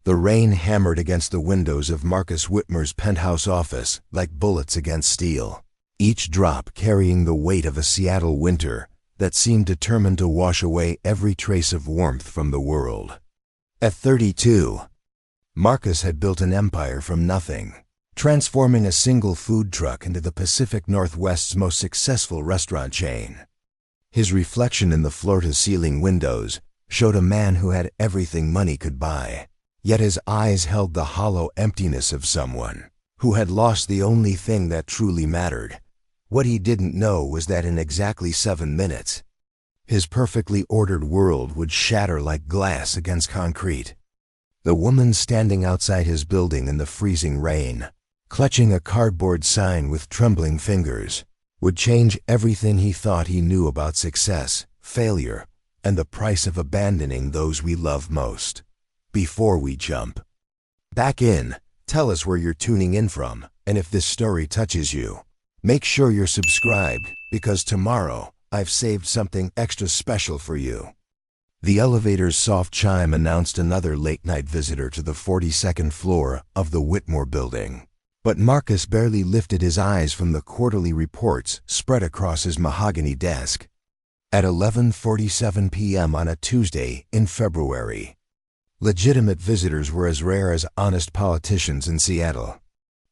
The rain hammered against the windows of Marcus Whitmer's penthouse office like bullets against steel, each drop carrying the weight of a Seattle winter that seemed determined to wash away every trace of warmth from the world. At 32, Marcus had built an empire from nothing, transforming a single food truck into the Pacific Northwest's most successful restaurant chain. His reflection in the floor-to-ceiling windows showed a man who had everything money could buy, yet his eyes held the hollow emptiness of someone who had lost the only thing that truly mattered. What he didn't know was that in exactly 7 minutes, his perfectly ordered world would shatter like glass against concrete. The woman standing outside his building in the freezing rain, clutching a cardboard sign with trembling fingers, would change everything he thought he knew about success, failure, and the price of abandoning those we love most. Before we jump back in, tell us where you're tuning in from, and if this story touches you, make sure you're subscribed, because tomorrow I've saved something extra special for you. The elevator's soft chime announced another late-night visitor to the 42nd floor of the Whitmore building. But Marcus barely lifted his eyes from the quarterly reports spread across his mahogany desk. At 11:47 p.m. on a Tuesday in February, legitimate visitors were as rare as honest politicians in Seattle.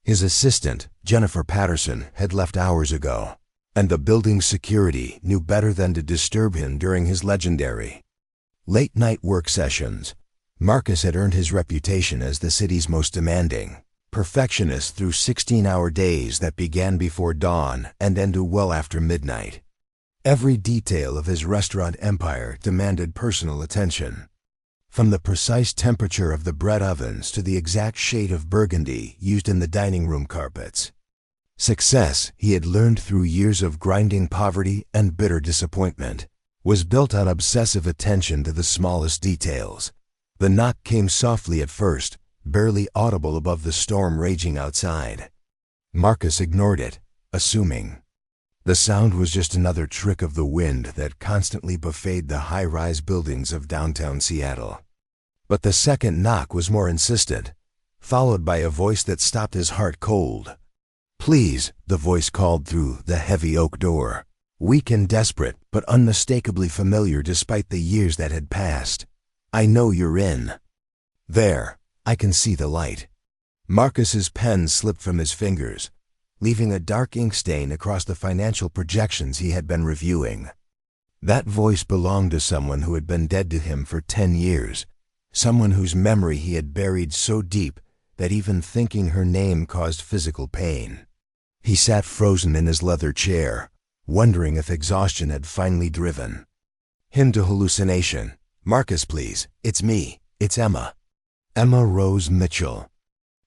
His assistant, Jennifer Patterson, had left hours ago, and the building's security knew better than to disturb him during his legendary late-night work sessions. Marcus had earned his reputation as the city's most demanding perfectionist through 16-hour days that began before dawn and ended well after midnight. Every detail of his restaurant empire demanded personal attention, from the precise temperature of the bread ovens to the exact shade of burgundy used in the dining room carpets. Success, he had learned through years of grinding poverty and bitter disappointment, was built on obsessive attention to the smallest details. The knock came softly at first, barely audible above the storm raging outside. Marcus ignored it, assuming the sound was just another trick of the wind that constantly buffeted the high-rise buildings of downtown Seattle. But the second knock was more insistent, followed by a voice that stopped his heart cold. "Please," the voice called through the heavy oak door, weak and desperate but unmistakably familiar despite the years that had passed. "I know you're in there. I can see the light." Marcus's pen slipped from his fingers, leaving a dark ink stain across the financial projections he had been reviewing. That voice belonged to someone who had been dead to him for 10 years, someone whose memory he had buried so deep that even thinking her name caused physical pain. He sat frozen in his leather chair, wondering if exhaustion had finally driven him to hallucination. "Marcus, please. It's me. It's Emma." Emma Rose Mitchell.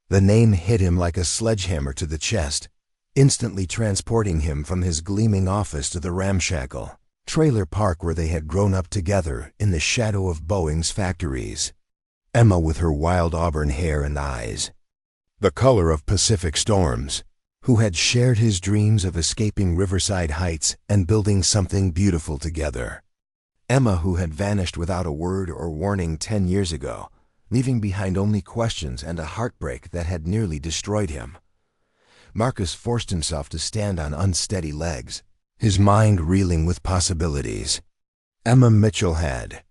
The name hit him like a sledgehammer to the chest, instantly transporting him from his gleaming office to the ramshackle trailer park where they had grown up together in the shadow of Boeing's factories. Emma with her wild auburn hair and eyes, the color of Pacific storms, who had shared his dreams of escaping Riverside Heights and building something beautiful together. Emma who had vanished without a word or warning 10 years ago, leaving behind only questions and a heartbreak that had nearly destroyed him. Marcus forced himself to stand on unsteady legs, his mind reeling with possibilities. Emma Mitchell had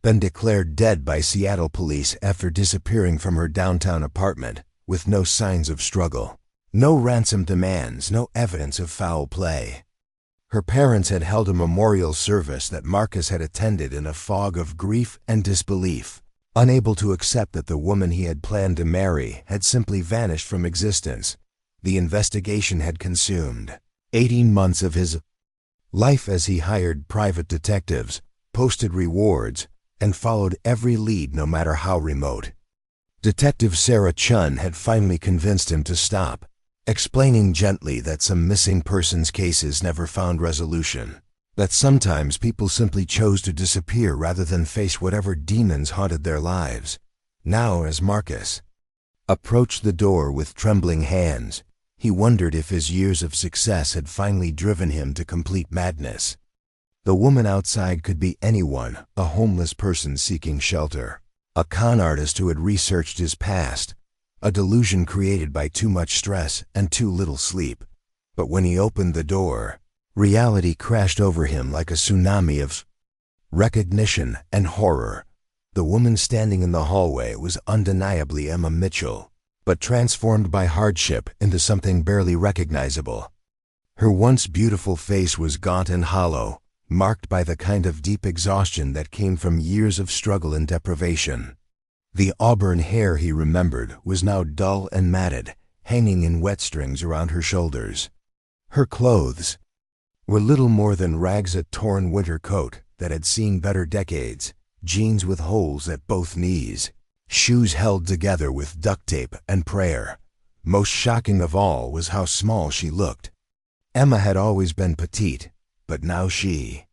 been declared dead by Seattle police after disappearing from her downtown apartment with no signs of struggle, no ransom demands, no evidence of foul play. Her parents had held a memorial service that Marcus had attended in a fog of grief and disbelief, unable to accept that the woman he had planned to marry had simply vanished from existence. The investigation had consumed 18 months of his life as he hired private detectives, posted rewards, and followed every lead no matter how remote. Detective Sarah Chun had finally convinced him to stop, explaining gently that some missing persons cases never found resolution, that sometimes people simply chose to disappear rather than face whatever demons haunted their lives. Now, as Marcus approached the door with trembling hands, he wondered if his years of success had finally driven him to complete madness. The woman outside could be anyone, a homeless person seeking shelter, A con artist who had researched his past, a delusion created by too much stress and too little sleep. But when he opened the door, reality crashed over him like a tsunami of recognition and horror. The woman standing in the hallway was undeniably Emma Mitchell, but transformed by hardship into something barely recognizable. Her once beautiful face was gaunt and hollow, marked by the kind of deep exhaustion that came from years of struggle and deprivation. The auburn hair he remembered was now dull and matted, hanging in wet strings around her shoulders. Her clothes were little more than rags, a torn winter coat that had seen better decades, jeans with holes at both knees, shoes held together with duct tape and prayer. Most shocking of all was how small she looked. Emma had always been petite, but now she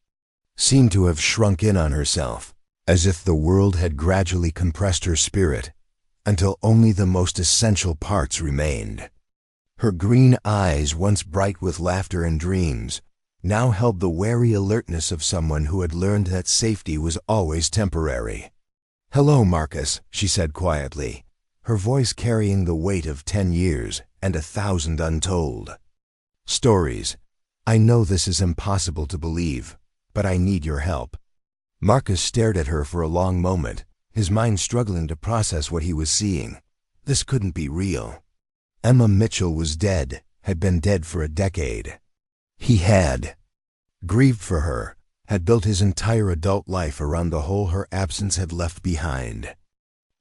seemed to have shrunk in on herself, as if the world had gradually compressed her spirit until only the most essential parts remained. Her green eyes, once bright with laughter and dreams, now held the wary alertness of someone who had learned that safety was always temporary. "Hello, Marcus," she said quietly, her voice carrying the weight of 10 years and 1,000 untold stories. "I know this is impossible to believe, but I need your help." Marcus stared at her for a long moment, his mind struggling to process what he was seeing. This couldn't be real. Emma Mitchell was dead, had been dead for a decade. He had grieved for her, had built his entire adult life around the hole her absence had left behind.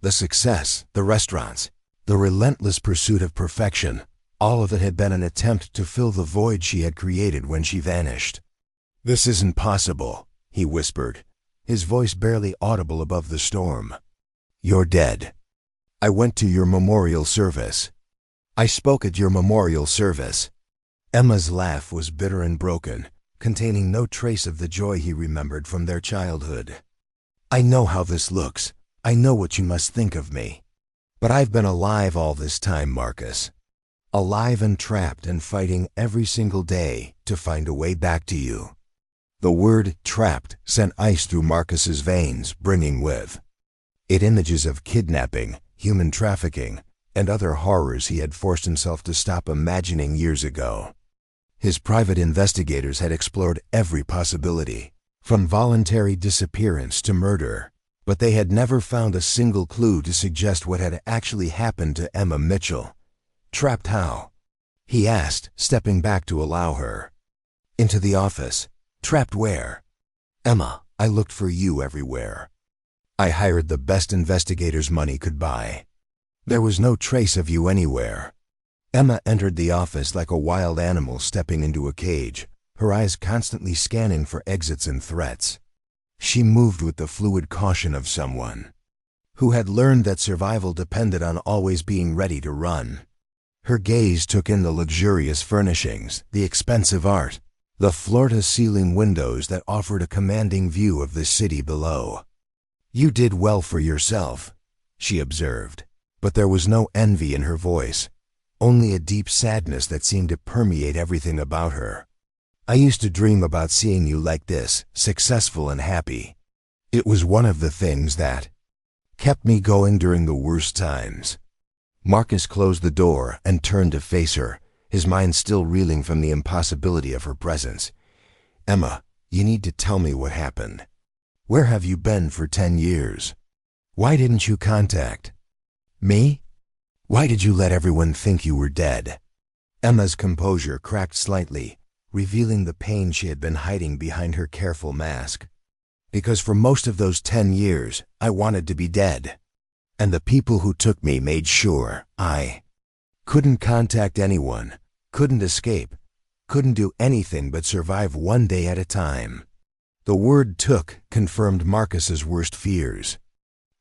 The success, the restaurants, the relentless pursuit of perfection, all of it had been an attempt to fill the void she had created when she vanished. "This isn't possible," he whispered, his voice barely audible above the storm. "You're dead. I went to your memorial service. I spoke at your memorial service." Emma's laugh was bitter and broken, containing no trace of the joy he remembered from their childhood. "I know how this looks. I know what you must think of me. But I've been alive all this time, Marcus. Alive and trapped and fighting every single day to find a way back to you." The word "trapped" sent ice through Marcus's veins, bringing with it images of kidnapping, human trafficking, and other horrors he had forced himself to stop imagining years ago. His private investigators had explored every possibility, from voluntary disappearance to murder, but they had never found a single clue to suggest what had actually happened to Emma Mitchell. "Trapped how?" he asked, stepping back to allow her into the office. "Trapped where?" "Emma, I looked for you everywhere. I hired the best investigators money could buy. There was no trace of you anywhere." Emma entered the office like a wild animal stepping into a cage, her eyes constantly scanning for exits and threats. She moved with the fluid caution of someone who had learned that survival depended on always being ready to run. Her gaze took in the luxurious furnishings, the expensive art, the floor-to-ceiling windows that offered a commanding view of the city below. "You did well for yourself," she observed, but there was no envy in her voice, only a deep sadness that seemed to permeate everything about her. "I used to dream about seeing you like this, successful and happy. It was one of the things that kept me going during the worst times." Marcus closed the door and turned to face her, his mind still reeling from the impossibility of her presence. "Emma, you need to tell me what happened. Where have you been for 10 years? Why didn't you contact me? Why did you let everyone think you were dead?" Emma's composure cracked slightly, revealing the pain she had been hiding behind her careful mask. "Because for most of those 10 years, I wanted to be dead. And the people who took me made sure I couldn't contact anyone, couldn't escape, couldn't do anything but survive one day at a time." The word "took" confirmed Marcus's worst fears.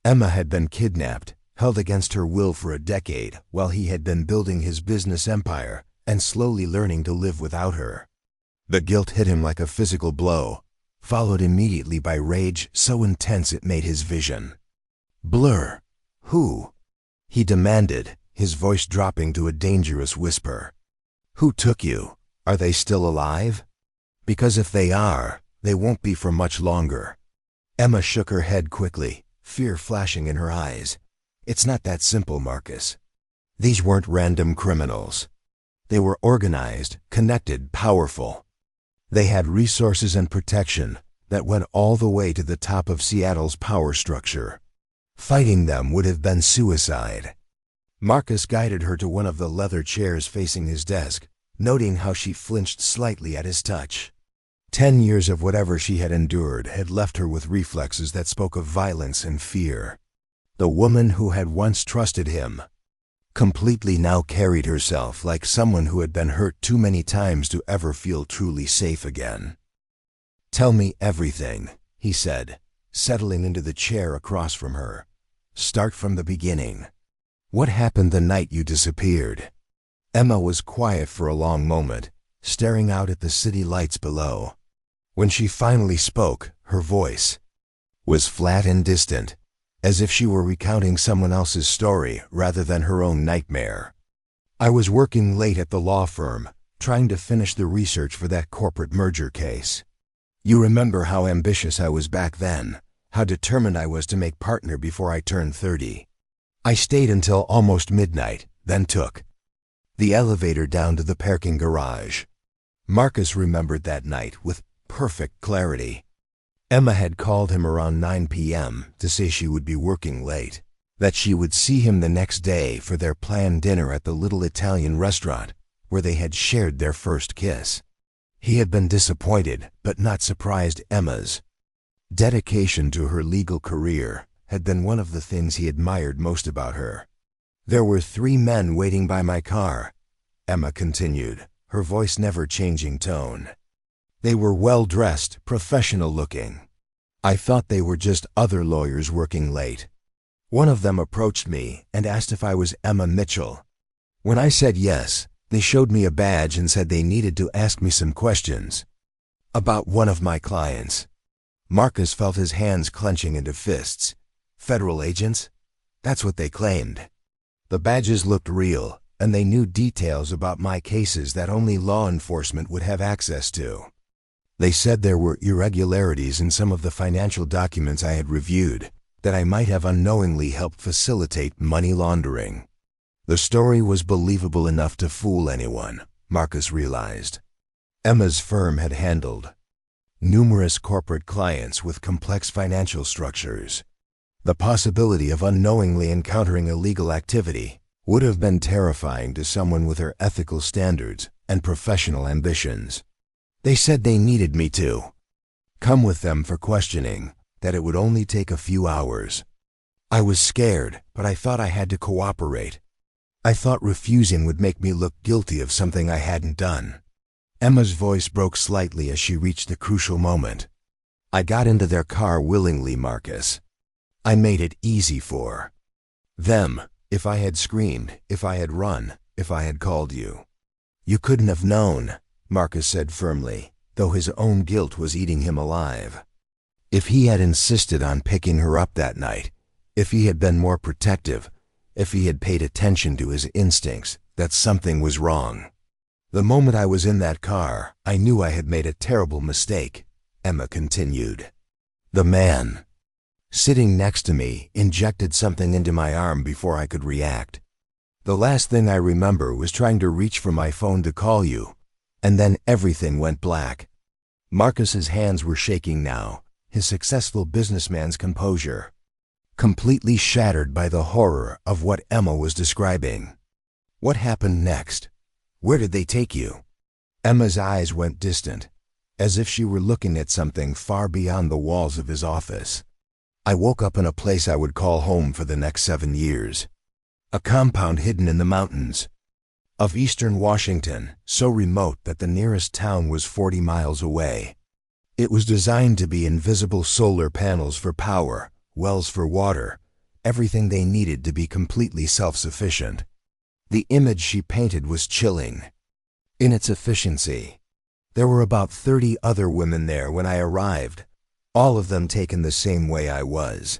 Emma had been kidnapped, held against her will for a decade while he had been building his business empire and slowly learning to live without her. The guilt hit him like a physical blow, followed immediately by rage so intense it made his vision blur. "Who?" he demanded, his voice dropping to a dangerous whisper. "Who took you? Are they still alive? Because if they are, they won't be for much longer." Emma shook her head quickly, fear flashing in her eyes. "It's not that simple, Marcus. These weren't random criminals. They were organized, connected, powerful. They had resources and protection that went all the way to the top of Seattle's power structure. Fighting them would have been suicide." Marcus guided her to one of the leather chairs facing his desk, noting how she flinched slightly at his touch. 10 years of whatever she had endured had left her with reflexes that spoke of violence and fear. The woman who had once trusted him completely now carried herself like someone who had been hurt too many times to ever feel truly safe again. "Tell me everything," he said, settling into the chair across from her. "Start from the beginning. What happened the night you disappeared?" Emma was quiet for a long moment, staring out at the city lights below. When she finally spoke, her voice was flat and distant, as if she were recounting someone else's story rather than her own nightmare. "I was working late at the law firm, trying to finish the research for that corporate merger case. You remember how ambitious I was back then, how determined I was to make partner before I turned 30. I stayed until almost midnight, then took the elevator down to the parking garage." Marcus remembered that night with perfect clarity. Emma had called him around 9 p.m. to say she would be working late, that she would see him the next day for their planned dinner at the little Italian restaurant where they had shared their first kiss. He had been disappointed, but not surprised. Emma's dedication to her legal career had been one of the things he admired most about her. "There were 3 men waiting by my car," Emma continued, her voice never changing tone. "They were well-dressed, professional-looking. I thought they were just other lawyers working late. One of them approached me and asked if I was Emma Mitchell. When I said yes, they showed me a badge and said they needed to ask me some questions about one of my clients." Marcus felt his hands clenching into fists. "Federal agents? That's what they claimed. The badges looked real, and they knew details about my cases that only law enforcement would have access to. They said there were irregularities in some of the financial documents I had reviewed, that I might have unknowingly helped facilitate money laundering." The story was believable enough to fool anyone, Marcus realized. Emma's firm had handled numerous corporate clients with complex financial structures. The possibility of unknowingly encountering illegal activity would have been terrifying to someone with her ethical standards and professional ambitions. "They said they needed me to come with them for questioning, that it would only take a few hours. I was scared, but I thought I had to cooperate. I thought refusing would make me look guilty of something I hadn't done." Emma's voice broke slightly as she reached the crucial moment. "I got into their car willingly, Marcus. I made it easy for them. If I had screamed, if I had run, if I had called you, you couldn't have known," Marcus said firmly, though his own guilt was eating him alive. If he had insisted on picking her up that night, if he had been more protective, if he had paid attention to his instincts, that something was wrong. "The moment I was in that car, I knew I had made a terrible mistake," Emma continued. "The man sitting next to me injected something into my arm before I could react. The last thing I remember was trying to reach for my phone to call you, and then everything went black." Marcus's hands were shaking now, his successful businessman's composure completely shattered by the horror of what Emma was describing. "What happened next? Where did they take you?" Emma's eyes went distant, as if she were looking at something far beyond the walls of his office. "I woke up in a place I would call home for the next 7 years. A compound hidden in the mountains of eastern Washington, so remote that the nearest town was 40 miles away. It was designed to be invisible solar panels for power, wells for water, everything they needed to be completely self-sufficient." The image she painted was chilling in its efficiency. There were about 30 other women there when I arrived, all of them taken the same way I was.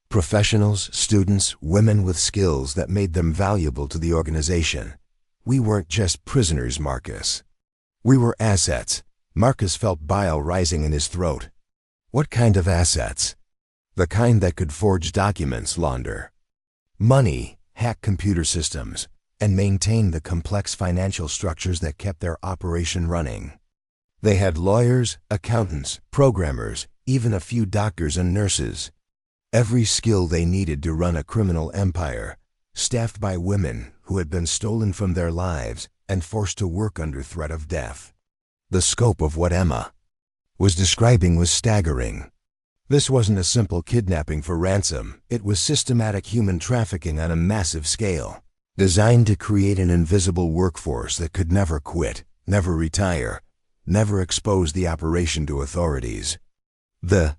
Professionals, students, women with skills that made them valuable to the organization. We weren't just prisoners, Marcus. We were assets. Marcus felt bile rising in his throat. "What kind of assets?" The kind that could forge documents, launder money, hack computer systems, and maintain the complex financial structures that kept their operation running. They had lawyers, accountants, programmers, even a few doctors and nurses. Every skill they needed to run a criminal empire, staffed by women who had been stolen from their lives and forced to work under threat of death. The scope of what Emma was describing was staggering. This wasn't a simple kidnapping for ransom. It was systematic human trafficking on a massive scale, designed to create an invisible workforce that could never quit, never retire, never expose the operation to authorities. The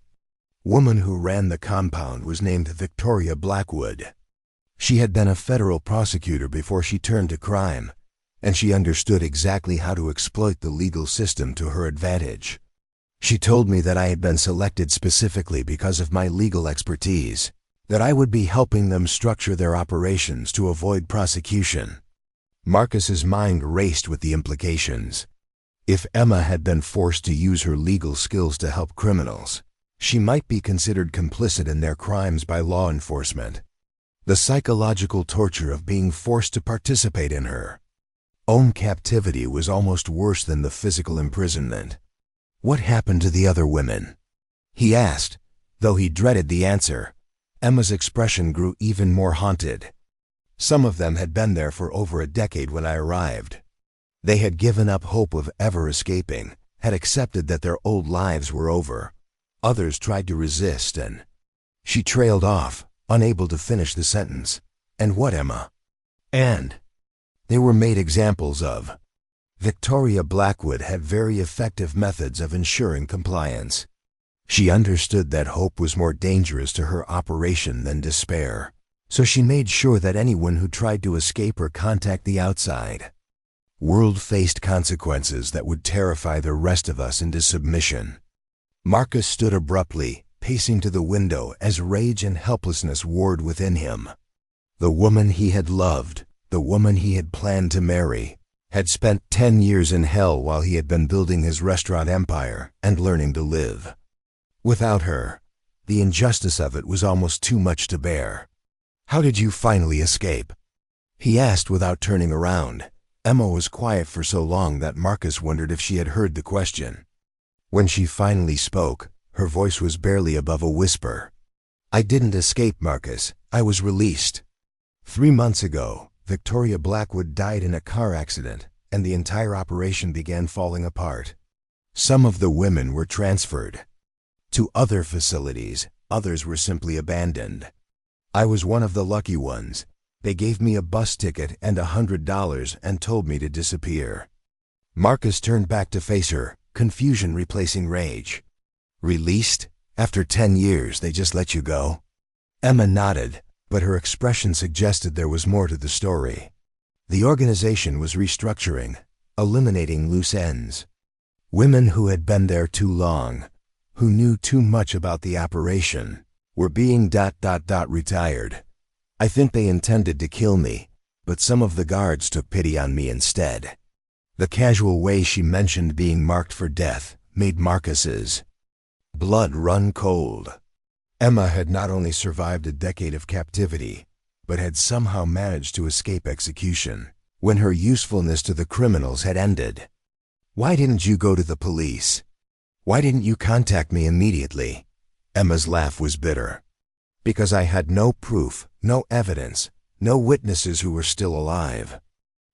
woman who ran the compound was named Victoria Blackwood. She had been a federal prosecutor before she turned to crime, and she understood exactly how to exploit the legal system to her advantage. She told me that I had been selected specifically because of my legal expertise, that I would be helping them structure their operations to avoid prosecution. Marcus's mind raced with the implications. If Emma had been forced to use her legal skills to help criminals, she might be considered complicit in their crimes by law enforcement. The psychological torture of being forced to participate in her own captivity was almost worse than the physical imprisonment. What happened to the other women? He asked. Though he dreaded the answer, Emma's expression grew even more haunted. Some of them had been there for over a decade when I arrived. They had given up hope of ever escaping, had accepted that their old lives were over. Others tried to resist and... She trailed off, unable to finish the sentence. And what, Emma? And they were made examples of. Victoria Blackwood had very effective methods of ensuring compliance. She understood that hope was more dangerous to her operation than despair, so she made sure that anyone who tried to escape or contact the outside world faced consequences that would terrify the rest of us into submission. Marcus stood abruptly, pacing to the window as rage and helplessness warred within him. The woman he had loved, the woman he had planned to marry, had spent 10 years in hell while he had been building his restaurant empire and learning to live. Without her, the injustice of it was almost too much to bear. How did you finally escape? He asked without turning around. Emma was quiet for so long that Marcus wondered if she had heard the question. When she finally spoke, her voice was barely above a whisper. I didn't escape, Marcus. I was released. 3 months ago, Victoria Blackwood died in a car accident, and the entire operation began falling apart. Some of the women were transferred to other facilities, others were simply abandoned. I was one of the lucky ones. They gave me a bus ticket and $100 and told me to disappear. Marcus turned back to face her, confusion replacing rage. Released? After 10 years, they just let you go? Emma nodded, but her expression suggested there was more to the story. The organization was restructuring, eliminating loose ends. Women who had been there too long, who knew too much about the operation, were being retired. I think they intended to kill me, but some of the guards took pity on me instead. The casual way she mentioned being marked for death made Marcus's blood run cold. Emma had not only survived a decade of captivity, but had somehow managed to escape execution when her usefulness to the criminals had ended. Why didn't you go to the police? Why didn't you contact me immediately? Emma's laugh was bitter. Because I had no proof, no evidence, no witnesses who were still alive.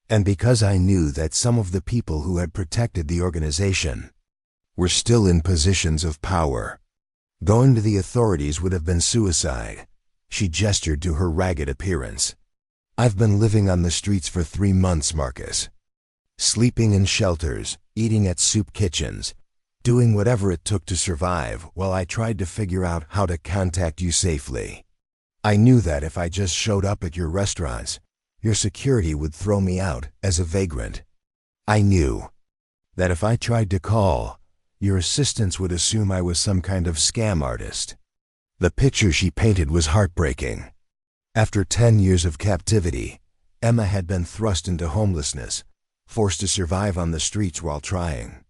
And because I knew that some of the people who had protected the organization were still in positions of power. Going to the authorities would have been suicide. She gestured to her ragged appearance. I've been living on the streets for 3 months, Marcus. Sleeping in shelters, eating at soup kitchens, doing whatever it took to survive while I tried to figure out how to contact you safely. I knew that if I just showed up at your restaurants, your security would throw me out as a vagrant. I knew that if I tried to call, your assistants would assume I was some kind of scam artist. The picture she painted was heartbreaking. After 10 years of captivity, Emma had been thrust into homelessness, forced to survive on the streets while trying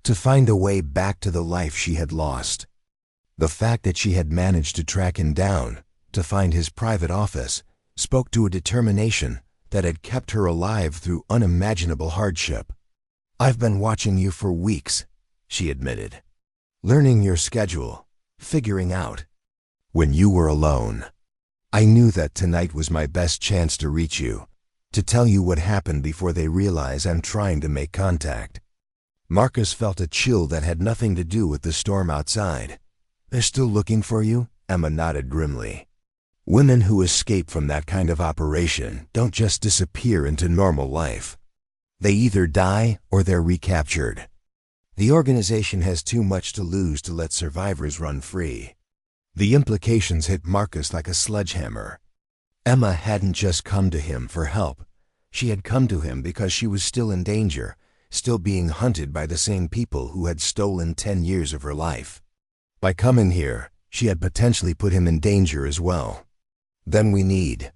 to find a way back to the life she had lost. The fact that she had managed to track him down, to find his private office, spoke to a determination that had kept her alive through unimaginable hardship. "I've been watching you for weeks," she admitted. "Learning your schedule, figuring out when you were alone. I knew that tonight was my best chance to reach you, to tell you what happened before they realize I'm trying to make contact." Marcus felt a chill that had nothing to do with the storm outside. "They're still looking for you?" Emma nodded grimly. "Women who escape from that kind of operation don't just disappear into normal life. They either die or they're recaptured. The organization has too much to lose to let survivors run free." The implications hit Marcus like a sledgehammer. Emma hadn't just come to him for help. She had come to him because she was still in danger, still being hunted by the same people who had stolen 10 years of her life. By coming here, she had potentially put him in danger as well. "Then we need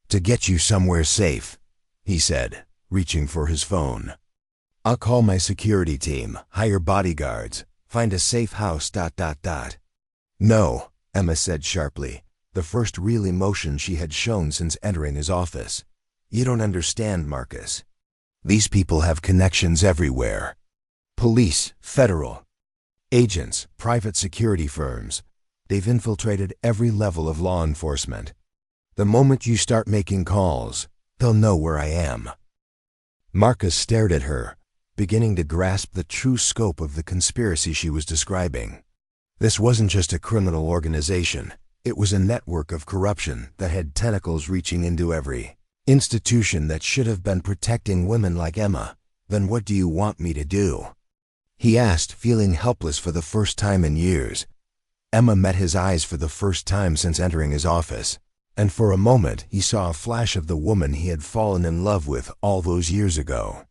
to get you somewhere safe," he said, reaching for his phone. "I'll call my security team, hire bodyguards, find a safe house, ... "No," Emma said sharply, the first real emotion she had shown since entering his office. "You don't understand, Marcus. These people have connections everywhere. Police, federal agents, private security firms. They've infiltrated every level of law enforcement. The moment you start making calls, they'll know where I am." Marcus stared at her, beginning to grasp the true scope of the conspiracy she was describing. This wasn't just a criminal organization. It was a network of corruption that had tentacles reaching into every institution that should have been protecting women like Emma. "Then what do you want me to do?" he asked, feeling helpless for the first time in years. Emma met his eyes for the first time since entering his office, and for a moment he saw a flash of the woman he had fallen in love with all those years ago.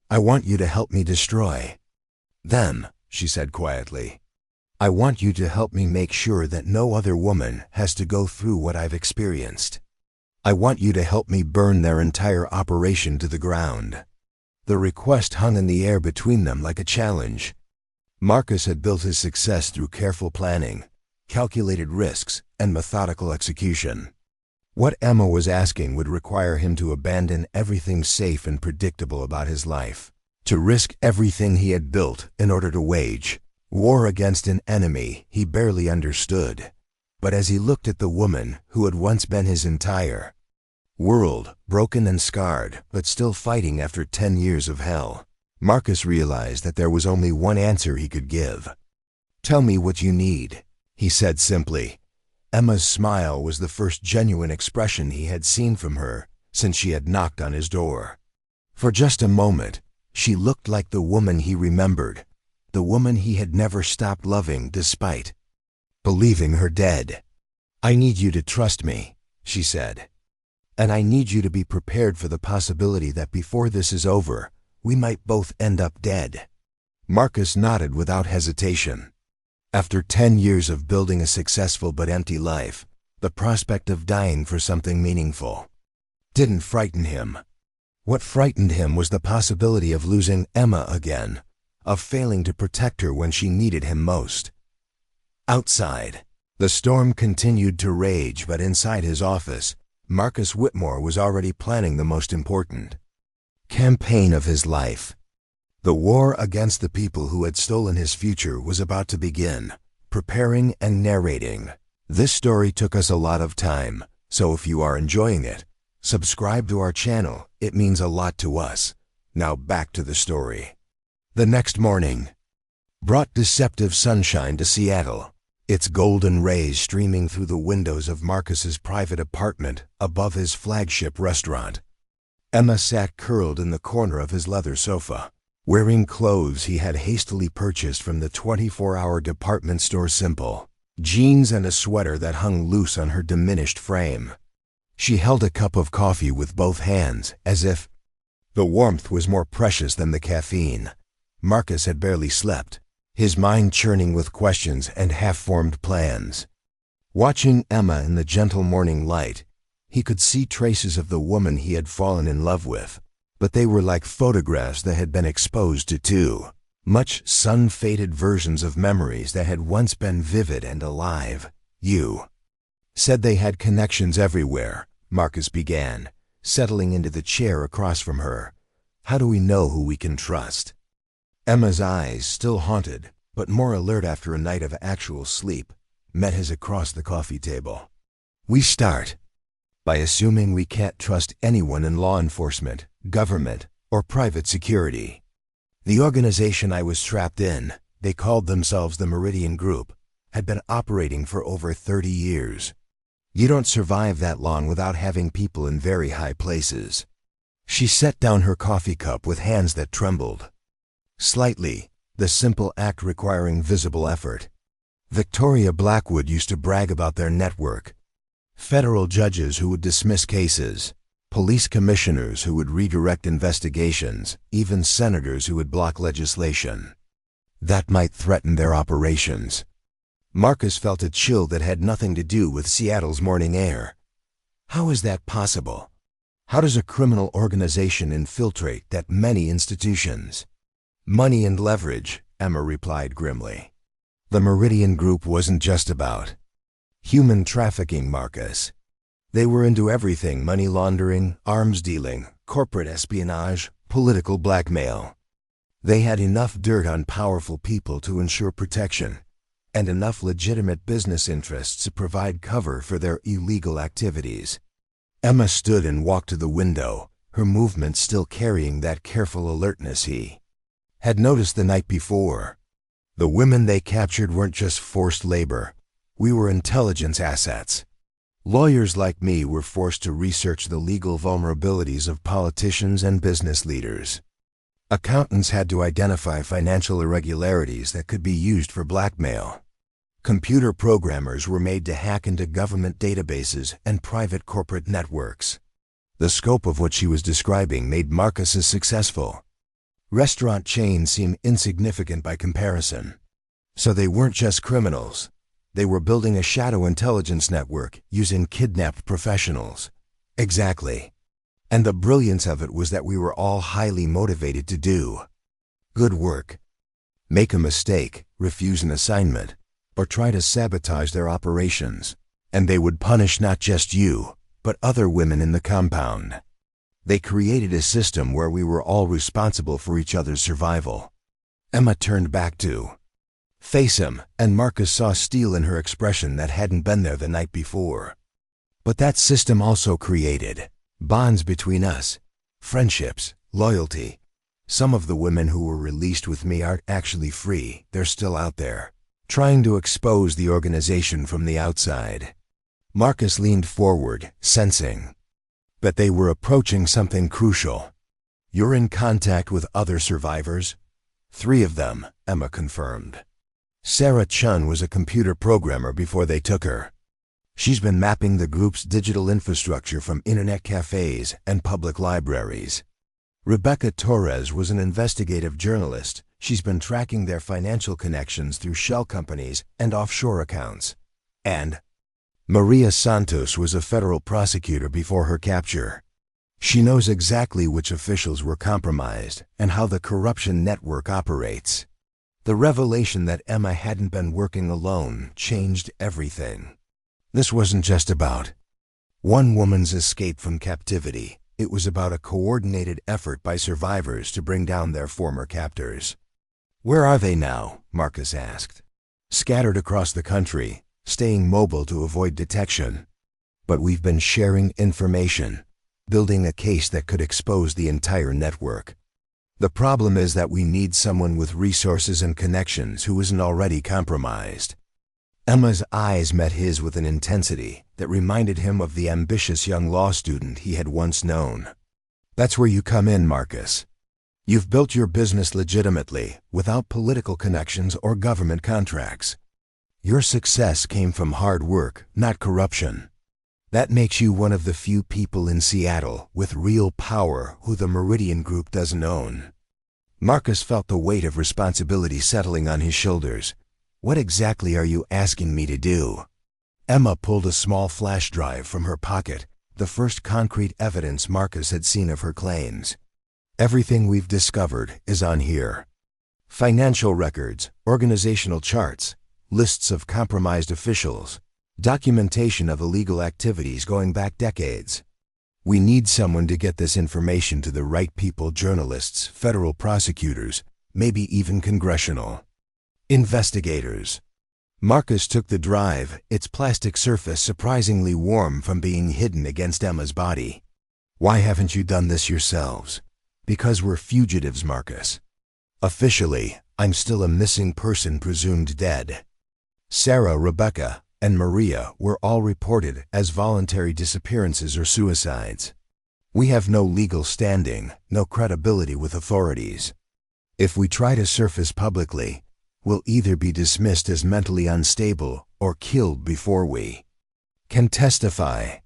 "I want you to help me destroy them," she said quietly. "I want you to help me make sure that no other woman has to go through what I've experienced. I want you to help me burn their entire operation to the ground." The request hung in the air between them like a challenge. Marcus had built his success through careful planning, calculated risks, and methodical execution. What Emma was asking would require him to abandon everything safe and predictable about his life, to risk everything he had built in order to wage war against an enemy he barely understood. But as he looked at the woman who had once been his entire world, broken and scarred, but still fighting after 10 years of hell, Marcus realized that there was only one answer he could give. "Tell me what you need," he said simply. Emma's smile was the first genuine expression he had seen from her since she had knocked on his door. For just a moment, she looked like the woman he remembered, the woman he had never stopped loving despite believing her dead. "I need you to trust me," she said. "And I need you to be prepared for the possibility that before this is over, we might both end up dead." Marcus nodded without hesitation. After 10 years of building a successful but empty life, the prospect of dying for something meaningful didn't frighten him. What frightened him was the possibility of losing Emma again, of failing to protect her when she needed him most. Outside, the storm continued to rage, but inside his office, Marcus Whitmore was already planning the most important campaign of his life. The war against the people who had stolen his future was about to begin, preparing and narrating. This story took us a lot of time, so if you are enjoying it, subscribe to our channel. It means a lot to us. Now back to the story. The next morning brought deceptive sunshine to Seattle, its golden rays streaming through the windows of Marcus's private apartment above his flagship restaurant. Emma sat curled in the corner of his leather sofa, wearing clothes he had hastily purchased from the 24-hour department store Simple, jeans and a sweater that hung loose on her diminished frame. She held a cup of coffee with both hands, as if the warmth was more precious than the caffeine. Marcus had barely slept, his mind churning with questions and half-formed plans. Watching Emma in the gentle morning light, he could see traces of the woman he had fallen in love with, but they were like photographs that had been exposed to too Much sun-faded versions of memories that had once been vivid and alive. You said they had connections everywhere, Marcus began, settling into the chair across from her. How do we know who we can trust? Emma's eyes, still haunted, but more alert after a night of actual sleep, met his across the coffee table. We start by assuming we can't trust anyone in law enforcement, government, or private security. The organization I was trapped in, they called themselves the Meridian Group, had been operating for over 30 years. You don't survive that long without having people in very high places. She set down her coffee cup with hands that trembled slightly, the simple act requiring visible effort. Victoria Blackwood used to brag about their network. Federal judges who would dismiss cases, police commissioners who would redirect investigations, even senators who would block legislation that might threaten their operations. Marcus felt a chill that had nothing to do with Seattle's morning air. How is that possible? How does a criminal organization infiltrate that many institutions? Money and leverage, Emma replied grimly. The Meridian Group wasn't just about human trafficking, Marcus. They were into everything: money laundering, arms dealing, corporate espionage, political blackmail. They had enough dirt on powerful people to ensure protection, and enough legitimate business interests to provide cover for their illegal activities. Emma stood and walked to the window, her movements still carrying that careful alertness he had noticed the night before. The women they captured weren't just forced labor. We were intelligence assets. Lawyers like me were forced to research the legal vulnerabilities of politicians and business leaders. Accountants had to identify financial irregularities that could be used for blackmail. Computer programmers were made to hack into government databases and private corporate networks. The scope of what she was describing made Marcus successful. Restaurant chains seem insignificant by comparison. So they weren't just criminals. They were building a shadow intelligence network using kidnapped professionals. Exactly. And the brilliance of it was that we were all highly motivated to do good work. Make a mistake, refuse an assignment, or try to sabotage their operations, and they would punish not just you, but other women in the compound. They created a system where we were all responsible for each other's survival. Emma turned back to face him, and Marcus saw steel in her expression that hadn't been there the night before. But that system also created bonds between us, friendships, loyalty. Some of the women who were released with me aren't actually free. They're still out there, trying to expose the organization from the outside. Marcus leaned forward, sensing that they were approaching something crucial. You're in contact with other survivors? 3 of them, Emma confirmed. Sarah Chun was a computer programmer before they took her. She's been mapping the group's digital infrastructure from internet cafes and public libraries. Rebecca Torres was an investigative journalist. She's been tracking their financial connections through shell companies and offshore accounts. And Maria Santos was a federal prosecutor before her capture. She knows exactly which officials were compromised and how the corruption network operates. The revelation that Emma hadn't been working alone changed everything. This wasn't just about one woman's escape from captivity. It was about a coordinated effort by survivors to bring down their former captors. Where are they now? Marcus asked. Scattered across the country, staying mobile to avoid detection. But we've been sharing information, building a case that could expose the entire network. The problem is that we need someone with resources and connections who isn't already compromised. Emma's eyes met his with an intensity that reminded him of the ambitious young law student he had once known. That's where you come in, Marcus. You've built your business legitimately, without political connections or government contracts. Your success came from hard work, not corruption. That makes you one of the few people in Seattle with real power who the Meridian Group doesn't own. Marcus felt the weight of responsibility settling on his shoulders. What exactly are you asking me to do? Emma pulled a small flash drive from her pocket, the first concrete evidence Marcus had seen of her claims. Everything we've discovered is on here. Financial records, organizational charts, lists of compromised officials, documentation of illegal activities going back decades. We need someone to get this information to the right people: journalists, federal prosecutors, maybe even congressional investigators. Marcus took the drive, its plastic surface surprisingly warm from being hidden against Emma's body. Why haven't you done this yourselves? Because we're fugitives, Marcus. Officially, I'm still a missing person presumed dead. Sarah, Rebecca, and Maria were all reported as voluntary disappearances or suicides. We have no legal standing, no credibility with authorities. If we try to surface publicly, we'll either be dismissed as mentally unstable or killed before we can testify.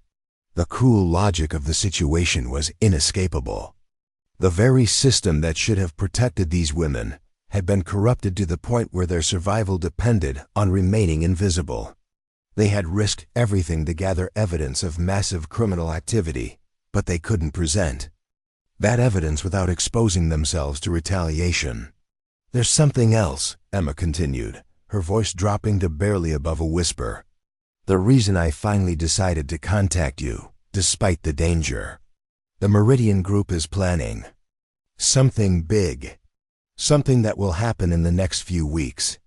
The cruel logic of the situation was inescapable. The very system that should have protected these women had been corrupted to the point where their survival depended on remaining invisible. They had risked everything to gather evidence of massive criminal activity, but they couldn't present that evidence without exposing themselves to retaliation. There's something else, Emma continued, her voice dropping to barely above a whisper. The reason I finally decided to contact you, despite the danger. The Meridian Group is planning something big. Something that will happen in the next few weeks.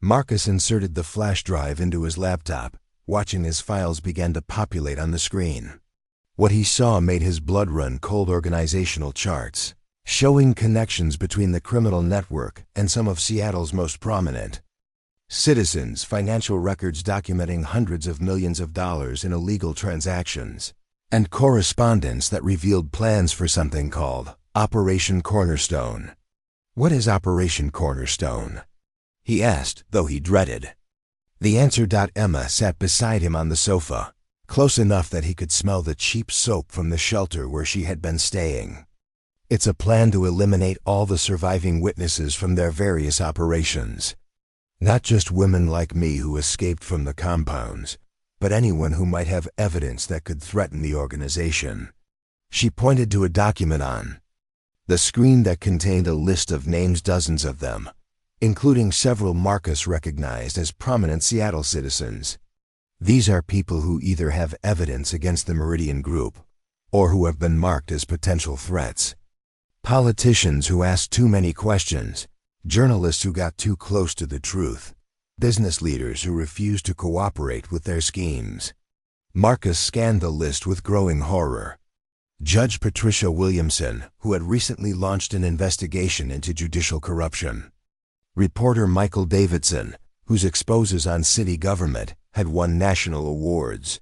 Marcus inserted the flash drive into his laptop, watching his files begin to populate on the screen. What he saw made his blood run cold. Organizational charts, showing connections between the criminal network and some of Seattle's most prominent citizens, financial records documenting hundreds of millions of dollars in illegal transactions, and correspondence that revealed plans for something called Operation Cornerstone. What is Operation Cornerstone? He asked, though he dreaded the answer. Emma sat beside him on the sofa, close enough that he could smell the cheap soap from the shelter where she had been staying. It's a plan to eliminate all the surviving witnesses from their various operations. Not just women like me who escaped from the compounds, but anyone who might have evidence that could threaten the organization. She pointed to a document on the screen that contained a list of names, dozens of them, including several Marcus recognized as prominent Seattle citizens. These are people who either have evidence against the Meridian Group or who have been marked as potential threats. Politicians who asked too many questions, journalists who got too close to the truth, business leaders who refused to cooperate with their schemes. Marcus scanned the list with growing horror. Judge Patricia Williamson, who had recently launched an investigation into judicial corruption. Reporter Michael Davidson, whose exposes on city government had won national awards.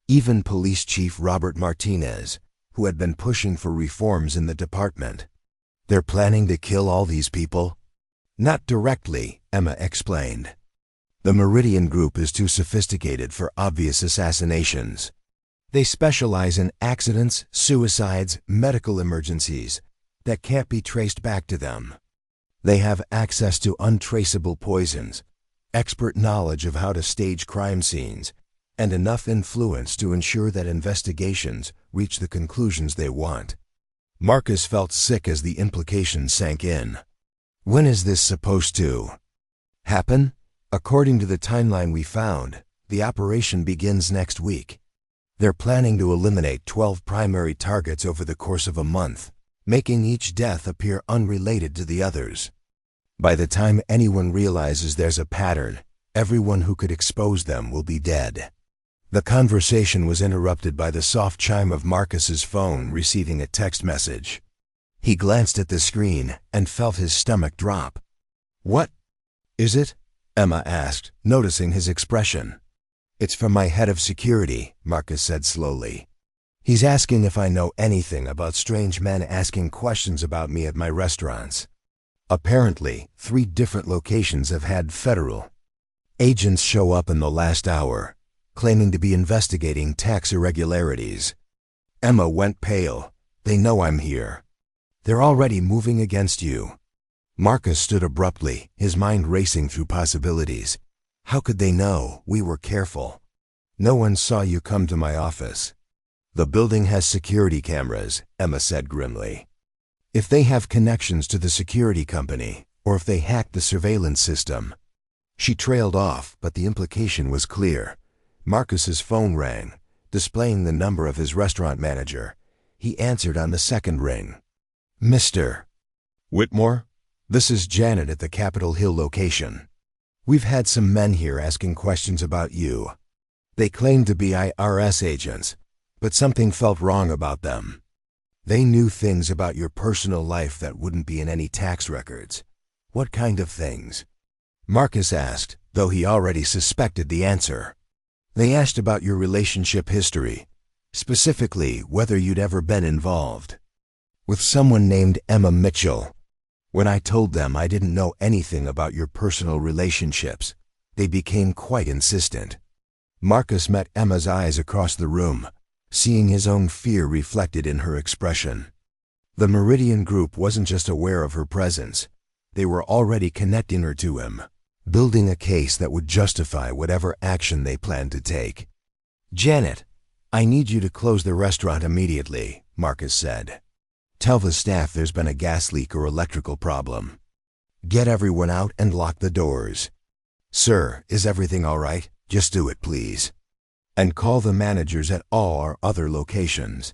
Even Police Chief Robert Martinez, who had been pushing for reforms in the department. They're planning to kill all these people? Not directly, Emma explained. The Meridian Group is too sophisticated for obvious assassinations. They specialize in accidents, suicides, medical emergencies that can't be traced back to them. They have access to untraceable poisons, expert knowledge of how to stage crime scenes, and enough influence to ensure that investigations reach the conclusions they want. Marcus felt sick as the implications sank in. When is this supposed to happen? According to the timeline we found, the operation begins next week. They're planning to eliminate 12 primary targets over the course of a month, making each death appear unrelated to the others. By the time anyone realizes there's a pattern, everyone who could expose them will be dead. The conversation was interrupted by the soft chime of Marcus's phone receiving a text message. He glanced at the screen and felt his stomach drop. What is it? Emma asked, noticing his expression. It's from my head of security, Marcus said slowly. He's asking if I know anything about strange men asking questions about me at my restaurants. Apparently, 3 different locations have had federal agents show up in the last hour, claiming to be investigating tax irregularities. Emma went pale. They know I'm here. They're already moving against you. Marcus stood abruptly, his mind racing through possibilities. How could they know? We were careful. No one saw you come to my office. The building has security cameras, Emma said grimly. If they have connections to the security company, or if they hacked the surveillance system. She trailed off, but the implication was clear. Marcus's phone rang, displaying the number of his restaurant manager. He answered on the second ring. "Mr. Whitmore? This is Janet at the Capitol Hill location. We've had some men here asking questions about you. They claim to be IRS agents, but something felt wrong about them. They knew things about your personal life that wouldn't be in any tax records." "What kind of things?" Marcus asked, though he already suspected the answer. "They asked about your relationship history, specifically whether you'd ever been involved with someone named Emma Mitchell. When I told them I didn't know anything about your personal relationships, they became quite insistent." Marcus met Emma's eyes across the room, seeing his own fear reflected in her expression. The Meridian Group wasn't just aware of her presence. They were already connecting her to him, building a case that would justify whatever action they planned to take. "Janet, I need you to close the restaurant immediately," Marcus said. "Tell the staff there's been a gas leak or electrical problem. Get everyone out and lock the doors. Sir, is everything all right? Just do it, please. And call the managers at all our other locations.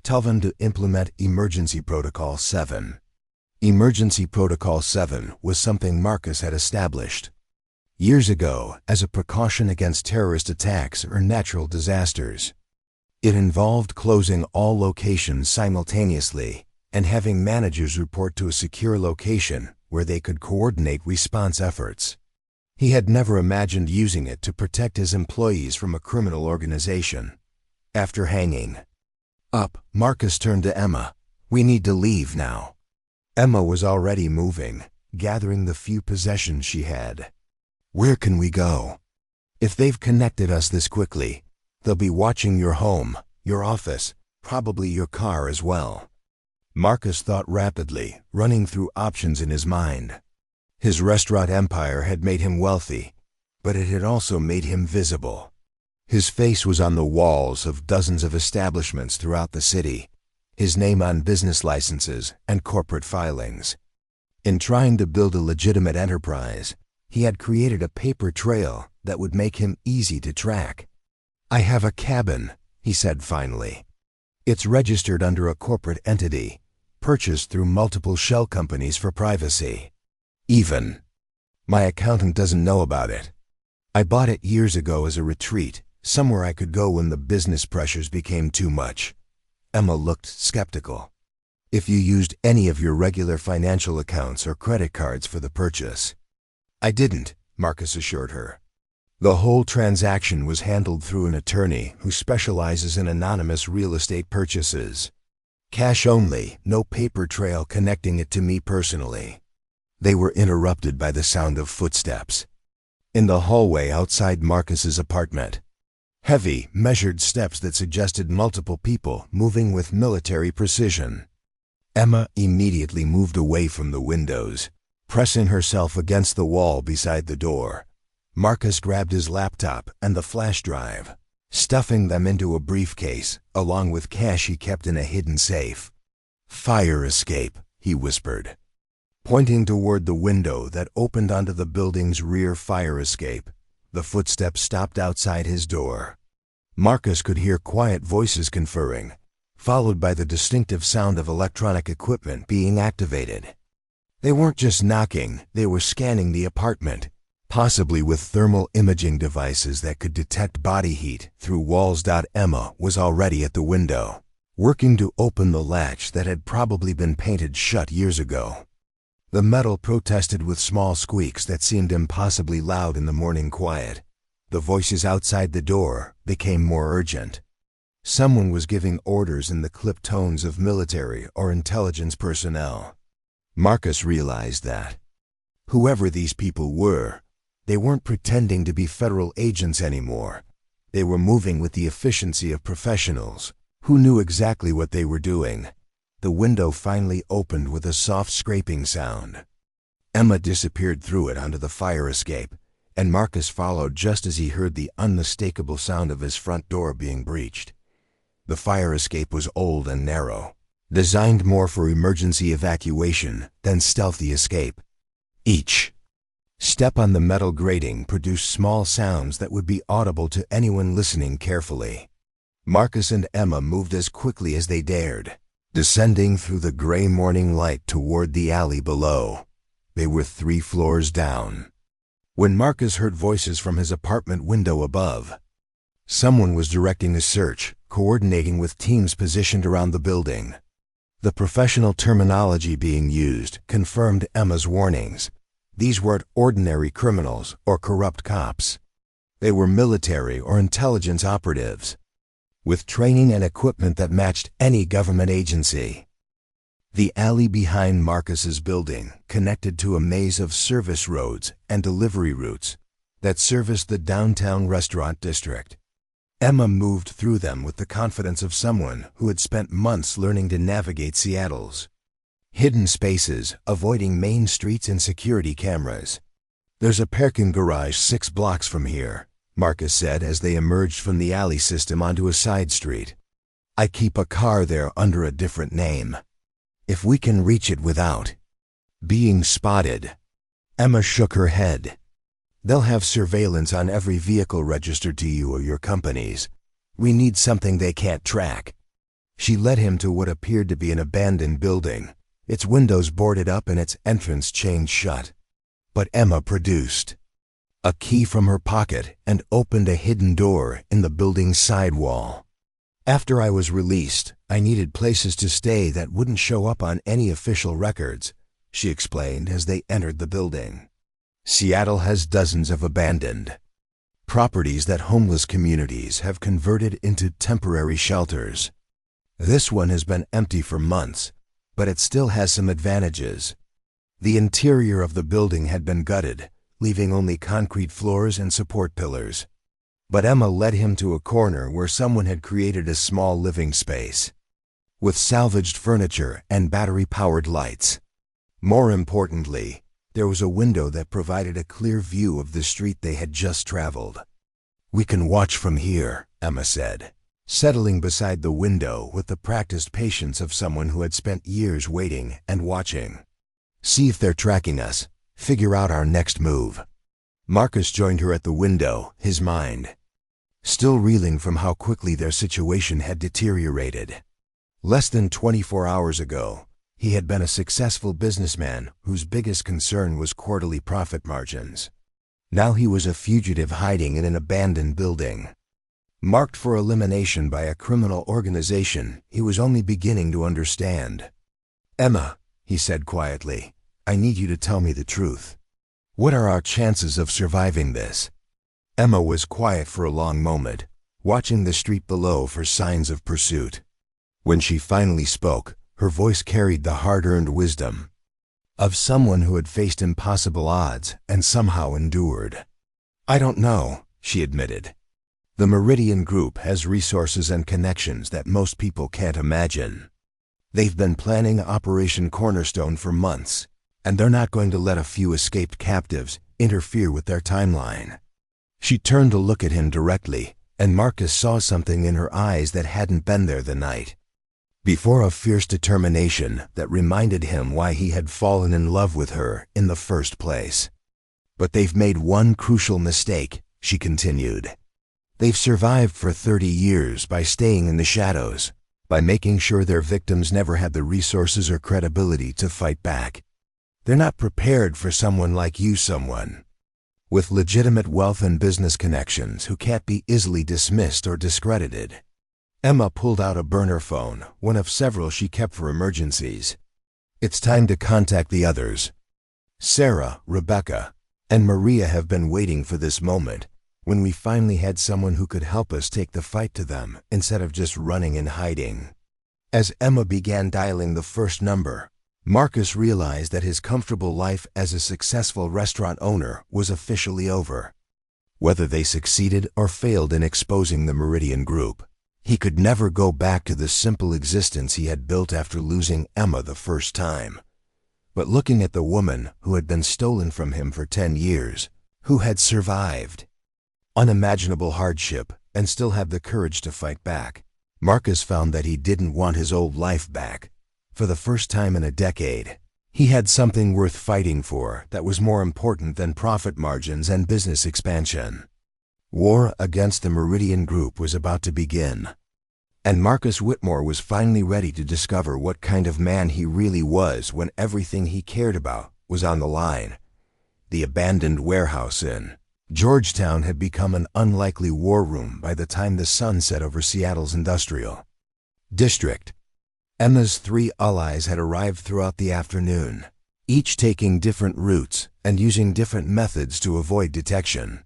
Tell them to implement Emergency Protocol 7. Emergency Protocol 7 was something Marcus had established years ago as a precaution against terrorist attacks or natural disasters. It involved closing all locations simultaneously and having managers report to a secure location where they could coordinate response efforts. He had never imagined using it to protect his employees from a criminal organization. After hanging up, Marcus turned to Emma. "We need to leave now." Emma was already moving, gathering the few possessions she had. "Where can we go? If they've connected us this quickly, they'll be watching your home, your office, probably your car as well." Marcus thought rapidly, running through options in his mind. His restaurant empire had made him wealthy, but it had also made him visible. His face was on the walls of dozens of establishments throughout the city, his name on business licenses and corporate filings. In trying to build a legitimate enterprise, he had created a paper trail that would make him easy to track. "I have a cabin," he said finally. "It's registered under a corporate entity, purchased through multiple shell companies for privacy. Even my accountant doesn't know about it. I bought it years ago as a retreat, somewhere I could go when the business pressures became too much." Emma looked skeptical. "If you used any of your regular financial accounts or credit cards for the purchase?" "I didn't," Marcus assured her. "The whole transaction was handled through an attorney who specializes in anonymous real estate purchases. Cash only, no paper trail connecting it to me personally." They were interrupted by the sound of footsteps in the hallway outside Marcus's apartment. Heavy, measured steps that suggested multiple people moving with military precision. Emma immediately moved away from the windows, pressing herself against the wall beside the door. Marcus grabbed his laptop and the flash drive, stuffing them into a briefcase, along with cash he kept in a hidden safe. "Fire escape," he whispered, pointing toward the window that opened onto the building's rear fire escape. The footsteps stopped outside his door. Marcus could hear quiet voices conferring, followed by the distinctive sound of electronic equipment being activated. They weren't just knocking, they were scanning the apartment, possibly with thermal imaging devices that could detect body heat through walls. Emma was already at the window, working to open the latch that had probably been painted shut years ago. The metal protested with small squeaks that seemed impossibly loud in the morning quiet. The voices outside the door became more urgent. Someone was giving orders in the clipped tones of military or intelligence personnel. Marcus realized that whoever these people were, they weren't pretending to be federal agents anymore. They were moving with the efficiency of professionals who knew exactly what they were doing. The window finally opened with a soft scraping sound. Emma disappeared through it onto the fire escape, and Marcus followed just as he heard the unmistakable sound of his front door being breached. The fire escape was old and narrow, designed more for emergency evacuation than stealthy escape. Each step on the metal grating produced small sounds that would be audible to anyone listening carefully. Marcus and Emma moved as quickly as they dared, descending through the gray morning light toward the alley below. They were 3 floors down when Marcus heard voices from his apartment window above. Someone was directing a search, coordinating with teams positioned around the building. The professional terminology being used confirmed Emma's warnings. These weren't ordinary criminals or corrupt cops. They were military or intelligence operatives, with training and equipment that matched any government agency. The alley behind Marcus's building connected to a maze of service roads and delivery routes that serviced the downtown restaurant district. Emma moved through them with the confidence of someone who had spent months learning to navigate Seattle's hidden spaces, avoiding main streets and security cameras. "There's a parking garage 6 blocks from here," Marcus said as they emerged from the alley system onto a side street. "I keep a car there under a different name. If we can reach it without being spotted." Emma shook her head. "They'll have surveillance on every vehicle registered to you or your companies. We need something they can't track." She led him to what appeared to be an abandoned building, its windows boarded up and its entrance chained shut. But Emma produced a key from her pocket and opened a hidden door in the building's side wall. "After I was released, I needed places to stay that wouldn't show up on any official records," she explained as they entered the building. "Seattle has dozens of abandoned properties that homeless communities have converted into temporary shelters. This one has been empty for months, but it still has some advantages." The interior of the building had been gutted, leaving only concrete floors and support pillars. But Emma led him to a corner where someone had created a small living space, with salvaged furniture and battery-powered lights. More importantly, there was a window that provided a clear view of the street they had just traveled. "We can watch from here," Emma said, settling beside the window with the practiced patience of someone who had spent years waiting and watching. "See if they're tracking us, figure out our next move." Marcus joined her at the window, his mind still reeling from how quickly their situation had deteriorated. Less than 24 hours ago, he had been a successful businessman whose biggest concern was quarterly profit margins. Now he was a fugitive hiding in an abandoned building, marked for elimination by a criminal organization he was only beginning to understand. "Emma," he said quietly, "I need you to tell me the truth. What are our chances of surviving this?" Emma was quiet for a long moment, watching the street below for signs of pursuit. When she finally spoke, her voice carried the hard-earned wisdom of someone who had faced impossible odds and somehow endured. "I don't know," she admitted. "The Meridian Group has resources and connections that most people can't imagine. They've been planning Operation Cornerstone for months, and they're not going to let a few escaped captives interfere with their timeline." She turned to look at him directly, and Marcus saw something in her eyes that hadn't been there the night before, a fierce determination that reminded him why he had fallen in love with her in the first place. "But they've made one crucial mistake," she continued. "They've survived for 30 years by staying in the shadows, by making sure their victims never had the resources or credibility to fight back. They're not prepared for someone like you, someone with legitimate wealth and business connections who can't be easily dismissed or discredited." Emma pulled out a burner phone, one of several she kept for emergencies. "It's time to contact the others. Sarah, Rebecca, and Maria have been waiting for this moment, when we finally had someone who could help us take the fight to them instead of just running and hiding." As Emma began dialing the first number, Marcus realized that his comfortable life as a successful restaurant owner was officially over. Whether they succeeded or failed in exposing the Meridian Group, he could never go back to the simple existence he had built after losing Emma the first time. But looking at the woman who had been stolen from him for 10 years, who had survived unimaginable hardship and still had the courage to fight back, Marcus found that he didn't want his old life back. For the first time in a decade, He had something worth fighting for that was more important than profit margins and business expansion. War against the Meridian Group was about to begin, and Marcus Whitmore was finally ready to discover what kind of man he really was when everything he cared about was on the line. The abandoned warehouse in Georgetown had become an unlikely war room by the time the sun set over Seattle's industrial district. Emma's 3 allies had arrived throughout the afternoon, each taking different routes and using different methods to avoid detection.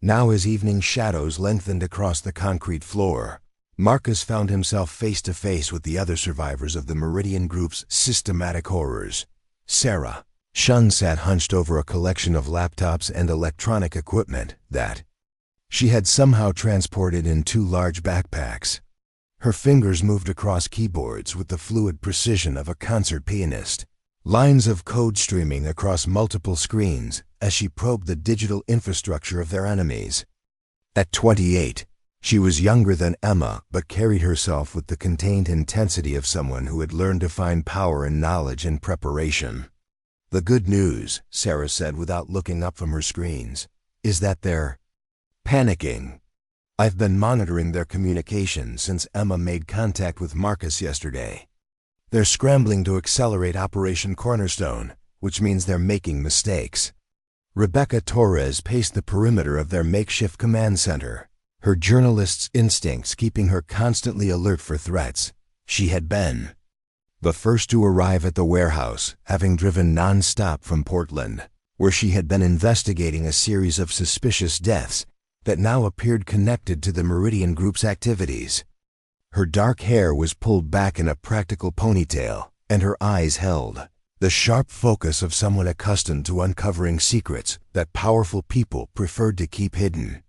Now, as evening shadows lengthened across the concrete floor, Marcus found himself face to face with the other survivors of the Meridian Group's systematic horrors. Sarah Shun sat hunched over a collection of laptops and electronic equipment that she had somehow transported in 2 large backpacks. Her fingers moved across keyboards with the fluid precision of a concert pianist, lines of code streaming across multiple screens as she probed the digital infrastructure of their enemies. At 28, she was younger than Emma but carried herself with the contained intensity of someone who had learned to find power in knowledge and preparation. "The good news," Sarah said without looking up from her screens, "is that they're panicking. I've been monitoring their communications since Emma made contact with Marcus yesterday. They're scrambling to accelerate Operation Cornerstone, which means they're making mistakes." Rebecca Torres paced the perimeter of their makeshift command center, her journalist's instincts keeping her constantly alert for threats. She had been the first to arrive at the warehouse, having driven non-stop from Portland, where she had been investigating a series of suspicious deaths that now appeared connected to the Meridian Group's activities. Her dark hair was pulled back in a practical ponytail, and her eyes held the sharp focus of someone accustomed to uncovering secrets that powerful people preferred to keep hidden.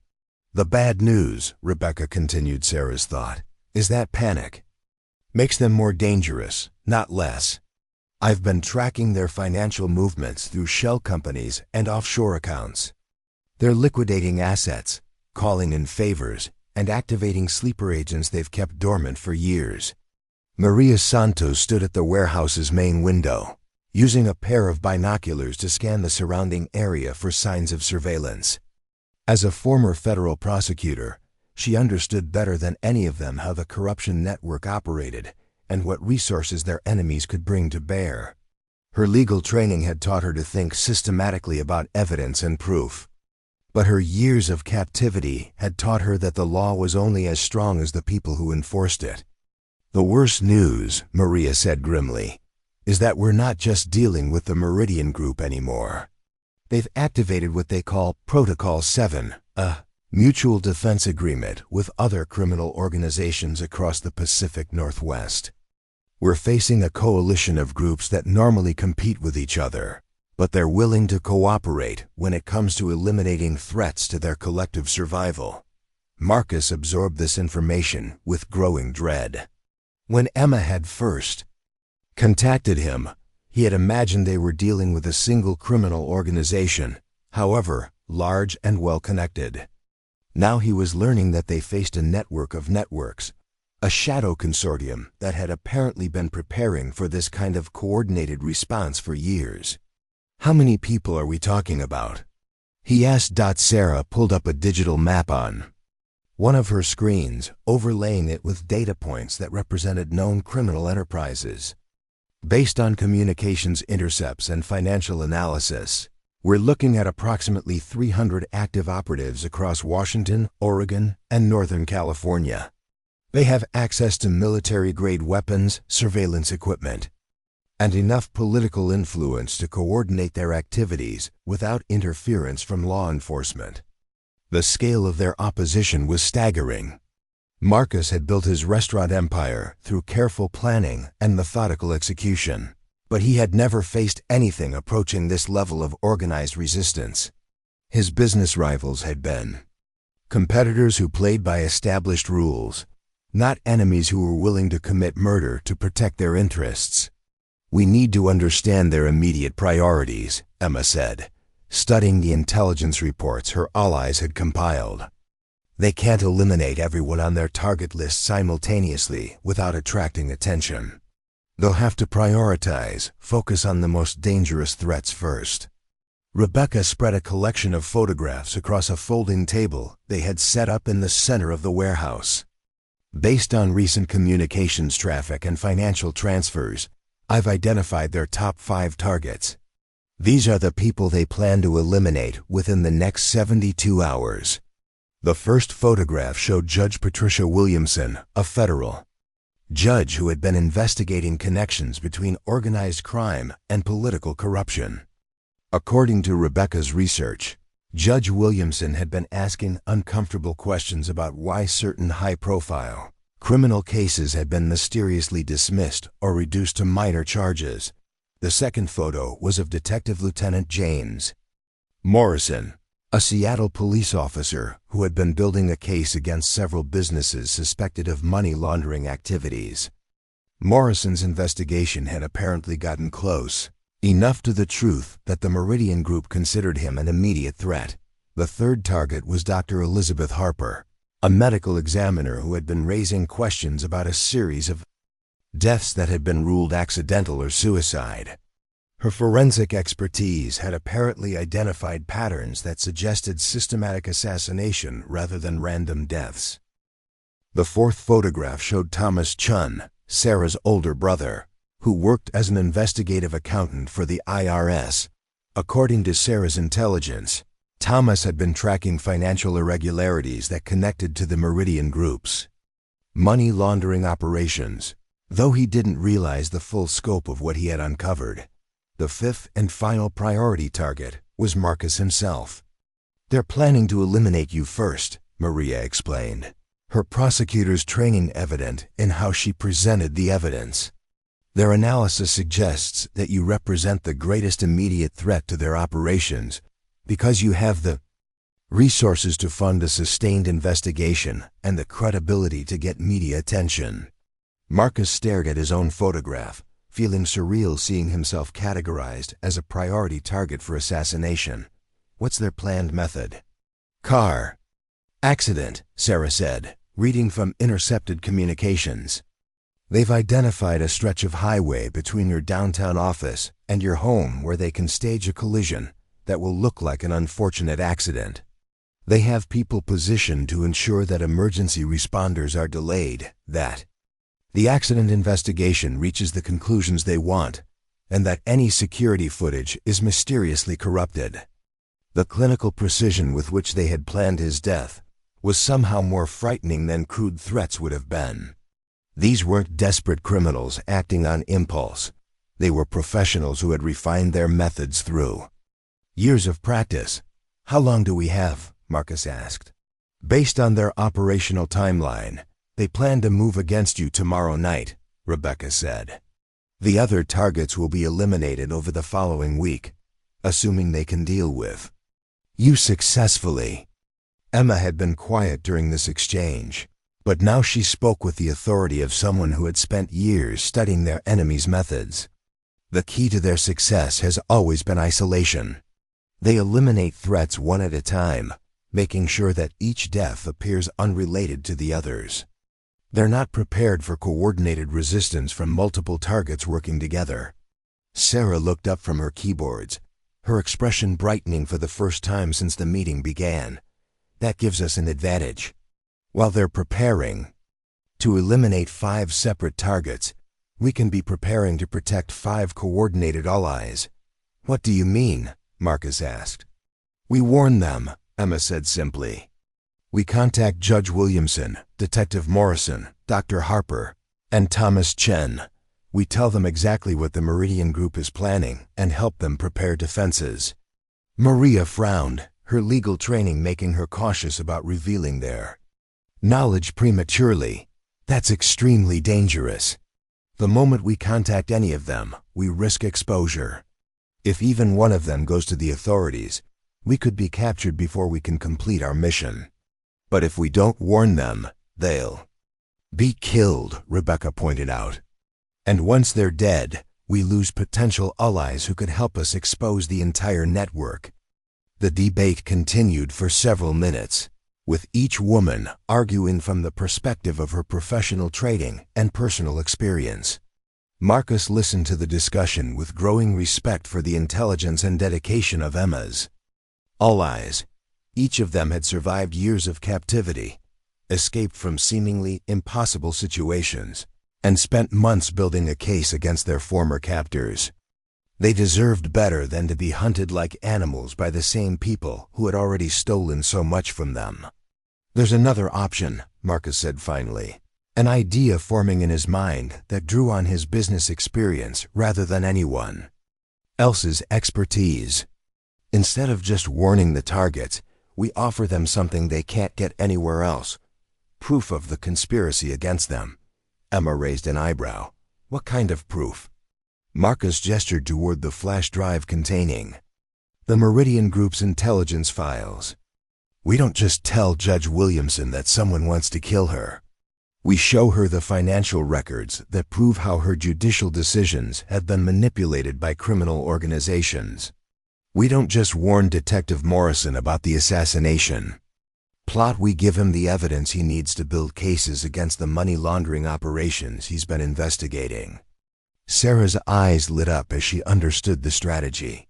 "The bad news," Rebecca continued Sarah's thought, "is that panic makes them more dangerous, not less. I've been tracking their financial movements through shell companies and offshore accounts. They're liquidating assets, calling in favors, and activating sleeper agents they've kept dormant for years." Maria Santos stood at the warehouse's main window, using a pair of binoculars to scan the surrounding area for signs of surveillance. As a former federal prosecutor, she understood better than any of them how the corruption network operated and what resources their enemies could bring to bear. Her legal training had taught her to think systematically about evidence and proof. But her years of captivity had taught her that the law was only as strong as the people who enforced it. "The worst news," Maria said grimly, "is that we're not just dealing with the Meridian Group anymore. They've activated what they call Protocol 7, a mutual defense agreement with other criminal organizations across the Pacific Northwest. We're facing a coalition of groups that normally compete with each other, but they're willing to cooperate when it comes to eliminating threats to their collective survival." Marcus absorbed this information with growing dread. When Emma had first contacted him, he had imagined they were dealing with a single criminal organization, however large and well-connected. Now he was learning that they faced a network of networks, a shadow consortium that had apparently been preparing for this kind of coordinated response for years. "How many people are we talking about?" he asked. Sarah pulled up a digital map on one of her screens, overlaying it with data points that represented known criminal enterprises. "Based on communications intercepts and financial analysis, we're looking at approximately 300 active operatives across Washington, Oregon, and Northern California. They have access to military-grade weapons, surveillance equipment, and enough political influence to coordinate their activities without interference from law enforcement." The scale of their opposition was staggering. Marcus had built his restaurant empire through careful planning and methodical execution, but he had never faced anything approaching this level of organized resistance. His business rivals had been competitors who played by established rules, not enemies who were willing to commit murder to protect their interests. "We need to understand their immediate priorities," Emma said, studying the intelligence reports her allies had compiled. "They can't eliminate everyone on their target list simultaneously without attracting attention. They'll have to prioritize, focus on the most dangerous threats first. Rebecca spread a collection of photographs across a folding table they had set up in the center of the warehouse. Based on recent communications traffic and financial transfers, I've identified their top 5 targets. These are the people they plan to eliminate within the next 72 hours. The first photograph showed Judge Patricia Williamson, a federal judge who had been investigating connections between organized crime and political corruption. According to Rebecca's research, Judge Williamson had been asking uncomfortable questions about why certain high-profile criminal cases had been mysteriously dismissed or reduced to minor charges. The second photo was of Detective Lieutenant James Morrison, a Seattle police officer who had been building a case against several businesses suspected of money laundering activities. Morrison's investigation had apparently gotten close enough to the truth that the Meridian Group considered him an immediate threat. The third target was Dr. Elizabeth Harper, a medical examiner who had been raising questions about a series of deaths that had been ruled accidental or suicide. Her forensic expertise had apparently identified patterns that suggested systematic assassination rather than random deaths. The fourth photograph showed Thomas Chun, Sarah's older brother, who worked as an investigative accountant for the IRS. According to Sarah's intelligence, Thomas had been tracking financial irregularities that connected to the Meridian Group's money laundering operations, though he didn't realize the full scope of what he had uncovered. The fifth and final priority target was Marcus himself. "They're planning to eliminate you first," Maria explained, her prosecutor's training evident in how she presented the evidence. "Their analysis suggests that you represent the greatest immediate threat to their operations because you have the resources to fund a sustained investigation and the credibility to get media attention." Marcus stared at his own photograph, feeling surreal seeing himself categorized as a priority target for assassination. "What's their planned method?" "Car accident," Sarah said, reading from intercepted communications. "They've identified a stretch of highway between your downtown office and your home where they can stage a collision that will look like an unfortunate accident. They have people positioned to ensure that emergency responders are delayed, that the accident investigation reaches the conclusions they want, and that any security footage is mysteriously corrupted." The clinical precision with which they had planned his death was somehow more frightening than crude threats would have been. These weren't desperate criminals acting on impulse. They were professionals who had refined their methods through years of practice. "How long do we have?" Marcus asked. "Based on their operational timeline, they plan to move against you tomorrow night," Rebecca said. "The other targets will be eliminated over the following week, assuming they can deal with you successfully." Emma had been quiet during this exchange, but now she spoke with the authority of someone who had spent years studying their enemy's methods. "The key to their success has always been isolation. They eliminate threats one at a time, making sure that each death appears unrelated to the others. They're not prepared for coordinated resistance from multiple targets working together." Sarah looked up from her keyboards, her expression brightening for the first time since the meeting began. "That gives us an advantage. While they're preparing to eliminate 5 separate targets, we can be preparing to protect 5 coordinated allies." "What do you mean?" Marcus asked. "We warn them," Emma said simply. "We contact Judge Williamson, Detective Morrison, Dr. Harper, and Thomas Chen. We tell them exactly what the Meridian Group is planning and help them prepare defenses." Maria frowned, her legal training making her cautious about revealing their knowledge prematurely. "That's extremely dangerous. The moment we contact any of them, we risk exposure. If even one of them goes to the authorities, we could be captured before we can complete our mission. But if we don't warn them, they'll be killed," Rebecca pointed out. "And once they're dead, we lose potential allies who could help us expose the entire network." The debate continued for several minutes, with each woman arguing from the perspective of her professional training and personal experience. Marcus listened to the discussion with growing respect for the intelligence and dedication of Emma's allies. Each of them had survived years of captivity, escaped from seemingly impossible situations, and spent months building a case against their former captors. They deserved better than to be hunted like animals by the same people who had already stolen so much from them. "There's another option," Marcus said finally, an idea forming in his mind that drew on his business experience rather than anyone else's expertise. "Instead of just warning the targets, we offer them something they can't get anywhere else. Proof of the conspiracy against them." Emma raised an eyebrow. "What kind of proof?" Marcus gestured toward the flash drive containing the Meridian Group's intelligence files. "We don't just tell Judge Williamson that someone wants to kill her. We show her the financial records that prove how her judicial decisions have been manipulated by criminal organizations. We don't just warn Detective Morrison about the assassination plot, we give him the evidence he needs to build cases against the money laundering operations he's been investigating." Sarah's eyes lit up as she understood the strategy.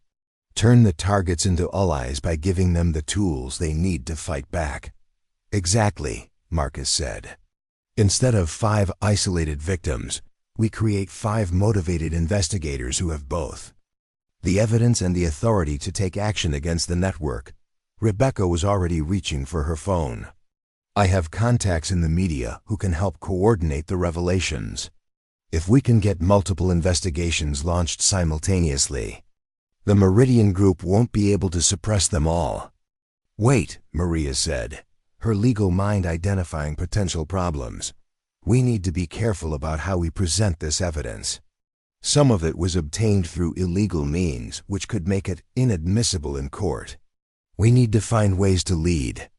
Turn the targets into allies by giving them the tools they need to fight back. "Exactly," Marcus said. "Instead of 5 isolated victims, we create 5 motivated investigators who have both the evidence and the authority to take action against the network." Rebecca was already reaching for her phone. "I have contacts in the media who can help coordinate the revelations. If we can get multiple investigations launched simultaneously, the Meridian Group won't be able to suppress them all." "Wait," Maria said, her legal mind identifying potential problems. "We need to be careful about how we present this evidence. Some of it was obtained through illegal means, which could make it inadmissible in court. We need to find ways to lead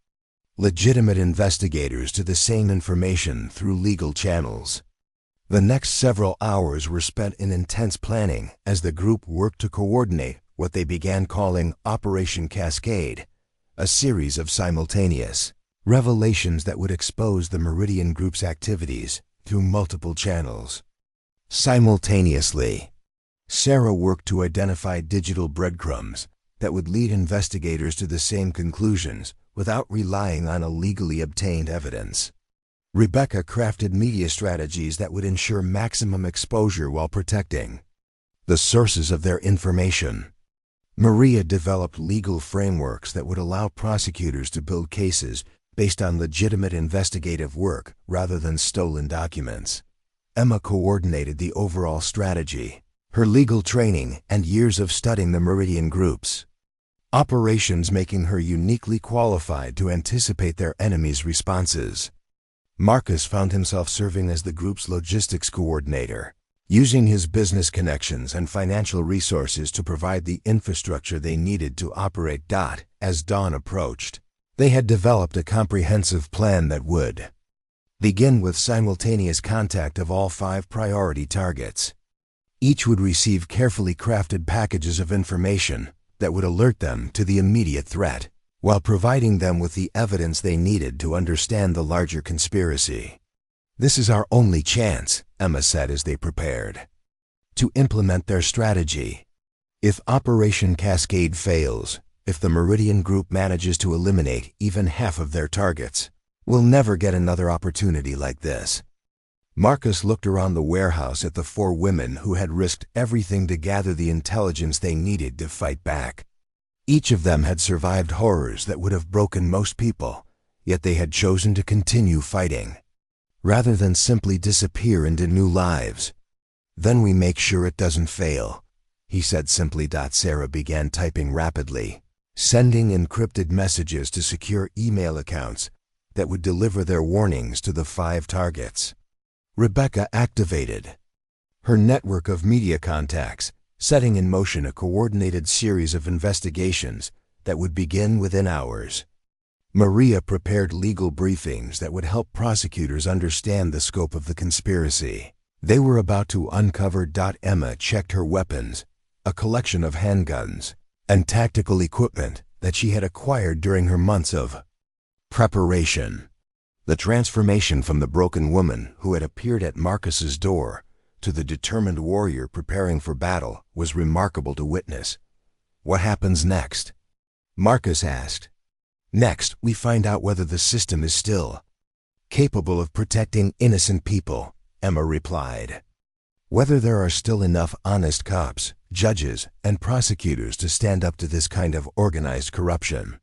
legitimate investigators to the same information through legal channels." The next several hours were spent in intense planning as the group worked to coordinate what they began calling Operation Cascade, a series of simultaneous revelations that would expose the Meridian Group's activities through multiple channels. Simultaneously, Sarah worked to identify digital breadcrumbs that would lead investigators to the same conclusions without relying on illegally obtained evidence. Rebecca crafted media strategies that would ensure maximum exposure while protecting the sources of their information. Maria developed legal frameworks that would allow prosecutors to build cases based on legitimate investigative work rather than stolen documents. Emma coordinated the overall strategy, her legal training and years of studying the Meridian Groups operations making her uniquely qualified to anticipate their enemies' responses. Marcus found himself serving as the group's logistics coordinator, using his business connections and financial resources to provide the infrastructure they needed to operate. As dawn approached, they had developed a comprehensive plan that would begin with simultaneous contact of all 5 priority targets. Each would receive carefully crafted packages of information that would alert them to the immediate threat, while providing them with the evidence they needed to understand the larger conspiracy. "This is our only chance," Emma said as they prepared to implement their strategy. "If Operation Cascade fails, if the Meridian Group manages to eliminate even half of their targets, we'll never get another opportunity like this." Marcus looked around the warehouse at the 4 women who had risked everything to gather the intelligence they needed to fight back. Each of them had survived horrors that would have broken most people, yet they had chosen to continue fighting, rather than simply disappear into new lives. "Then we make sure it doesn't fail," he said simply. Sarah began typing rapidly, sending encrypted messages to secure email accounts that would deliver their warnings to the 5 targets. Rebecca activated her network of media contacts, setting in motion a coordinated series of investigations that would begin within hours. Maria prepared legal briefings that would help prosecutors understand the scope of the conspiracy they were about to uncover. Emma checked her weapons, a collection of handguns and tactical equipment that she had acquired during her months of preparation. The transformation from the broken woman who had appeared at Marcus's door to the determined warrior preparing for battle, was remarkable to witness. "What happens next?" Marcus asked. "Next, we find out whether the system is still capable of protecting innocent people," Emma replied. "Whether there are still enough honest cops, judges, and prosecutors to stand up to this kind of organized corruption."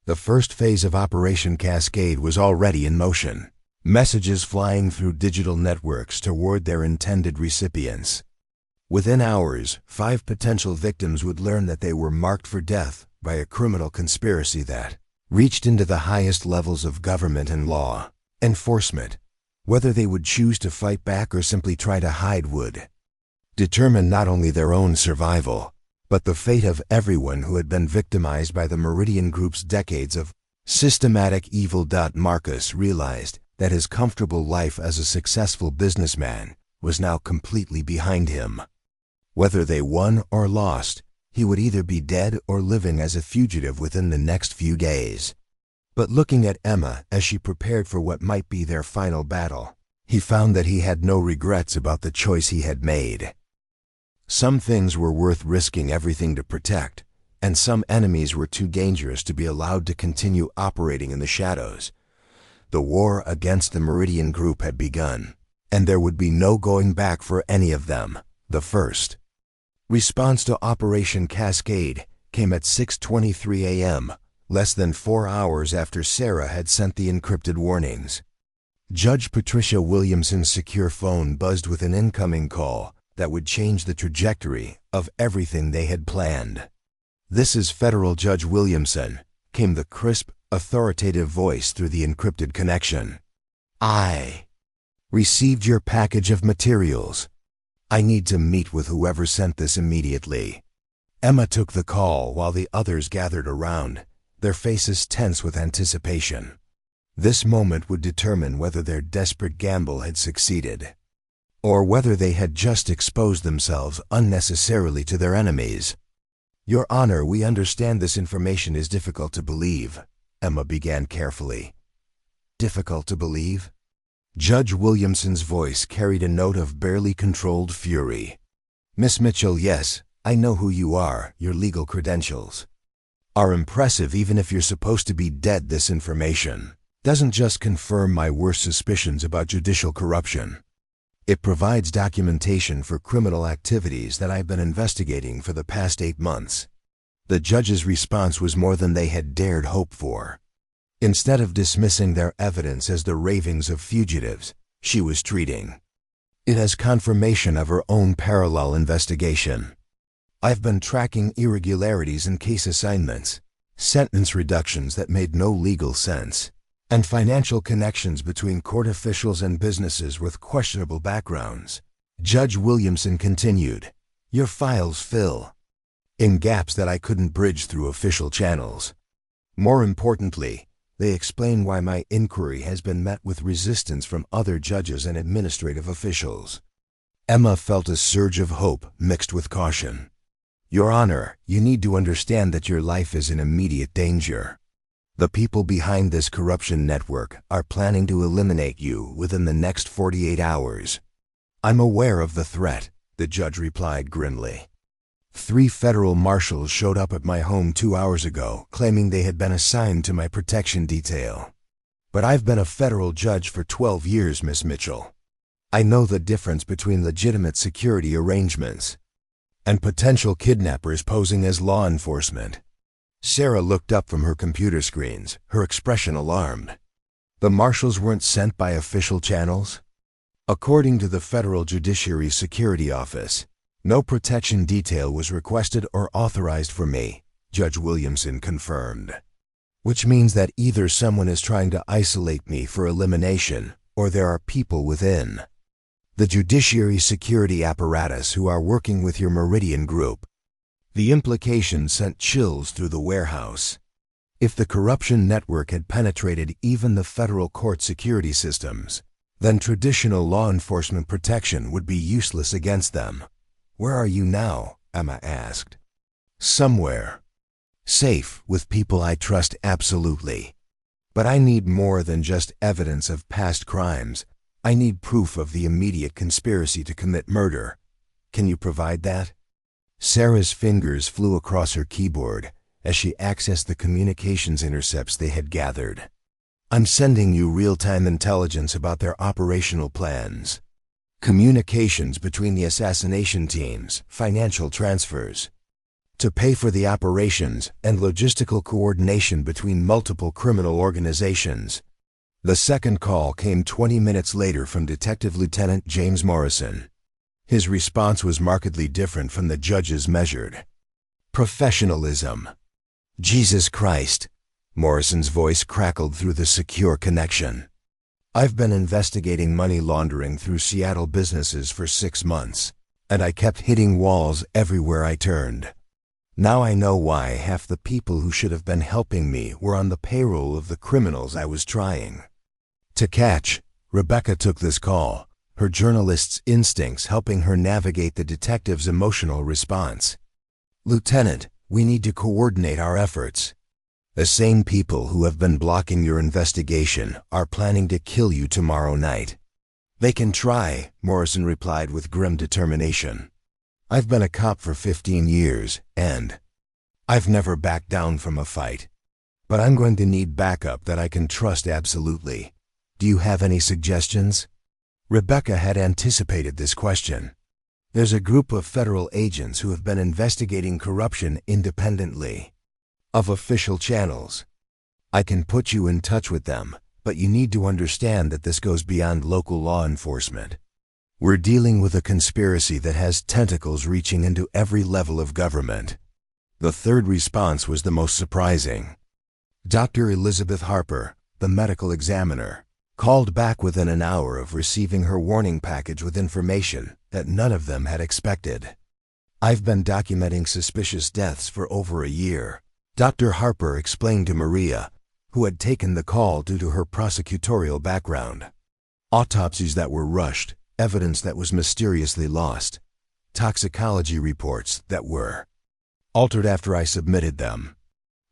The first phase of Operation Cascade was already in motion, messages flying through digital networks toward their intended recipients. Within hours, 5 potential victims would learn that they were marked for death by a criminal conspiracy that reached into the highest levels of government and law enforcement. Whether they would choose to fight back or simply try to hide would determine not only their own survival, but the fate of everyone who had been victimized by the Meridian Group's decades of systematic evil. Marcus realized that his comfortable life as a successful businessman was now completely behind him. Whether they won or lost, he would either be dead or living as a fugitive within the next few days. But looking at Emma as she prepared for what might be their final battle, he found that he had no regrets about the choice he had made. Some things were worth risking everything to protect, and some enemies were too dangerous to be allowed to continue operating in the shadows. The war against the Meridian Group had begun, and there would be no going back for any of them. The first response to Operation Cascade came at 6:23 a.m., less than 4 hours after Sarah had sent the encrypted warnings. Judge Patricia Williamson's secure phone buzzed with an incoming call that would change the trajectory of everything they had planned. "This is Federal Judge Williamson," came the crisp, authoritative voice through the encrypted connection. "I received your package of materials. I need to meet with whoever sent this immediately." Emma took the call while the others gathered around, their faces tense with anticipation. This moment would determine whether their desperate gamble had succeeded, or whether they had just exposed themselves unnecessarily to their enemies. "Your Honor, we understand this information is difficult to believe," Emma began carefully. "Difficult to believe?" Judge Williamson's voice carried a note of barely controlled fury. "Miss Mitchell, yes, I know who you are. Your legal credentials are impressive even if you're supposed to be dead. This information doesn't just confirm my worst suspicions about judicial corruption. It provides documentation for criminal activities that I've been investigating for the past 8 months. The judge's response was more than they had dared hope for. Instead of dismissing their evidence as the ravings of fugitives, she was treating it as confirmation of her own parallel investigation. I've been tracking irregularities in case assignments, sentence reductions that made no legal sense, and financial connections between court officials and businesses with questionable backgrounds. Judge Williamson continued, Your files fill in gaps that I couldn't bridge through official channels. More importantly, they explain why my inquiry has been met with resistance from other judges and administrative officials. Emma felt a surge of hope mixed with caution. Your Honor, you need to understand that your life is in immediate danger. The people behind this corruption network are planning to eliminate you within the next 48 hours. I'm aware of the threat, the judge replied grimly. 3 federal marshals showed up at my home 2 hours ago, claiming they had been assigned to my protection detail. But I've been a federal judge for 12 years, Miss Mitchell. I know the difference between legitimate security arrangements and potential kidnappers posing as law enforcement. Sarah looked up from her computer screens, her expression alarmed. The marshals weren't sent by official channels? According to the Federal Judiciary Security Office, no protection detail was requested or authorized for me, Judge Williamson confirmed. Which means that either someone is trying to isolate me for elimination, or there are people within the judiciary security apparatus who are working with your Meridian Group. The implication sent chills through the warehouse. If the corruption network had penetrated even the federal court security systems, then traditional law enforcement protection would be useless against them. Where are you now? Emma asked. Somewhere. Safe, with people I trust absolutely. But I need more than just evidence of past crimes. I need proof of the immediate conspiracy to commit murder. Can you provide that? Sarah's fingers flew across her keyboard as she accessed the communications intercepts they had gathered. I'm sending you real-time intelligence about their operational plans. Communications between the assassination teams, financial transfers to pay for the operations, and logistical coordination between multiple criminal organizations. The second call came 20 minutes later from Detective Lieutenant James Morrison. His response was markedly different from the judge's measured professionalism. Jesus Christ, Morrison's voice crackled through the secure connection. I've been investigating money laundering through Seattle businesses for 6 months, and I kept hitting walls everywhere I turned. Now I know why half the people who should have been helping me were on the payroll of the criminals I was trying to catch. Rebecca took this call, her journalist's instincts helping her navigate the detective's emotional response. Lieutenant, we need to coordinate our efforts. The same people who have been blocking your investigation are planning to kill you tomorrow night. They can try, Morrison replied with grim determination. I've been a cop for 15 years, and I've never backed down from a fight. But I'm going to need backup that I can trust absolutely. Do you have any suggestions? Rebecca had anticipated this question. There's a group of federal agents who have been investigating corruption independently of official channels. I can put you in touch with them, but you need to understand that this goes beyond local law enforcement. We're dealing with a conspiracy that has tentacles reaching into every level of government. The third response was the most surprising. Dr. Elizabeth Harper, the medical examiner, called back within an hour of receiving her warning package with information that none of them had expected. I've been documenting suspicious deaths for over a year, Dr. Harper explained to Maria, who had taken the call due to her prosecutorial background. Autopsies that were rushed, evidence that was mysteriously lost, toxicology reports that were altered after I submitted them.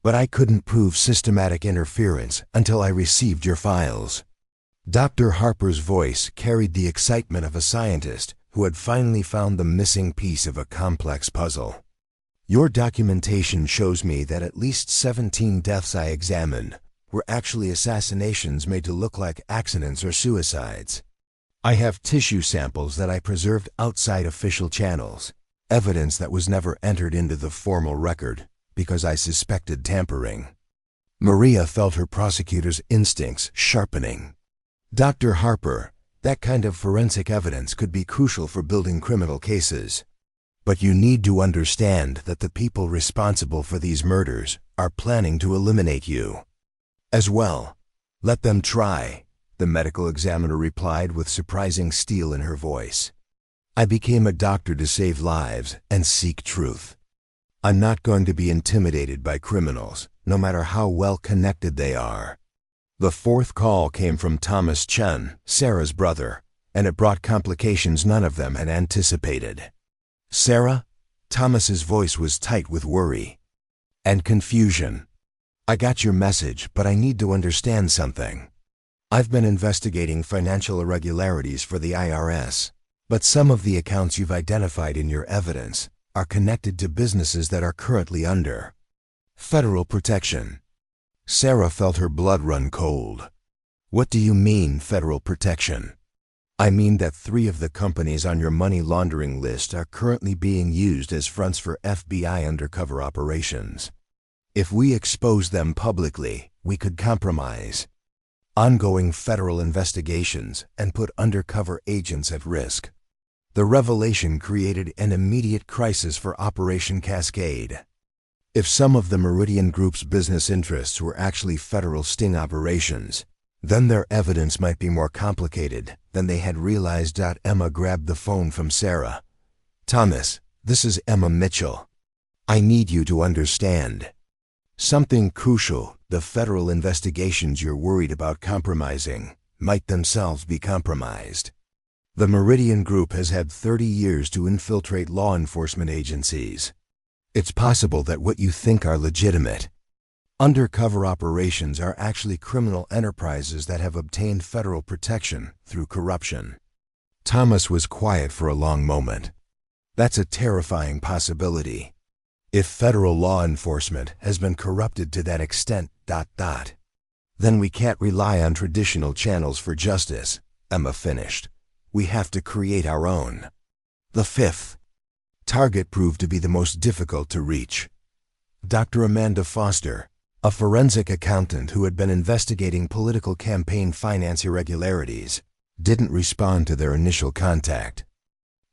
But I couldn't prove systematic interference until I received your files. Dr. Harper's voice carried the excitement of a scientist who had finally found the missing piece of a complex puzzle. Your documentation shows me that at least 17 deaths I examined were actually assassinations made to look like accidents or suicides. I have tissue samples that I preserved outside official channels, evidence that was never entered into the formal record because I suspected tampering. Maria felt her prosecutor's instincts sharpening. Dr. Harper, that kind of forensic evidence could be crucial for building criminal cases. But you need to understand that the people responsible for these murders are planning to eliminate you as well. Let them try, the medical examiner replied with surprising steel in her voice. I became a doctor to save lives and seek truth. I'm not going to be intimidated by criminals, no matter how well connected they are. The fourth call came from Thomas Chen, Sarah's brother, and it brought complications none of them had anticipated. Sarah? Thomas's voice was tight with worry and confusion. I got your message, but I need to understand something. I've been investigating financial irregularities for the IRS, but some of the accounts you've identified in your evidence are connected to businesses that are currently under federal protection. Sarah felt her blood run cold. What do you mean, federal protection? I mean that 3 of the companies on your money laundering list are currently being used as fronts for FBI undercover operations. If we expose them publicly, we could compromise ongoing federal investigations and put undercover agents at risk. The revelation created an immediate crisis for Operation Cascade. If some of the Meridian Group's business interests were actually federal sting operations, then their evidence might be more complicated than they had realized. Emma grabbed the phone from Sarah. Thomas, this is Emma Mitchell. I need you to understand something crucial. The federal investigations you're worried about compromising might themselves be compromised. The Meridian Group has had 30 years to infiltrate law enforcement agencies. It's possible that what you think are legitimate Undercover operations are actually criminal enterprises that have obtained federal protection through corruption. Thomas was quiet for a long moment. That's a terrifying possibility. If federal law enforcement has been corrupted to that extent, then we can't rely on traditional channels for justice, Emma finished. We have to create our own. The fifth target proved to be the most difficult to reach. Dr. Amanda Foster, a forensic accountant who had been investigating political campaign finance irregularities, didn't respond to their initial contact.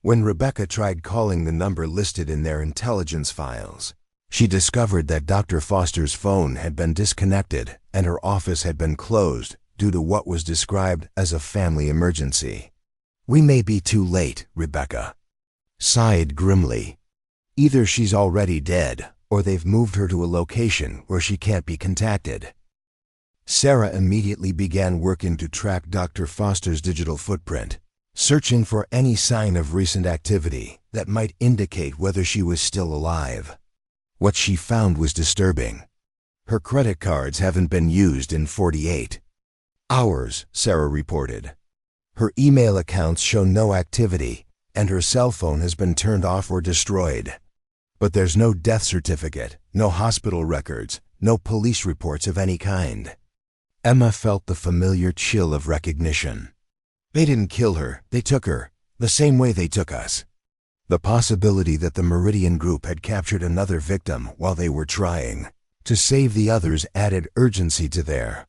When Rebecca tried calling the number listed in their intelligence files, she discovered that Dr. Foster's phone had been disconnected and her office had been closed due to what was described as a family emergency. "We may be too late," Rebecca sighed grimly. "Either she's already dead, or they've moved her to a location where she can't be contacted." Sarah immediately began working to track Dr. Foster's digital footprint, searching for any sign of recent activity that might indicate whether she was still alive. What she found was disturbing. Her credit cards haven't been used in 48 hours, Sarah reported. Her email accounts show no activity, and her cell phone has been turned off or destroyed. But there's no death certificate, no hospital records, no police reports of any kind. Emma felt the familiar chill of recognition. They didn't kill her, they took her, the same way they took us. The possibility that the Meridian Group had captured another victim while they were trying to save the others added urgency to their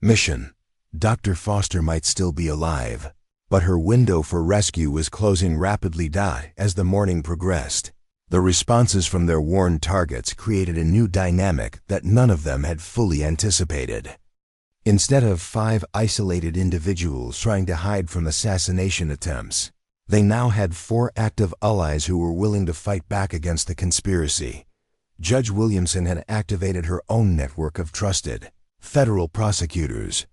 mission. Dr. Foster might still be alive, but her window for rescue was closing rapidly. As the morning progressed, the responses from their warned targets created a new dynamic that none of them had fully anticipated. Instead of 5 isolated individuals trying to hide from assassination attempts, they now had 4 active allies who were willing to fight back against the conspiracy. Judge Williamson had activated her own network of trusted federal prosecutors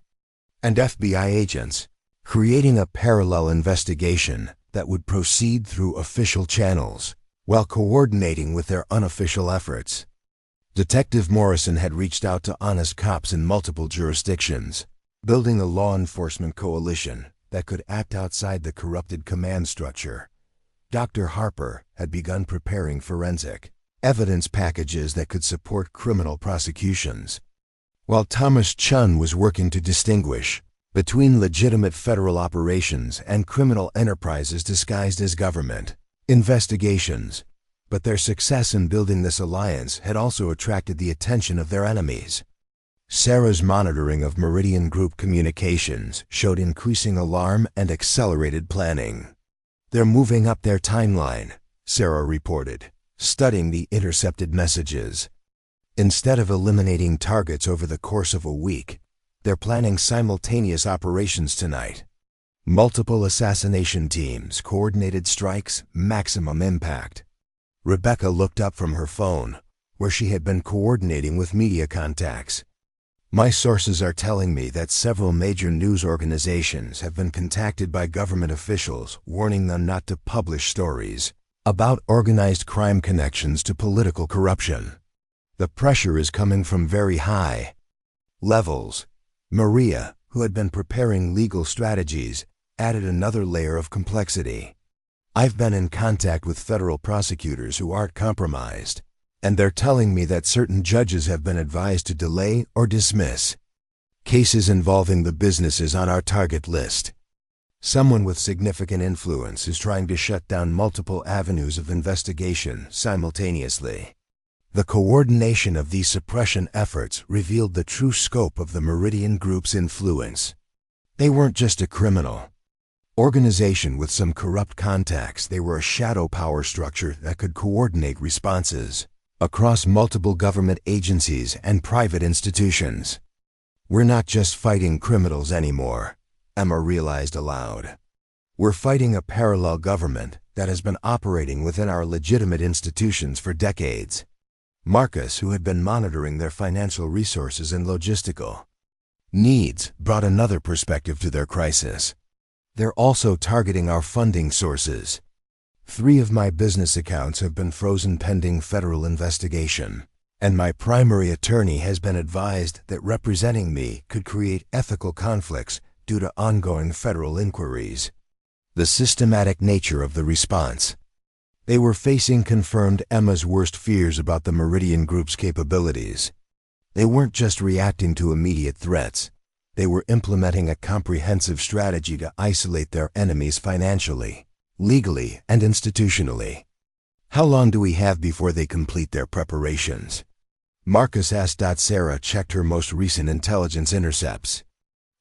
and FBI agents, creating a parallel investigation that would proceed through official channels while coordinating with their unofficial efforts. Detective Morrison had reached out to honest cops in multiple jurisdictions, building a law enforcement coalition that could act outside the corrupted command structure. Dr. Harper had begun preparing forensic evidence packages that could support criminal prosecutions, while Thomas Chun was working to distinguish between legitimate federal operations and criminal enterprises disguised as government investigations. But their success in building this alliance had also attracted the attention of their enemies. Sarah's monitoring of Meridian Group communications showed increasing alarm and accelerated planning. "They're moving up their timeline," Sarah reported, studying the intercepted messages. "Instead of eliminating targets over the course of a week, they're planning simultaneous operations tonight. Multiple assassination teams, coordinated strikes, maximum impact." Rebecca looked up from her phone, where she had been coordinating with media contacts. "My sources are telling me that several major news organizations have been contacted by government officials warning them not to publish stories about organized crime connections to political corruption. The pressure is coming from very high levels." Maria, who had been preparing legal strategies, added another layer of complexity. "I've been in contact with federal prosecutors who aren't compromised, and they're telling me that certain judges have been advised to delay or dismiss cases involving the businesses on our target list. Someone with significant influence is trying to shut down multiple avenues of investigation simultaneously." The coordination of these suppression efforts revealed the true scope of the Meridian Group's influence. They weren't just a criminal organization with some corrupt contacts. They were a shadow power structure that could coordinate responses across multiple government agencies and private institutions. "We're not just fighting criminals anymore," Emma realized aloud. "We're fighting a parallel government that has been operating within our legitimate institutions for decades." Marcus, who had been monitoring their financial resources and logistical needs, brought another perspective to their crisis. "They're also targeting our funding sources. 3 of my business accounts have been frozen pending federal investigation. And my primary attorney has been advised that representing me could create ethical conflicts due to ongoing federal inquiries. The systematic nature of the response. They were facing confirmed Emma's worst fears about the Meridian Group's capabilities. They weren't just reacting to immediate threats. They were implementing a comprehensive strategy to isolate their enemies financially, legally, and institutionally. How long do we have before they complete their preparations? Marcus asked. Sarah checked her most recent intelligence intercepts.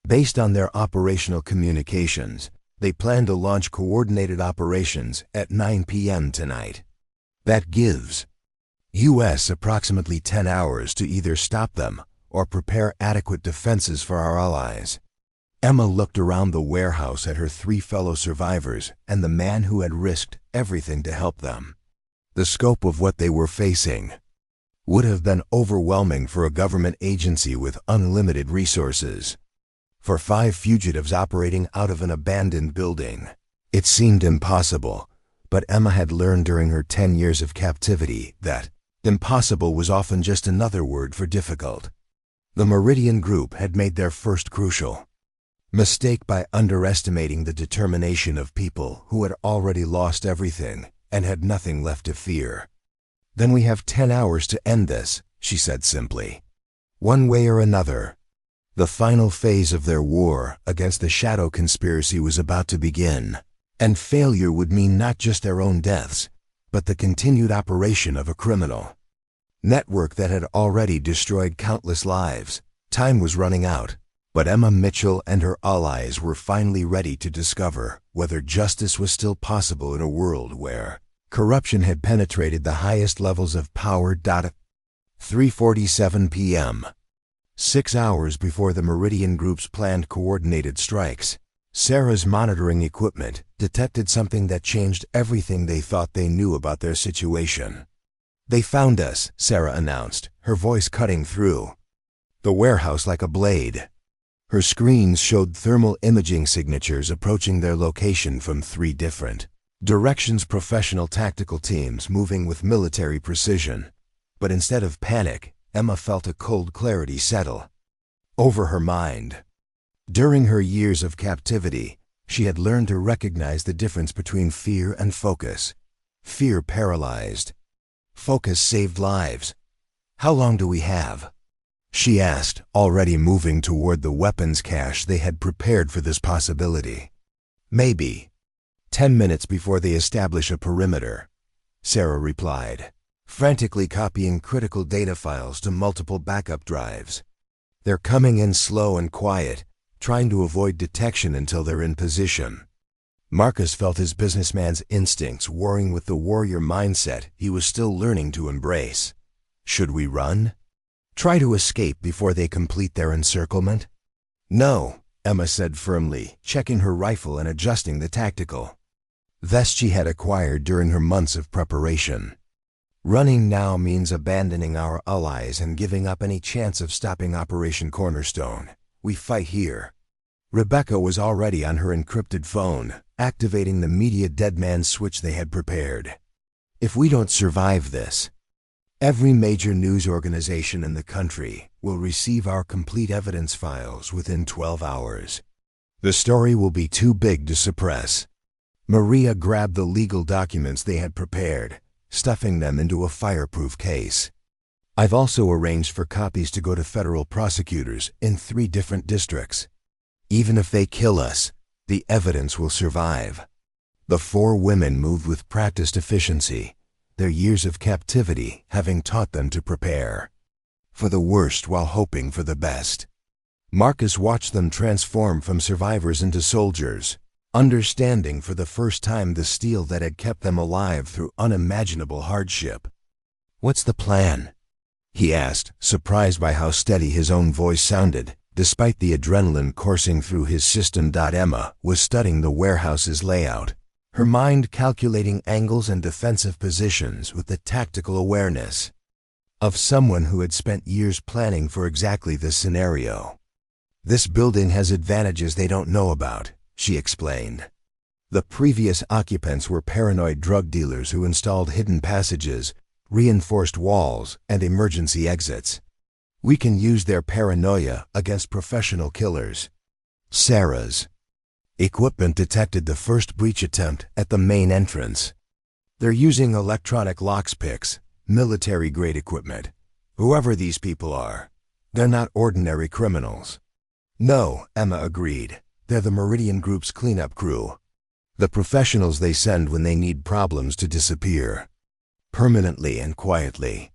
Based on their operational communications, they plan to launch coordinated operations at 9 p.m. tonight. That gives U.S. approximately 10 hours to either stop them or prepare adequate defenses for our allies. Emma looked around the warehouse at her 3 fellow survivors and the man who had risked everything to help them. The scope of what they were facing would have been overwhelming for a government agency with unlimited resources. For 5 fugitives operating out of an abandoned building, it seemed impossible, but Emma had learned during her 10 years of captivity that impossible was often just another word for difficult. The Meridian Group had made their first crucial mistake by underestimating the determination of people who had already lost everything and had nothing left to fear. Then we have 10 hours to end this, she said simply. One way or another. The final phase of their war against the Shadow Conspiracy was about to begin, and failure would mean not just their own deaths, but the continued operation of a criminal network that had already destroyed countless lives. Time was running out, but Emma Mitchell and her allies were finally ready to discover whether justice was still possible in a world where corruption had penetrated the highest levels of power. 3:47 p.m. 6 hours before the Meridian Group's planned coordinated strikes, Sarah's monitoring equipment detected something that changed everything they thought they knew about their situation. They found us, Sarah announced, her voice cutting through the warehouse like a blade. Her screens showed thermal imaging signatures approaching their location from 3 different directions, professional tactical teams moving with military precision. But instead of panic, Emma felt a cold clarity settle over her mind. During her years of captivity, she had learned to recognize the difference between fear and focus. Fear paralyzed. Focus saved lives. How long do we have? She asked, already moving toward the weapons cache they had prepared for this possibility. Maybe 10 minutes before they establish a perimeter, Sarah replied, frantically copying critical data files to multiple backup drives. They're coming in slow and quiet, trying to avoid detection until they're in position. Marcus felt his businessman's instincts warring with the warrior mindset he was still learning to embrace. Should we run? Try to escape before they complete their encirclement? No, Emma said firmly, checking her rifle and adjusting the tactical vest she had acquired during her months of preparation. Running now means abandoning our allies and giving up any chance of stopping Operation Cornerstone. We fight here. Rebecca was already on her encrypted phone, activating the media deadman switch they had prepared. If we don't survive this, every major news organization in the country will receive our complete evidence files within 12 hours. The story will be too big to suppress. Maria grabbed the legal documents they had prepared, stuffing them into a fireproof case. I've also arranged for copies to go to federal prosecutors in 3 different districts. Even if they kill us, the evidence will survive. The 4 women moved with practiced efficiency, their years of captivity having taught them to prepare for the worst while hoping for the best. Marcus watched them transform from survivors into soldiers, understanding for the first time the steel that had kept them alive through unimaginable hardship. What's the plan? He asked, surprised by how steady his own voice sounded, despite the adrenaline coursing through his system. Emma was studying the warehouse's layout, her mind calculating angles and defensive positions with the tactical awareness of someone who had spent years planning for exactly this scenario. This building has advantages they don't know about, she explained. The previous occupants were paranoid drug dealers who installed hidden passages, reinforced walls, and emergency exits. We can use their paranoia against professional killers. Sarah's equipment detected the first breach attempt at the main entrance. They're using electronic lockpicks, military-grade equipment. Whoever these people are, they're not ordinary criminals. No, Emma agreed. They're the Meridian Group's cleanup crew. The professionals they send when they need problems to disappear. Permanently and quietly.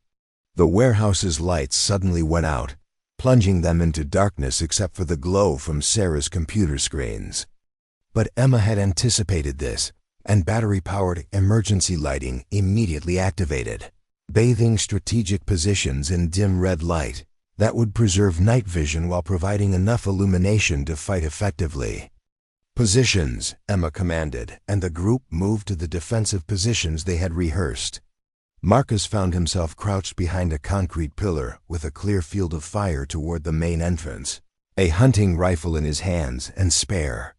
The warehouse's lights suddenly went out, plunging them into darkness except for the glow from Sarah's computer screens. But Emma had anticipated this, and battery-powered emergency lighting immediately activated, bathing strategic positions in dim red light that would preserve night vision while providing enough illumination to fight effectively. Positions, Emma commanded, and the group moved to the defensive positions they had rehearsed. Marcus found himself crouched behind a concrete pillar with a clear field of fire toward the main entrance, a hunting rifle in his hands and spare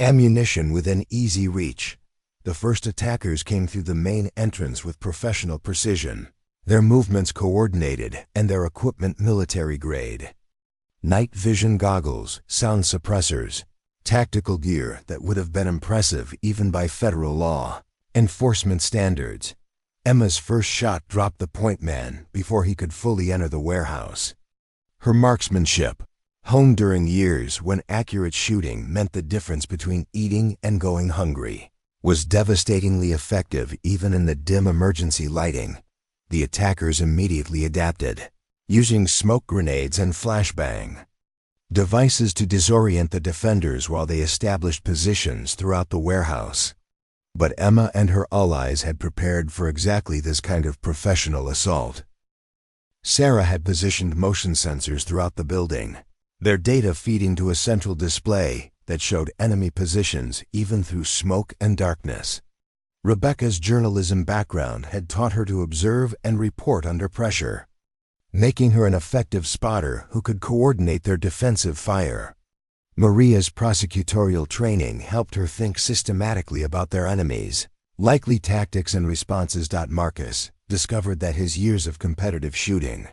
ammunition within easy reach. The first attackers came through the main entrance with professional precision, their movements coordinated and their equipment military-grade. Night vision goggles, sound suppressors, tactical gear that would have been impressive even by federal law enforcement standards. Emma's first shot dropped the point man before he could fully enter the warehouse. Her marksmanship, honed during years when accurate shooting meant the difference between eating and going hungry, was devastatingly effective even in the dim emergency lighting. The attackers immediately adapted, using smoke grenades and flashbang devices to disorient the defenders while they established positions throughout the warehouse. But Emma and her allies had prepared for exactly this kind of professional assault. Sarah had positioned motion sensors throughout the building, their data feeding to a central display that showed enemy positions even through smoke and darkness. Rebecca's journalism background had taught her to observe and report under pressure, making her an effective spotter who could coordinate their defensive fire. Maria's prosecutorial training helped her think systematically about their enemies, likely tactics and responses. Marcus discovered that his years of competitive shooting,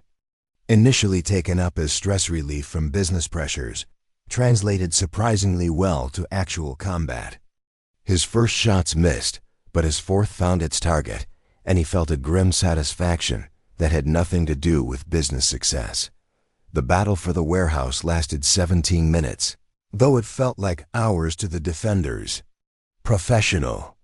initially taken up as stress relief from business pressures, translated surprisingly well to actual combat. His first shots missed, but his fourth found its target, and he felt a grim satisfaction that had nothing to do with business success. The battle for the warehouse lasted 17 minutes, though it felt like hours to the defenders. Professional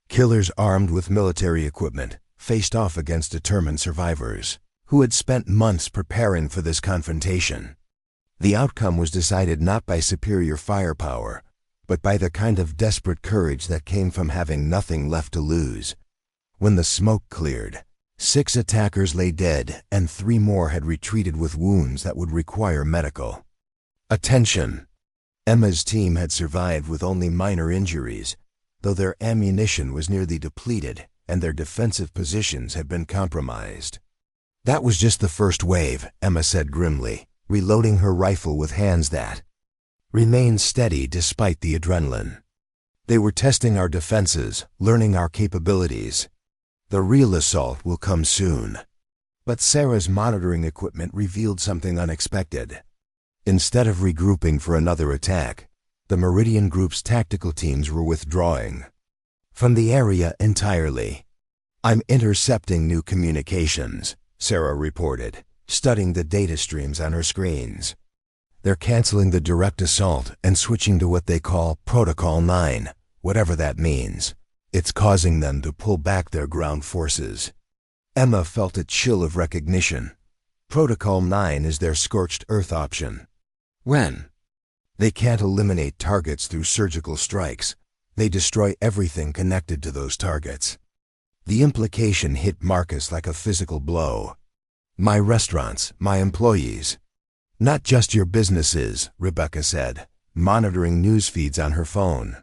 killers armed with military equipment faced off against determined survivors who had spent months preparing for this confrontation. The outcome was decided not by superior firepower, but by the kind of desperate courage that came from having nothing left to lose. When the smoke cleared, 6 attackers lay dead and 3 more had retreated with wounds that would require medical attention. Emma's team had survived with only minor injuries, though their ammunition was nearly depleted and their defensive positions had been compromised. That was just the first wave, Emma said grimly, reloading her rifle with hands that remained steady despite the adrenaline. They were testing our defenses, learning our capabilities. The real assault will come soon. But Sarah's monitoring equipment revealed something unexpected. Instead of regrouping for another attack, the Meridian Group's tactical teams were withdrawing from the area entirely. "I'm intercepting new communications," Sarah reported, studying the data streams on her screens. "They're canceling the direct assault and switching to what they call Protocol 9, whatever that means. It's causing them to pull back their ground forces." Emma felt a chill of recognition. Protocol 9 is their scorched earth option. When they can't eliminate targets through surgical strikes, they destroy everything connected to those targets. The implication hit Marcus like a physical blow. "My restaurants, my employees." "Not just your businesses," Rebecca said, monitoring news feeds on her phone.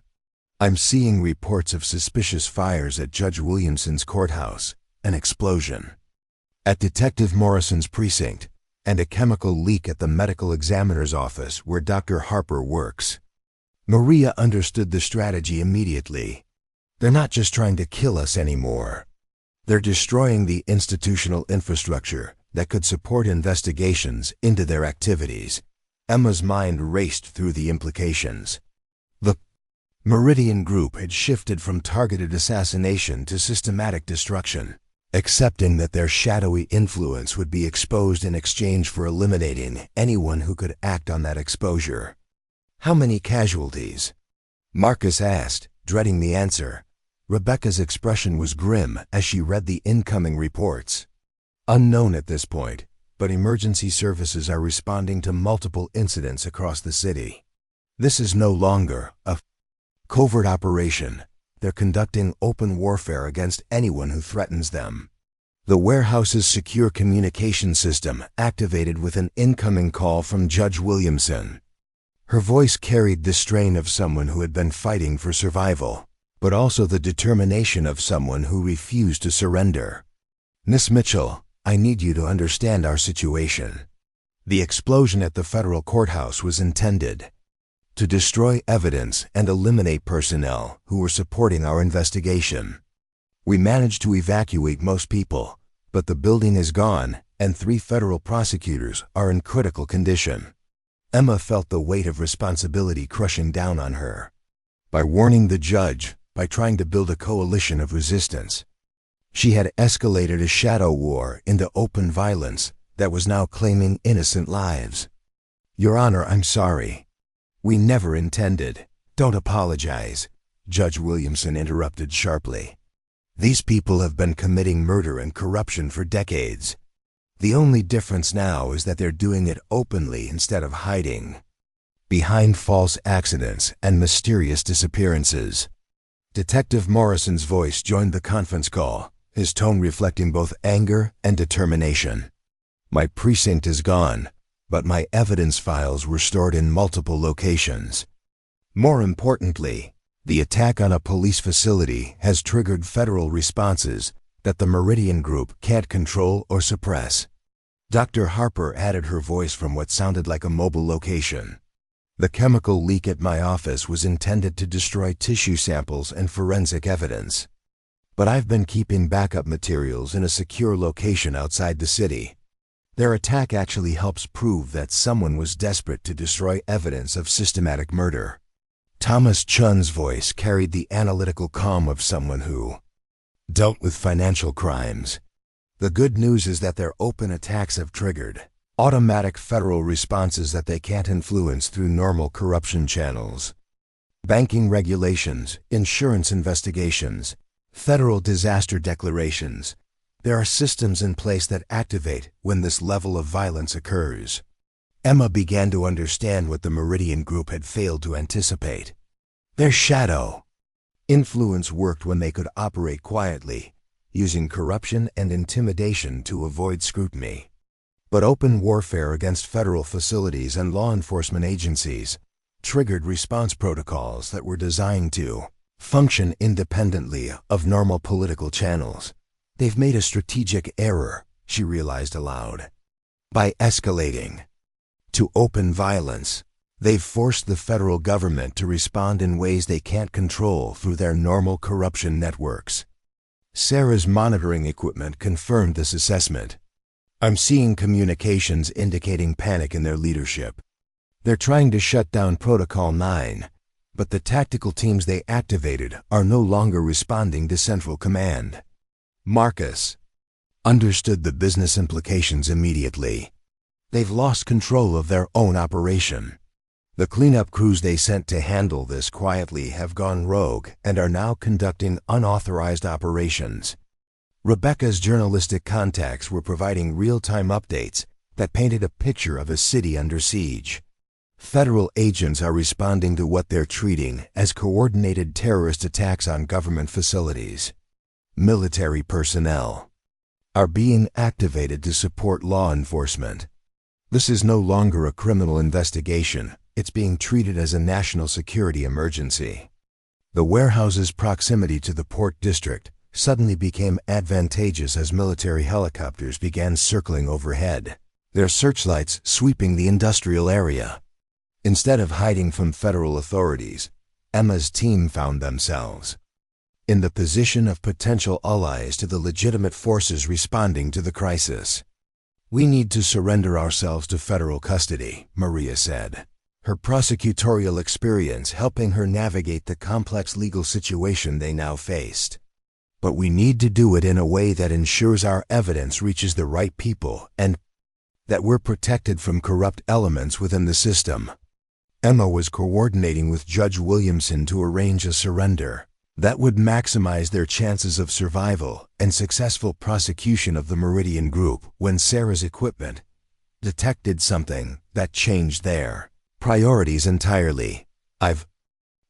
"I'm seeing reports of suspicious fires at Judge Williamson's courthouse, an explosion at Detective Morrison's precinct, and a chemical leak at the medical examiner's office where Dr. Harper works." Maria understood the strategy immediately. "They're not just trying to kill us anymore. They're destroying the institutional infrastructure that could support investigations into their activities. Emma's mind raced through the implications. The Meridian Group had shifted from targeted assassination to systematic destruction, accepting that their shadowy influence would be exposed in exchange for eliminating anyone who could act on that exposure. How many casualties? Marcus asked, dreading the answer. Rebecca's expression was grim as she read the incoming reports. Unknown at this point, but emergency services are responding to multiple incidents across the city. This is no longer a covert operation. They're conducting open warfare against anyone who threatens them. The warehouse's secure communication system activated with an incoming call from Judge Williamson. Her voice carried the strain of someone who had been fighting for survival, but also the determination of someone who refused to surrender. Miss Mitchell, I need you to understand our situation. The explosion at the federal courthouse was intended to destroy evidence and eliminate personnel who were supporting our investigation. We managed to evacuate most people, but the building is gone and 3 federal prosecutors are in critical condition. Emma felt the weight of responsibility crushing down on her. By warning the judge, by trying to build a coalition of resistance, she had escalated a shadow war into open violence that was now claiming innocent lives. Your Honor, I'm sorry. We never intended. Don't apologize, Judge Williamson interrupted sharply. These people have been committing murder and corruption for decades. The only difference now is that they're doing it openly instead of hiding behind false accidents and mysterious disappearances. Detective Morrison's voice joined the conference call, his tone reflecting both anger and determination. My precinct is gone, but my evidence files were stored in multiple locations. More importantly, the attack on a police facility has triggered federal responses that the Meridian Group can't control or suppress. Dr. Harper added her voice from what sounded like a mobile location. The chemical leak at my office was intended to destroy tissue samples and forensic evidence. But I've been keeping backup materials in a secure location outside the city. Their attack actually helps prove that someone was desperate to destroy evidence of systematic murder. Thomas Chun's voice carried the analytical calm of someone who dealt with financial crimes. The good news is that their open attacks have triggered automatic federal responses that they can't influence through normal corruption channels. Banking regulations, insurance investigations, federal disaster declarations. There are systems in place that activate when this level of violence occurs. Emma began to understand what the Meridian Group had failed to anticipate. Their shadow influence worked when they could operate quietly, using corruption and intimidation to avoid scrutiny. But open warfare against federal facilities and law enforcement agencies triggered response protocols that were designed to function independently of normal political channels. They've made a strategic error, she realized aloud. By escalating to open violence, they've forced the federal government to respond in ways they can't control through their normal corruption networks. Sarah's monitoring equipment confirmed this assessment. I'm seeing communications indicating panic in their leadership. They're trying to shut down Protocol 9, but the tactical teams they activated are no longer responding to Central Command. Marcus understood the business implications immediately. They've lost control of their own operation. The cleanup crews they sent to handle this quietly have gone rogue and are now conducting unauthorized operations. Rebecca's journalistic contacts were providing real-time updates that painted a picture of a city under siege. Federal agents are responding to what they're treating as coordinated terrorist attacks on government facilities. Military personnel are being activated to support law enforcement. This is no longer a criminal investigation. It's being treated as a national security emergency. The warehouse's proximity to the port district suddenly became advantageous as military helicopters began circling overhead, their searchlights sweeping the industrial area. Instead of hiding from federal authorities, Emma's team found themselves in the position of potential allies to the legitimate forces responding to the crisis. "We need to surrender ourselves to federal custody," Maria said, her prosecutorial experience helping her navigate the complex legal situation they now faced. "But we need to do it in a way that ensures our evidence reaches the right people and that we're protected from corrupt elements within the system." Emma was coordinating with Judge Williamson to arrange a surrender that would maximize their chances of survival and successful prosecution of the Meridian Group when Sarah's equipment detected something that changed their priorities entirely. "I've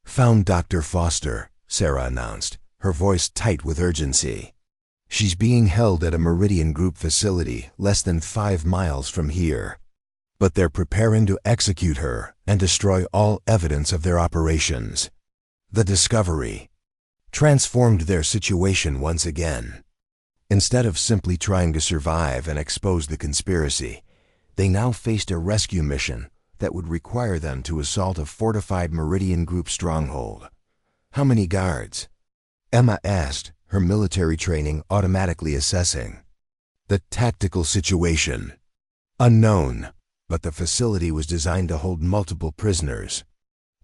found Dr. Foster," Sarah announced, her voice tight with urgency. "She's being held at a Meridian Group facility less than 5 miles from here. But they're preparing to execute her and destroy all evidence of their operations." The discovery transformed their situation once again. Instead of simply trying to survive and expose the conspiracy, they now faced a rescue mission that would require them to assault a fortified Meridian Group stronghold. "How many guards?" Emma asked, her military training automatically assessing the tactical situation. "Unknown, but the facility was designed to hold multiple prisoners.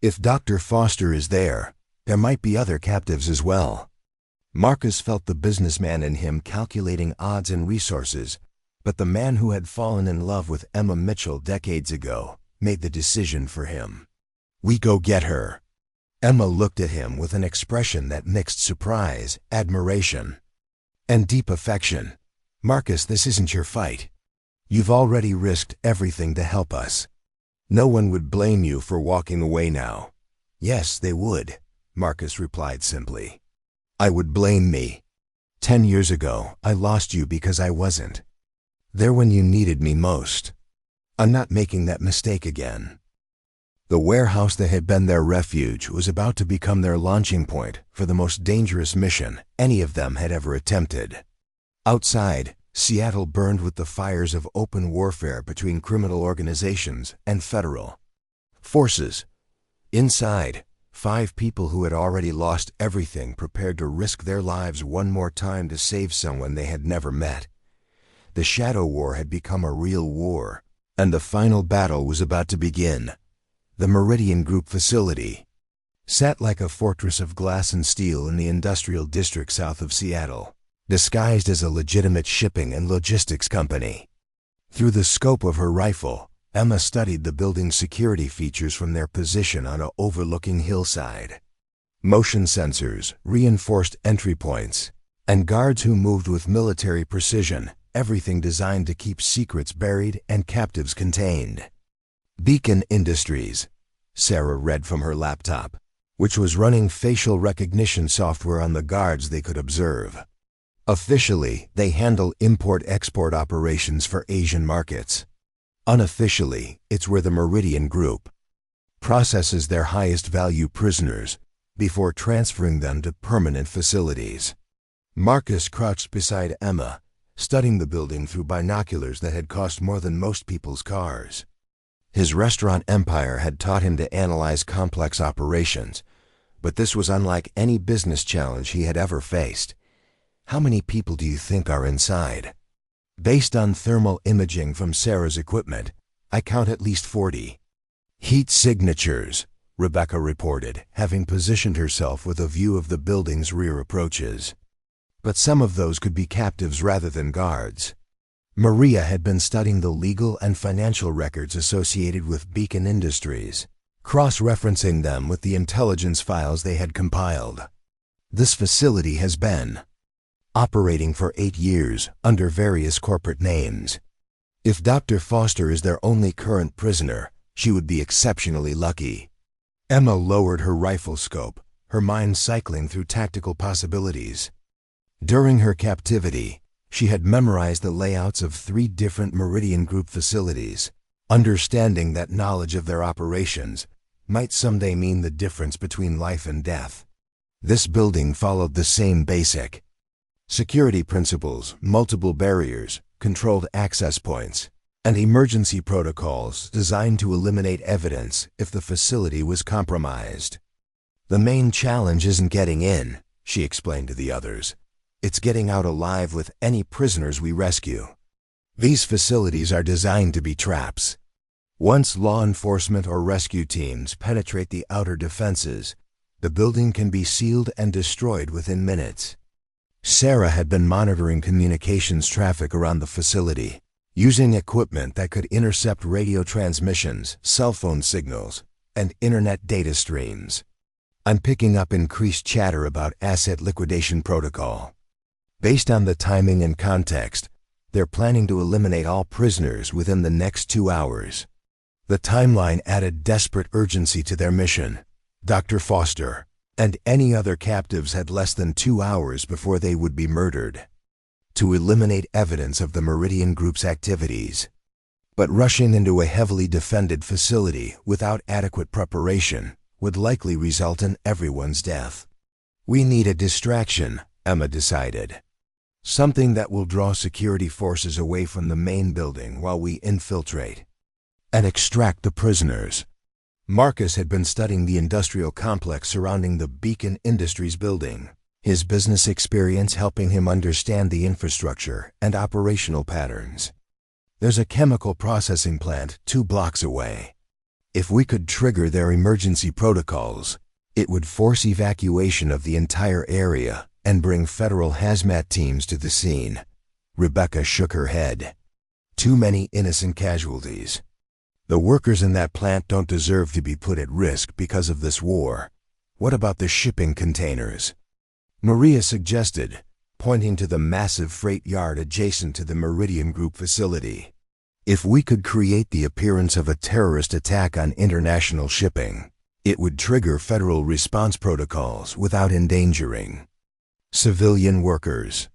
If Dr. Foster is there might be other captives as well." Marcus felt the businessman in him calculating odds and resources, but the man who had fallen in love with Emma Mitchell decades ago made the decision for him. "We go get her." Emma looked at him with an expression that mixed surprise, admiration, and deep affection. "Marcus, this isn't your fight. You've already risked everything to help us. No one would blame you for walking away now." "Yes, they would," Marcus replied simply. "I would blame me. 10 years ago, I lost you because I wasn't there when you needed me most. I'm not making that mistake again." The warehouse that had been their refuge was about to become their launching point for the most dangerous mission any of them had ever attempted. Outside, Seattle burned with the fires of open warfare between criminal organizations and federal forces. Inside, 5 people who had already lost everything prepared to risk their lives one more time to save someone they had never met. The Shadow War had become a real war, and the final battle was about to begin. The Meridian Group facility sat like a fortress of glass and steel in the industrial district south of Seattle, disguised as a legitimate shipping and logistics company. Through the scope of her rifle, Emma studied the building's security features from their position on an overlooking hillside. Motion sensors, reinforced entry points, and guards who moved with military precision, everything designed to keep secrets buried and captives contained. "Beacon Industries," Sarah read from her laptop, which was running facial recognition software on the guards they could observe. "Officially, they handle import-export operations for Asian markets. Unofficially, it's where the Meridian Group processes their highest-value prisoners before transferring them to permanent facilities." Marcus crouched beside Emma, studying the building through binoculars that had cost more than most people's cars. His restaurant empire had taught him to analyze complex operations, but this was unlike any business challenge he had ever faced. "How many people do you think are inside?" "Based on thermal imaging from Sarah's equipment, I count at least 40. "Heat signatures," Rebecca reported, having positioned herself with a view of the building's rear approaches. "But some of those could be captives rather than guards." Maria had been studying the legal and financial records associated with Beacon Industries, cross-referencing them with the intelligence files they had compiled. "This facility has been operating for 8 years under various corporate names. If Dr. Foster is their only current prisoner, she would be exceptionally lucky." Emma lowered her rifle scope, her mind cycling through tactical possibilities. During her captivity, she had memorized the layouts of 3 different Meridian Group facilities, understanding that knowledge of their operations might someday mean the difference between life and death. This building followed the same basic security principles: multiple barriers, controlled access points, and emergency protocols designed to eliminate evidence if the facility was compromised. "The main challenge isn't getting in," she explained to the others. "It's getting out alive with any prisoners we rescue. These facilities are designed to be traps. Once law enforcement or rescue teams penetrate the outer defenses, the building can be sealed and destroyed within minutes." Sarah had been monitoring communications traffic around the facility, using equipment that could intercept radio transmissions, cell phone signals, and internet data streams. "I'm picking up increased chatter about asset liquidation protocol. Based on the timing and context, they're planning to eliminate all prisoners within the next 2 hours." The timeline added desperate urgency to their mission. Dr. Foster and any other captives had less than 2 hours before they would be murdered, to eliminate evidence of the Meridian Group's activities. But rushing into a heavily defended facility without adequate preparation would likely result in everyone's death. "We need a distraction," Emma decided. "Something that will draw security forces away from the main building while we infiltrate and extract the prisoners." Marcus had been studying the industrial complex surrounding the Beacon Industries building, his business experience helping him understand the infrastructure and operational patterns. "There's a chemical processing plant 2 blocks away. If we could trigger their emergency protocols, it would force evacuation of the entire area and bring federal hazmat teams to the scene." Rebecca shook her head. "Too many innocent casualties. The workers in that plant don't deserve to be put at risk because of this war. What about the shipping containers?" Maria suggested, pointing to the massive freight yard adjacent to the Meridian Group facility. "If we could create the appearance of a terrorist attack on international shipping, it would trigger federal response protocols without endangering civilian workers."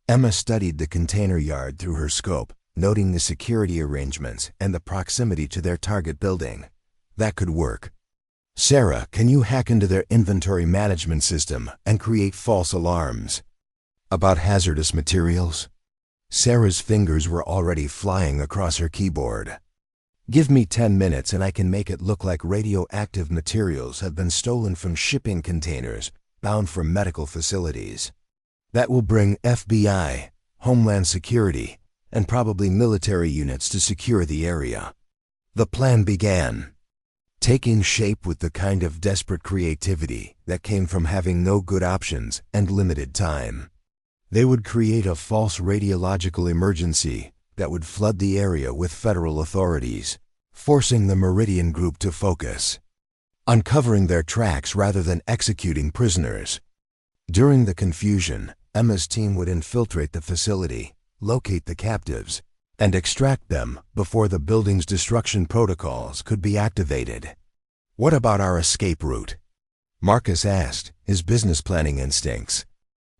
Emma studied the container yard through her scope, noting the security arrangements and the proximity to their target building. That could work. "Sarah, can you hack into their inventory management system and create false alarms about hazardous materials?" Sarah's fingers were already flying across her keyboard. "Give me 10 minutes and I can make it look like radioactive materials have been stolen from shipping containers bound for medical facilities. That will bring FBI, Homeland Security, and probably military units to secure the area." The plan began, taking shape with the kind of desperate creativity that came from having no good options and limited time. They would create a false radiological emergency that would flood the area with federal authorities, forcing the Meridian Group to focus, uncovering their tracks rather than executing prisoners. During the confusion, Emma's team would infiltrate the facility, locate the captives, and extract them before the building's destruction protocols could be activated. "What about our escape route?" Marcus asked, his business planning instincts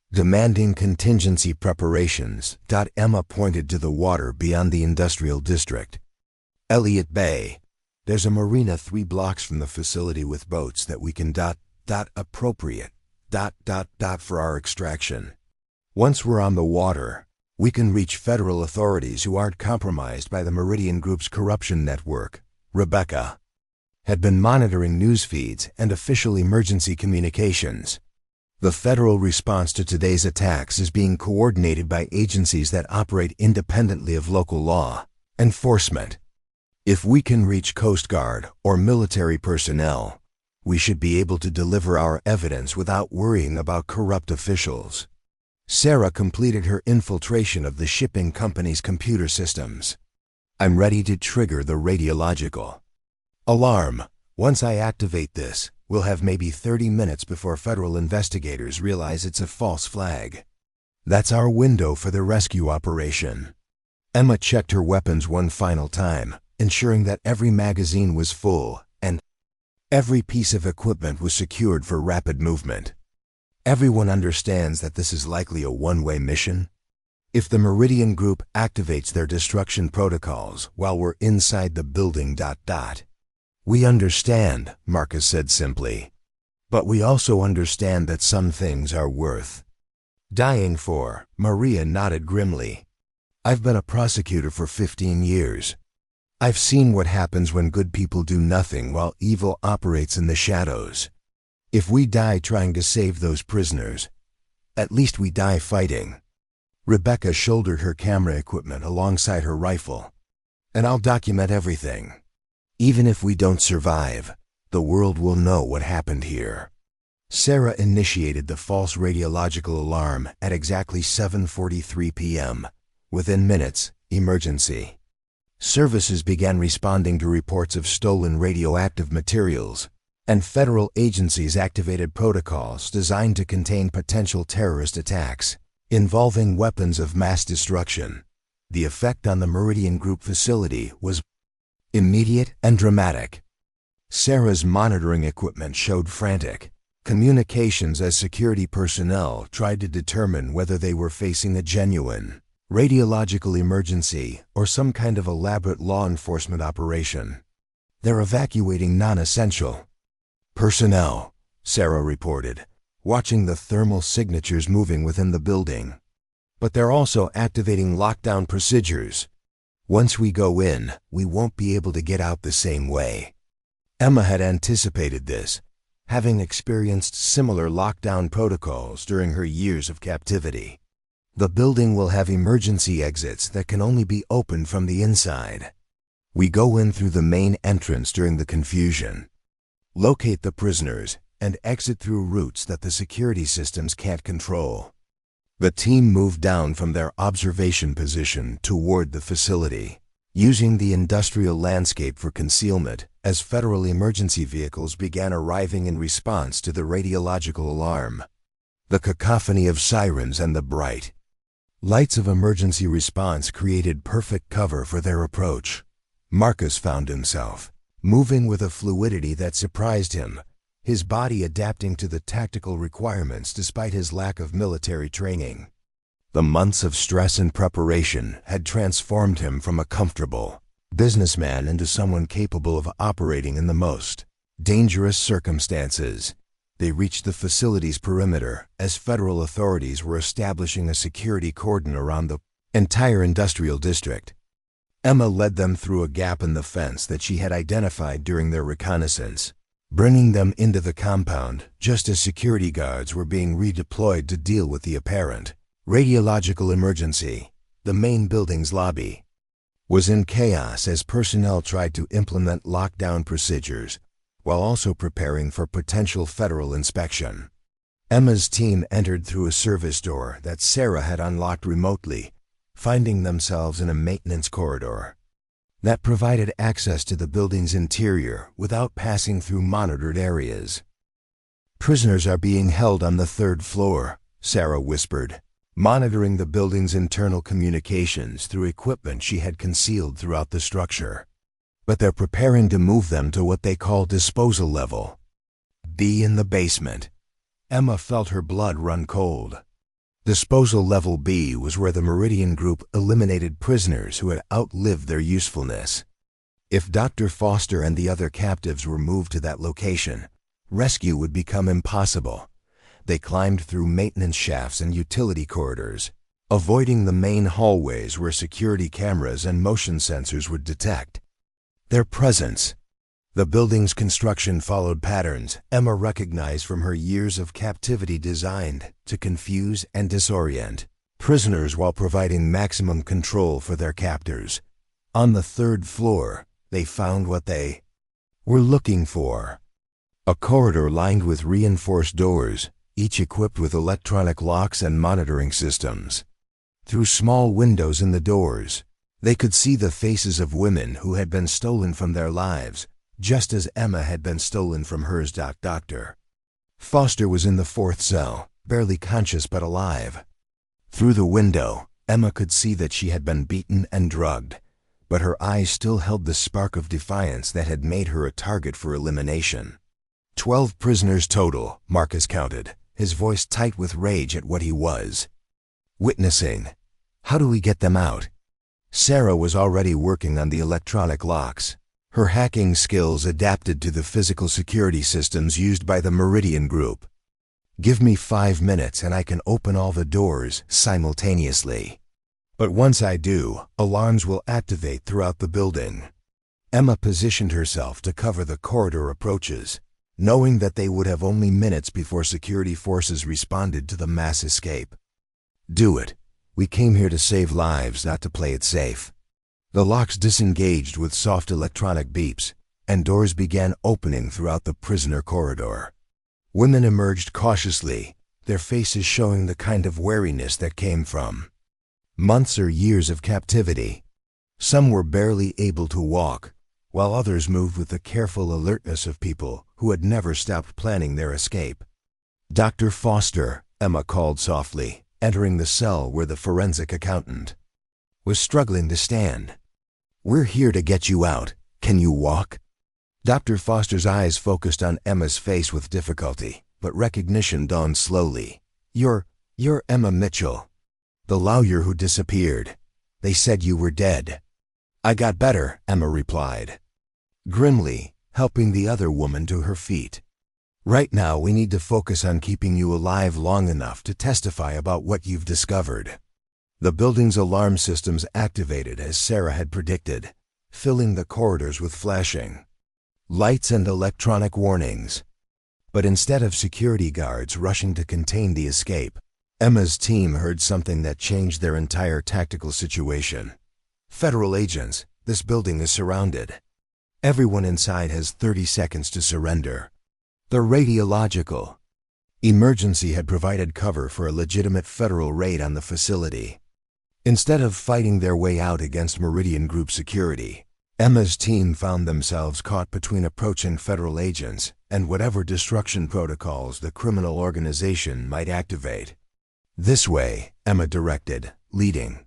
demanding contingency preparations. Emma pointed to the water beyond the industrial district. "Elliott Bay. There's a marina 3 blocks from the facility with boats that we can appropriate for our extraction. Once we're on the water, we can reach federal authorities who aren't compromised by the Meridian Group's corruption network." Rebecca had been monitoring news feeds and official emergency communications. "The federal response to today's attacks is being coordinated by agencies that operate independently of local law enforcement. If we can reach Coast Guard or military personnel, we should be able to deliver our evidence without worrying about corrupt officials." Sarah completed her infiltration of the shipping company's computer systems. "I'm ready to trigger the radiological alarm. Once I activate this, we'll have maybe 30 minutes before federal investigators realize it's a false flag. That's our window for the rescue operation." Emma checked her weapons one final time, ensuring that every magazine was full and every piece of equipment was secured for rapid movement. "Everyone understands that this is likely a one-way mission. If the Meridian Group activates their destruction protocols while we're inside the building... "We understand," Marcus said simply. "But we also understand that some things are worth dying for." Maria nodded grimly. "I've been a prosecutor for 15 years. I've seen what happens when good people do nothing while evil operates in the shadows. If we die trying to save those prisoners, At least we die fighting. Rebecca shouldered her camera equipment alongside her rifle. And I'll document everything. Even if we don't survive, the world will know what happened here. Sarah initiated the false radiological alarm at exactly 7:43 p.m. Within minutes, emergency. Services began responding to reports of stolen radioactive materials, and federal agencies activated protocols designed to contain potential terrorist attacks involving weapons of mass destruction. The effect on the Meridian Group facility was immediate and dramatic. Sarah's monitoring equipment showed frantic communications as security personnel tried to determine whether they were facing a genuine radiological emergency or some kind of elaborate law enforcement operation. They're evacuating non-essential personnel, Sarah reported, watching the thermal signatures moving within the building. But they're also activating lockdown procedures. Once we go in, we won't be able to get out the same way. Emma had anticipated this, having experienced similar lockdown protocols during her years of captivity. The building will have emergency exits that can only be opened from the inside. We go in through the main entrance during the confusion, locate the prisoners, and exit through routes that the security systems can't control. The team moved down from their observation position toward the facility, using the industrial landscape for concealment as federal emergency vehicles began arriving in response to the radiological alarm. The cacophony of sirens and the bright lights of emergency response created perfect cover for their approach. Marcus found himself moving with a fluidity that surprised him, his body adapting to the tactical requirements despite his lack of military training. The months of stress and preparation had transformed him from a comfortable businessman into someone capable of operating in the most dangerous circumstances. They reached the facility's perimeter as federal authorities were establishing a security cordon around the entire industrial district. Emma led them through a gap in the fence that she had identified during their reconnaissance, bringing them into the compound just as security guards were being redeployed to deal with the apparent radiological emergency. The main building's lobby was in chaos as personnel tried to implement lockdown procedures while also preparing for potential federal inspection. Emma's team entered through a service door that Sarah had unlocked remotely, finding themselves in a maintenance corridor that provided access to the building's interior without passing through monitored areas. "Prisoners are being held on the 3rd floor, Sarah whispered, monitoring the building's internal communications through equipment she had concealed throughout the structure. But they're preparing to move them to what they call disposal level B in the basement. Emma felt her blood run cold. Disposal level B was where the Meridian Group eliminated prisoners who had outlived their usefulness. If Dr. Foster and the other captives were moved to that location, rescue would become impossible. They climbed through maintenance shafts and utility corridors, avoiding the main hallways where security cameras and motion sensors would detect their presence. The building's construction followed patterns Emma recognized from her years of captivity, designed to confuse and disorient prisoners while providing maximum control for their captors. On the 3rd floor, they found what they were looking for: a corridor lined with reinforced doors, each equipped with electronic locks and monitoring systems. Through small windows in the doors, they could see the faces of women who had been stolen from their lives, just as Emma had been stolen from hers. Dr. Foster was in the 4th cell, barely conscious but alive. Through the window, Emma could see that she had been beaten and drugged, but her eyes still held the spark of defiance that had made her a target for elimination. 12 prisoners total, Marcus counted, his voice tight with rage at what he was witnessing. "How do we get them out?" Sarah was already working on the electronic locks, her hacking skills adapted to the physical security systems used by the Meridian Group. "Give me 5 minutes and I can open all the doors simultaneously. But once I do, alarms will activate throughout the building." Emma positioned herself to cover the corridor approaches, knowing that they would have only minutes before security forces responded to the mass escape. "Do it. We came here to save lives, not to play it safe." The locks disengaged with soft electronic beeps, and doors began opening throughout the prisoner corridor. Women emerged cautiously, their faces showing the kind of wariness that came from months or years of captivity. Some were barely able to walk, while others moved with the careful alertness of people who had never stopped planning their escape. "Dr. Foster," Emma called softly, entering the cell where the forensic accountant was struggling to stand. "We're here to get you out. Can you walk?" Dr. Foster's eyes focused on Emma's face with difficulty, but recognition dawned slowly. You're Emma Mitchell, the lawyer who disappeared. They said you were dead." "I got better," Emma replied, grimly, helping the other woman to her feet. "Right now we need to focus on keeping you alive long enough to testify about what you've discovered." The building's alarm systems activated as Sarah had predicted, filling the corridors with flashing lights and electronic warnings. But instead of security guards rushing to contain the escape, Emma's team heard something that changed their entire tactical situation. "Federal agents, this building is surrounded. Everyone inside has 30 seconds to surrender." The radiological emergency had provided cover for a legitimate federal raid on the facility. Instead of fighting their way out against Meridian Group security, Emma's team found themselves caught between approaching federal agents and whatever destruction protocols the criminal organization might activate. "This way," Emma directed, leading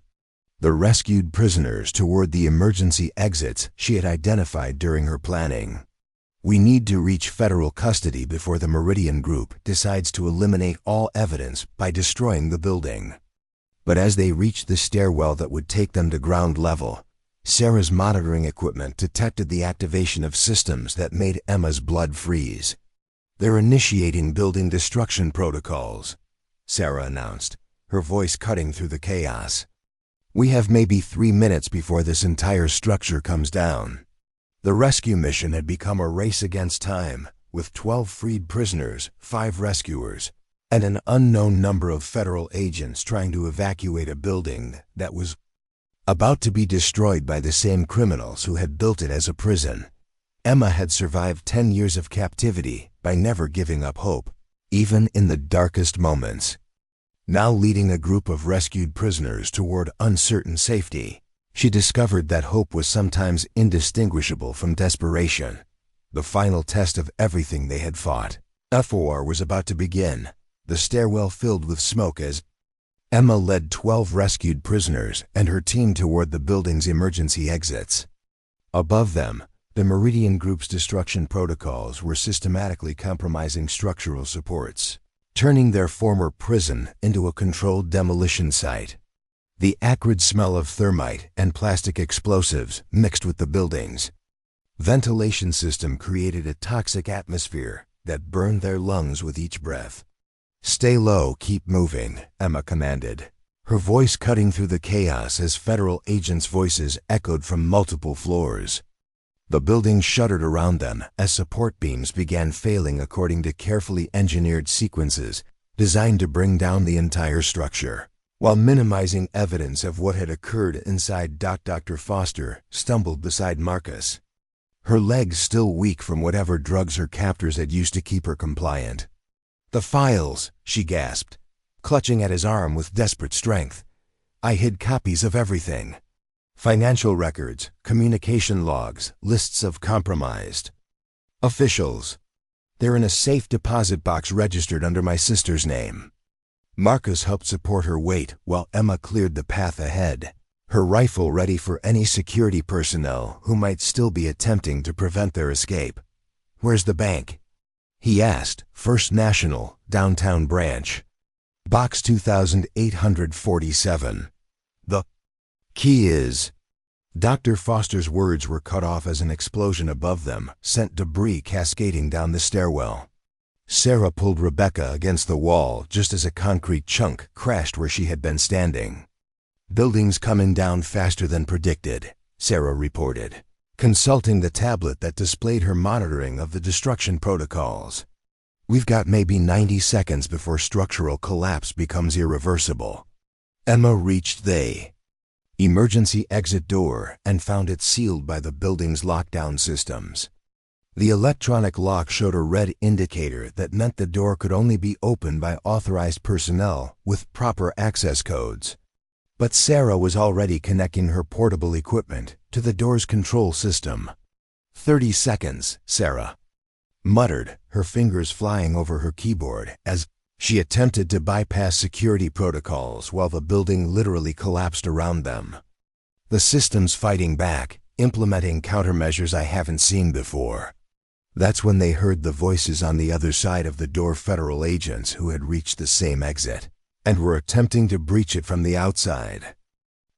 the rescued prisoners toward the emergency exits she had identified during her planning. "We need to reach federal custody before the Meridian Group decides to eliminate all evidence by destroying the building." But as they reached the stairwell that would take them to ground level, Sarah's monitoring equipment detected the activation of systems that made Emma's blood freeze. "They're initiating building destruction protocols," Sarah announced, her voice cutting through the chaos. "We have maybe 3 minutes before this entire structure comes down." The rescue mission had become a race against time, with 12 freed prisoners, 5 rescuers, and an unknown number of federal agents trying to evacuate a building that was about to be destroyed by the same criminals who had built it as a prison. Emma had survived 10 years of captivity by never giving up hope, even in the darkest moments. Now leading a group of rescued prisoners toward uncertain safety, she discovered that hope was sometimes indistinguishable from desperation, the final test of everything they had fought. A war was about to begin, the stairwell filled with smoke as Emma led 12 rescued prisoners and her team toward the building's emergency exits. Above them, the Meridian Group's destruction protocols were systematically compromising structural supports, turning their former prison into a controlled demolition site. The acrid smell of thermite and plastic explosives mixed with the building's ventilation system created a toxic atmosphere that burned their lungs with each breath. "Stay low, keep moving," Emma commanded, her voice cutting through the chaos as federal agents' voices echoed from multiple floors. The building shuddered around them as support beams began failing according to carefully engineered sequences designed to bring down the entire structure, while minimizing evidence of what had occurred inside. Dr. Foster stumbled beside Marcus, her legs still weak from whatever drugs her captors had used to keep her compliant. "The files," she gasped, clutching at his arm with desperate strength. "I hid copies of everything. Financial records, communication logs, lists of compromised officials. They're in a safe deposit box registered under my sister's name." Marcus helped support her weight while Emma cleared the path ahead, her rifle ready for any security personnel who might still be attempting to prevent their escape. "Where's the bank?" he asked. "First National, downtown branch. Box 2847. The key is..." Dr. Foster's words were cut off as an explosion above them sent debris cascading down the stairwell. Sarah pulled Rebecca against the wall just as a concrete chunk crashed where she had been standing. "Building's coming down faster than predicted," Sarah reported, consulting the tablet that displayed her monitoring of the destruction protocols. We've got maybe 90 seconds before structural collapse becomes irreversible. Emma reached the emergency exit door and found it sealed by the building's lockdown systems. The electronic lock showed a red indicator that meant the door could only be opened by authorized personnel with proper access codes. But Sarah was already connecting her portable equipment to the door's control system. 30 seconds, Sarah muttered, her fingers flying over her keyboard as she attempted to bypass security protocols while the building literally collapsed around them. The system's fighting back, implementing countermeasures I haven't seen before. That's when they heard the voices on the other side of the door, federal agents who had reached the same exit and were attempting to breach it from the outside.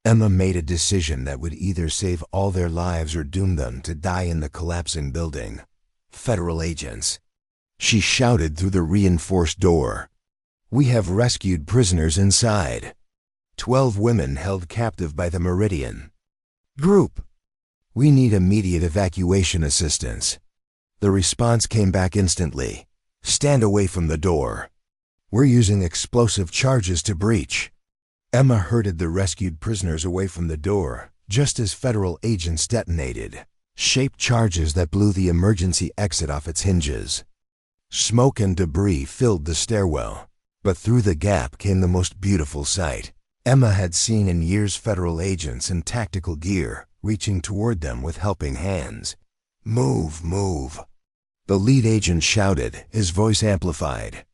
Emma made a decision that would either save all their lives or doom them to die in the collapsing building. Federal agents. She shouted through the reinforced door. We have rescued prisoners inside. 12 women held captive by the Meridian Group. We need immediate evacuation assistance. The response came back instantly. Stand away from the door. We're using explosive charges to breach. Emma herded the rescued prisoners away from the door, just as federal agents detonated shaped charges that blew the emergency exit off its hinges. Smoke and debris filled the stairwell, but through the gap came the most beautiful sight Emma had seen in years: federal agents in tactical gear reaching toward them with helping hands. Move, move, the lead agent shouted, his voice amplified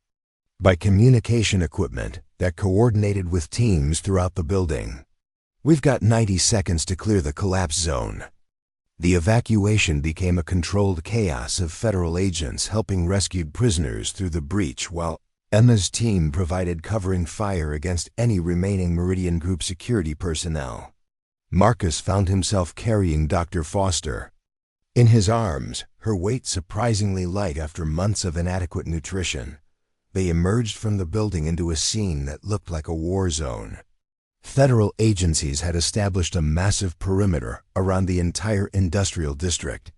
by communication equipment that coordinated with teams throughout the building. We've got 90 seconds to clear the collapse zone. The evacuation became a controlled chaos of federal agents helping rescued prisoners through the breach while Emma's team provided covering fire against any remaining Meridian Group security personnel. Marcus found himself carrying Dr. Foster in his arms, her weight surprisingly light after months of inadequate nutrition. They emerged from the building into a scene that looked like a war zone. Federal agencies had established a massive perimeter around the entire industrial district,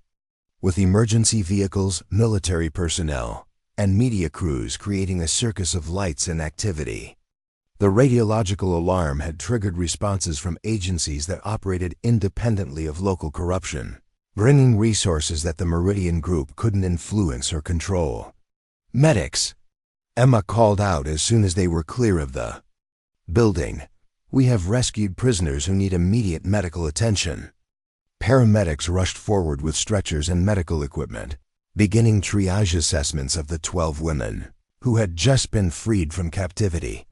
with emergency vehicles, military personnel, and media crews creating a circus of lights and activity. The radiological alarm had triggered responses from agencies that operated independently of local corruption, bringing resources that the Meridian Group couldn't influence or control. Medics, Emma called out as soon as they were clear of the building. We have rescued prisoners who need immediate medical attention. Paramedics rushed forward with stretchers and medical equipment, beginning triage assessments of the 12 women who had just been freed from captivity.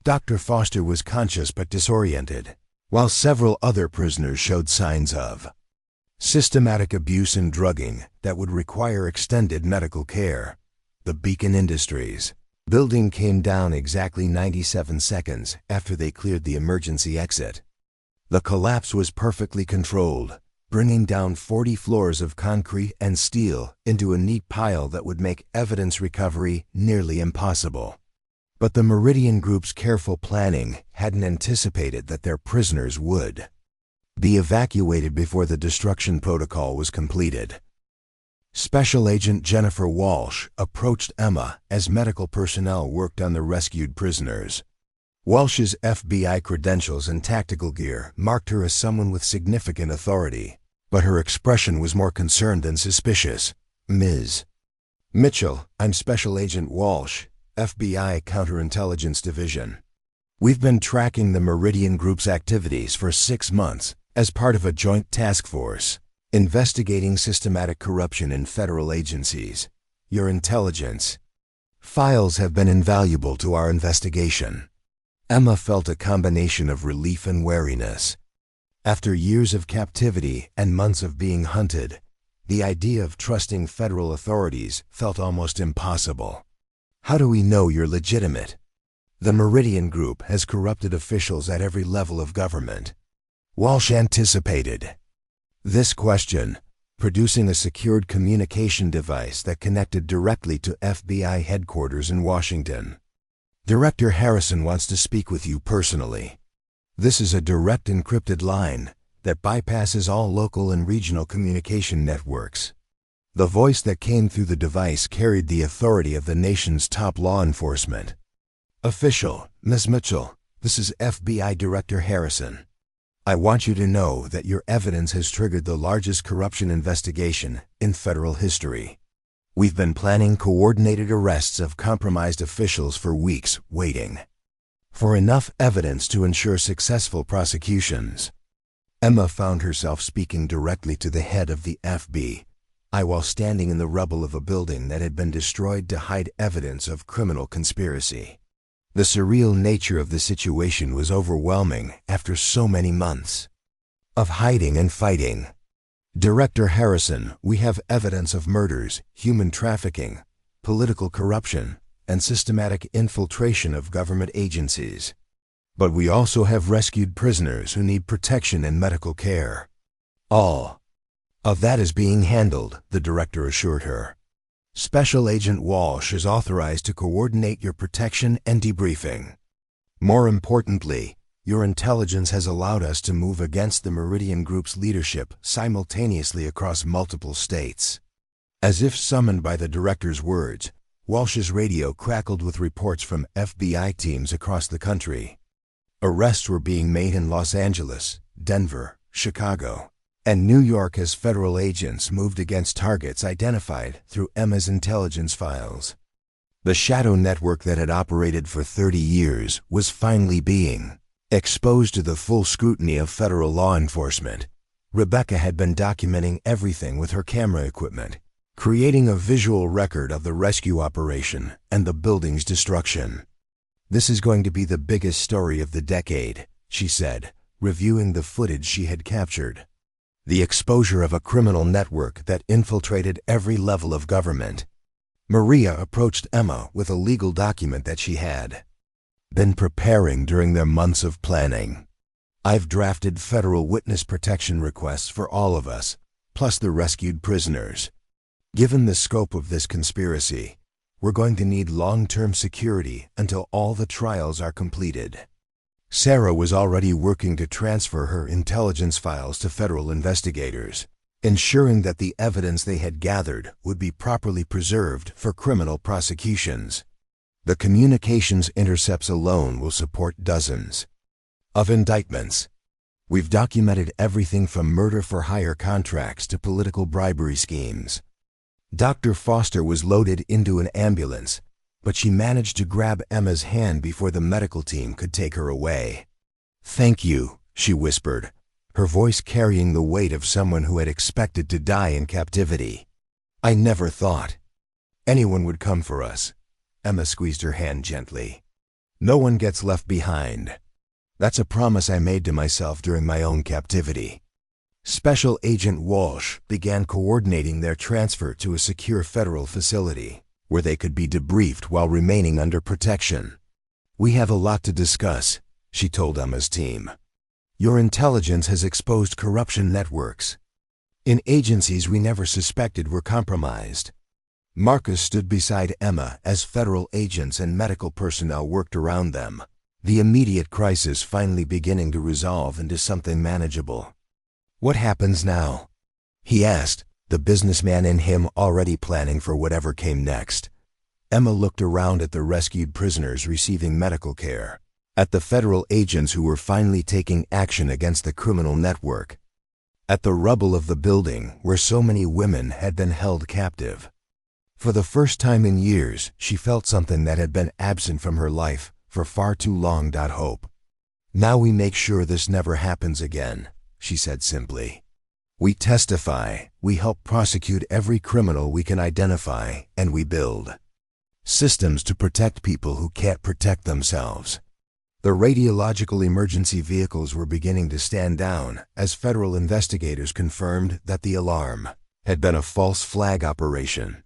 Dr. Foster was conscious but disoriented, while several other prisoners showed signs of systematic abuse and drugging that would require extended medical care. The Beacon Industries building came down exactly 97 seconds after they cleared the emergency exit. The collapse was perfectly controlled, bringing down 40 floors of concrete and steel into a neat pile that would make evidence recovery nearly impossible. But the Meridian Group's careful planning hadn't anticipated that their prisoners would be evacuated before the destruction protocol was completed. Special Agent Jennifer Walsh approached Emma as medical personnel worked on the rescued prisoners. Walsh's FBI credentials and tactical gear marked her as someone with significant authority, but her expression was more concerned than suspicious. Ms. Mitchell, I'm Special Agent Walsh, FBI Counterintelligence Division. We've been tracking the Meridian Group's activities for 6 months as part of a joint task force investigating systematic corruption in federal agencies. Your intelligence files have been invaluable to our investigation. Emma felt a combination of relief and wariness. After years of captivity and months of being hunted, the idea of trusting federal authorities felt almost impossible. How do we know you're legitimate? The Meridian Group has corrupted officials at every level of government. Walsh anticipated this question, producing a secured communication device that connected directly to FBI headquarters in Washington. Director Harrison wants to speak with you personally. This is a direct encrypted line, that bypasses all local and regional communication networks. The voice that came through the device carried the authority of the nation's top law enforcement. "Official, Ms. Mitchell, this is FBI Director Harrison. I want you to know that your evidence has triggered the largest corruption investigation in federal history. We've been planning coordinated arrests of compromised officials for weeks, waiting for enough evidence to ensure successful prosecutions." Emma found herself speaking directly to the head of the FBI while standing in the rubble of a building that had been destroyed to hide evidence of criminal conspiracy. The surreal nature of the situation was overwhelming after so many months of hiding and fighting. "Director Harrison, we have evidence of murders, human trafficking, political corruption, and systematic infiltration of government agencies. But we also have rescued prisoners who need protection and medical care. All of that is being handled," the director assured her. "Special Agent Walsh is authorized to coordinate your protection and debriefing. More importantly, your intelligence has allowed us to move against the Meridian Group's leadership simultaneously across multiple states." As if summoned by the director's words, Walsh's radio crackled with reports from FBI teams across the country. Arrests were being made in Los Angeles, Denver, Chicago, and New York as federal agents moved against targets identified through Emma's intelligence files. The shadow network that had operated for 30 years was finally being exposed to the full scrutiny of federal law enforcement. Rebecca had been documenting everything with her camera equipment, creating a visual record of the rescue operation and the building's destruction. "This is going to be the biggest story of the decade," she said, reviewing the footage she had captured. The exposure of a criminal network that infiltrated every level of government. Maria approached Emma with a legal document that she had been preparing during their months of planning. "I've drafted federal witness protection requests for all of us, plus the rescued prisoners. Given the scope of this conspiracy, we're going to need long-term security until all the trials are completed." Sarah was already working to transfer her intelligence files to federal investigators, ensuring that the evidence they had gathered would be properly preserved for criminal prosecutions. The communications intercepts alone will support dozens of indictments. "We've documented everything from murder-for-hire contracts to political bribery schemes." Dr. Foster was loaded into an ambulance, but she managed to grab Emma's hand before the medical team could take her away. "Thank you," she whispered, her voice carrying the weight of someone who had expected to die in captivity. "I never thought anyone would come for us." Emma squeezed her hand gently. "No one gets left behind. That's a promise I made to myself during my own captivity." Special Agent Walsh began coordinating their transfer to a secure federal facility, where they could be debriefed while remaining under protection. "We have a lot to discuss," she told Emma's team. "Your intelligence has exposed corruption networks in agencies we never suspected were compromised." Marcus stood beside Emma as federal agents and medical personnel worked around them, the immediate crisis finally beginning to resolve into something manageable. "What happens now?" he asked, the businessman in him already planning for whatever came next. Emma looked around at the rescued prisoners receiving medical care, at the federal agents who were finally taking action against the criminal network, at the rubble of the building where so many women had been held captive. For the first time in years, she felt something that had been absent from her life for far too long. Hope. "Now we make sure this never happens again," she said simply. "We testify, we help prosecute every criminal we can identify, and we build systems to protect people who can't protect themselves." The radiological emergency vehicles were beginning to stand down as federal investigators confirmed that the alarm had been a false flag operation.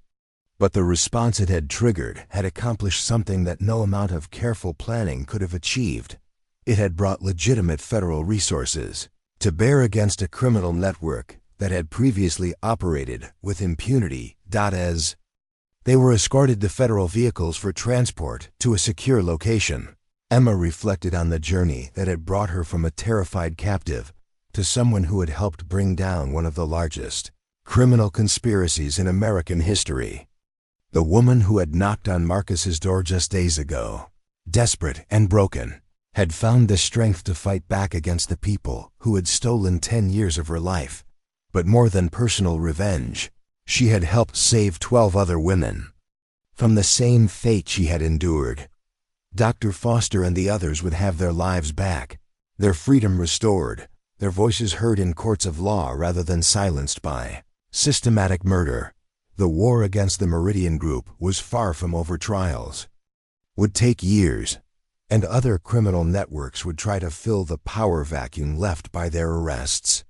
But the response it had triggered had accomplished something that no amount of careful planning could have achieved. It had brought legitimate federal resources to bear against a criminal network that had previously operated with impunity. As they were escorted to federal vehicles for transport to a secure location, Emma reflected on the journey that had brought her from a terrified captive to someone who had helped bring down one of the largest criminal conspiracies in American history. The woman who had knocked on Marcus's door just days ago, desperate and broken, had found the strength to fight back against the people who had stolen 10 years of her life. But more than personal revenge, she had helped save 12 other women from the same fate she had endured. Dr. Foster and the others would have their lives back, their freedom restored, their voices heard in courts of law rather than silenced by systematic murder. The war against the Meridian Group was far from over. Trials would take years, and other criminal networks would try to fill the power vacuum left by their arrests.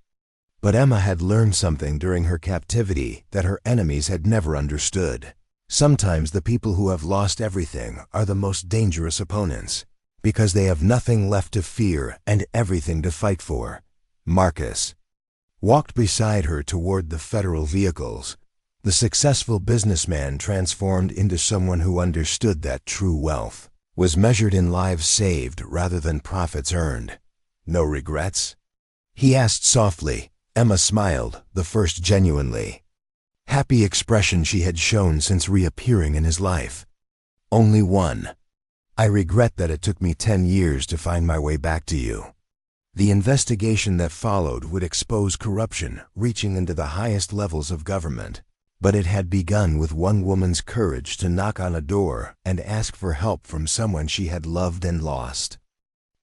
But Emma had learned something during her captivity that her enemies had never understood. Sometimes the people who have lost everything are the most dangerous opponents, because they have nothing left to fear and everything to fight for. Marcus walked beside her toward the federal vehicles. The successful businessman transformed into someone who understood that true wealth was measured in lives saved rather than profits earned. No regrets? He asked softly. Emma smiled, the first genuinely happy expression she had shown since reappearing in his life. Only one. I regret that it took me 10 years to find my way back to you. The investigation that followed would expose corruption reaching into the highest levels of government. But it had begun with one woman's courage to knock on a door and ask for help from someone she had loved and lost.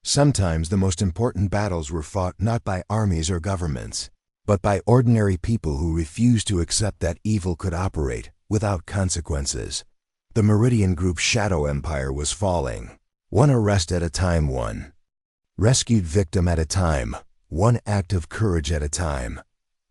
Sometimes the most important battles were fought not by armies or governments, but by ordinary people who refused to accept that evil could operate without consequences. The Meridian Group's shadow empire was falling, one arrest at a time, one rescued victim at a time, one act of courage at a time.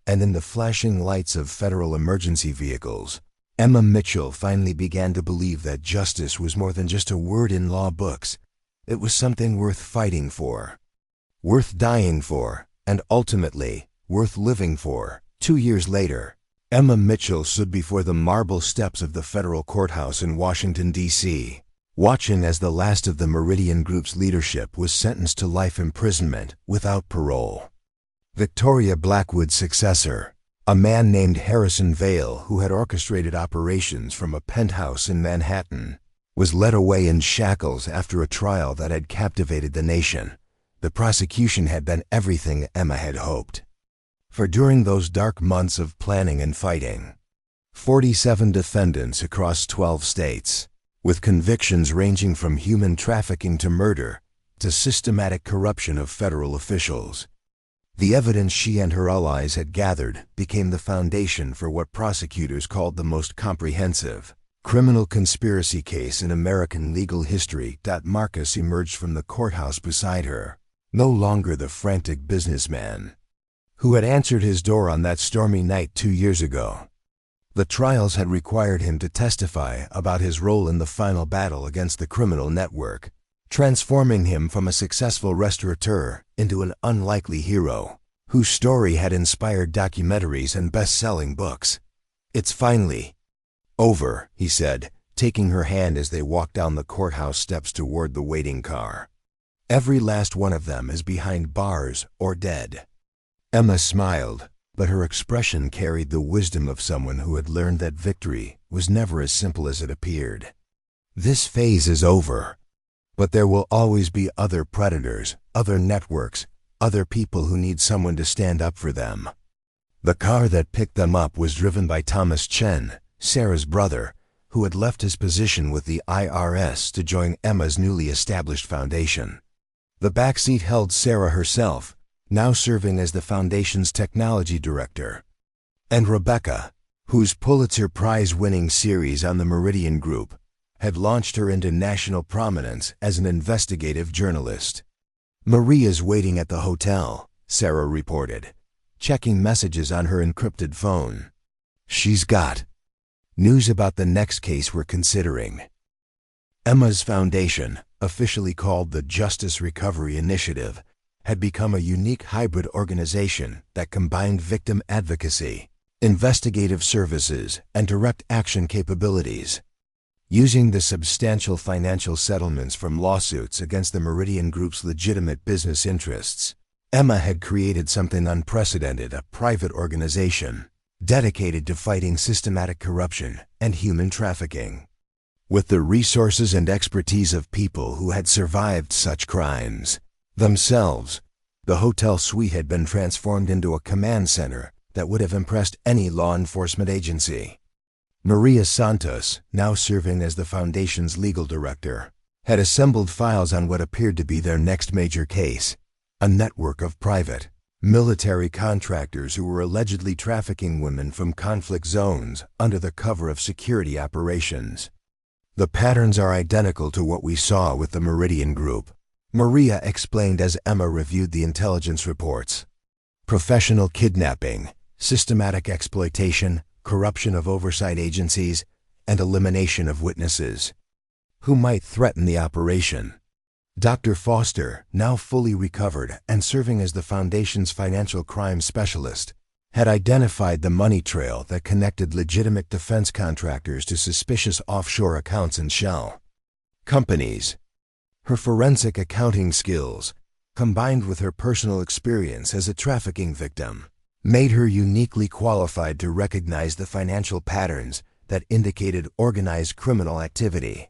And in the flashing lights of federal emergency vehicles, Emma Mitchell finally began to believe that justice was more than just a word in law books. It was something worth fighting for, worth dying for, and ultimately, worth living for. 2 years later, Emma Mitchell stood before the marble steps of the federal courthouse in Washington, D.C., watching as the last of the Meridian Group's leadership was sentenced to life imprisonment without parole. Victoria Blackwood's successor, a man named Harrison Vale who had orchestrated operations from a penthouse in Manhattan, was led away in shackles after a trial that had captivated the nation. The prosecution had been everything Emma had hoped. For during those dark months of planning and fighting, 47 defendants across 12 states, with convictions ranging from human trafficking to murder to systematic corruption of federal officials. The evidence she and her allies had gathered became the foundation for what prosecutors called the most comprehensive criminal conspiracy case in American legal history. Marcus emerged from the courthouse beside her, no longer the frantic businessman who had answered his door on that stormy night 2 years ago. The trials had required him to testify about his role in the final battle against the criminal network, transforming him from a successful restaurateur into an unlikely hero whose story had inspired documentaries and best-selling books. "It's finally over," he said, taking her hand as they walked down the courthouse steps toward the waiting car. "Every last one of them is behind bars or dead." Emma smiled, but her expression carried the wisdom of someone who had learned that victory was never as simple as it appeared. "This phase is over. But there will always be other predators, other networks, other people who need someone to stand up for them." The car that picked them up was driven by Thomas Chen, Sarah's brother, who had left his position with the IRS to join Emma's newly established foundation. The back seat held Sarah herself, now serving as the foundation's technology director, and Rebecca, whose Pulitzer Prize-winning series on the Meridian Group had launched her into national prominence as an investigative journalist. "Maria's waiting at the hotel," Sarah reported, checking messages on her encrypted phone. "She's got news about the next case we're considering." Emma's foundation, officially called the Justice Recovery Initiative, had become a unique hybrid organization that combined victim advocacy, investigative services, and direct action capabilities. Using the substantial financial settlements from lawsuits against the Meridian Group's legitimate business interests, Emma had created something unprecedented, a private organization dedicated to fighting systematic corruption and human trafficking. With the resources and expertise of people who had survived such crimes themselves, the hotel suite had been transformed into a command center that would have impressed any law enforcement agency. Maria Santos, now serving as the foundation's legal director, had assembled files on what appeared to be their next major case, a network of private, military contractors who were allegedly trafficking women from conflict zones under the cover of security operations. The patterns are identical to what we saw with the Meridian Group, Maria explained as Emma reviewed the intelligence reports. Professional kidnapping, systematic exploitation, corruption of oversight agencies, and elimination of witnesses who might threaten the operation. Dr. Foster, now fully recovered and serving as the Foundation's financial crime specialist, had identified the money trail that connected legitimate defense contractors to suspicious offshore accounts and shell companies. Her forensic accounting skills, combined with her personal experience as a trafficking victim, made her uniquely qualified to recognize the financial patterns that indicated organized criminal activity.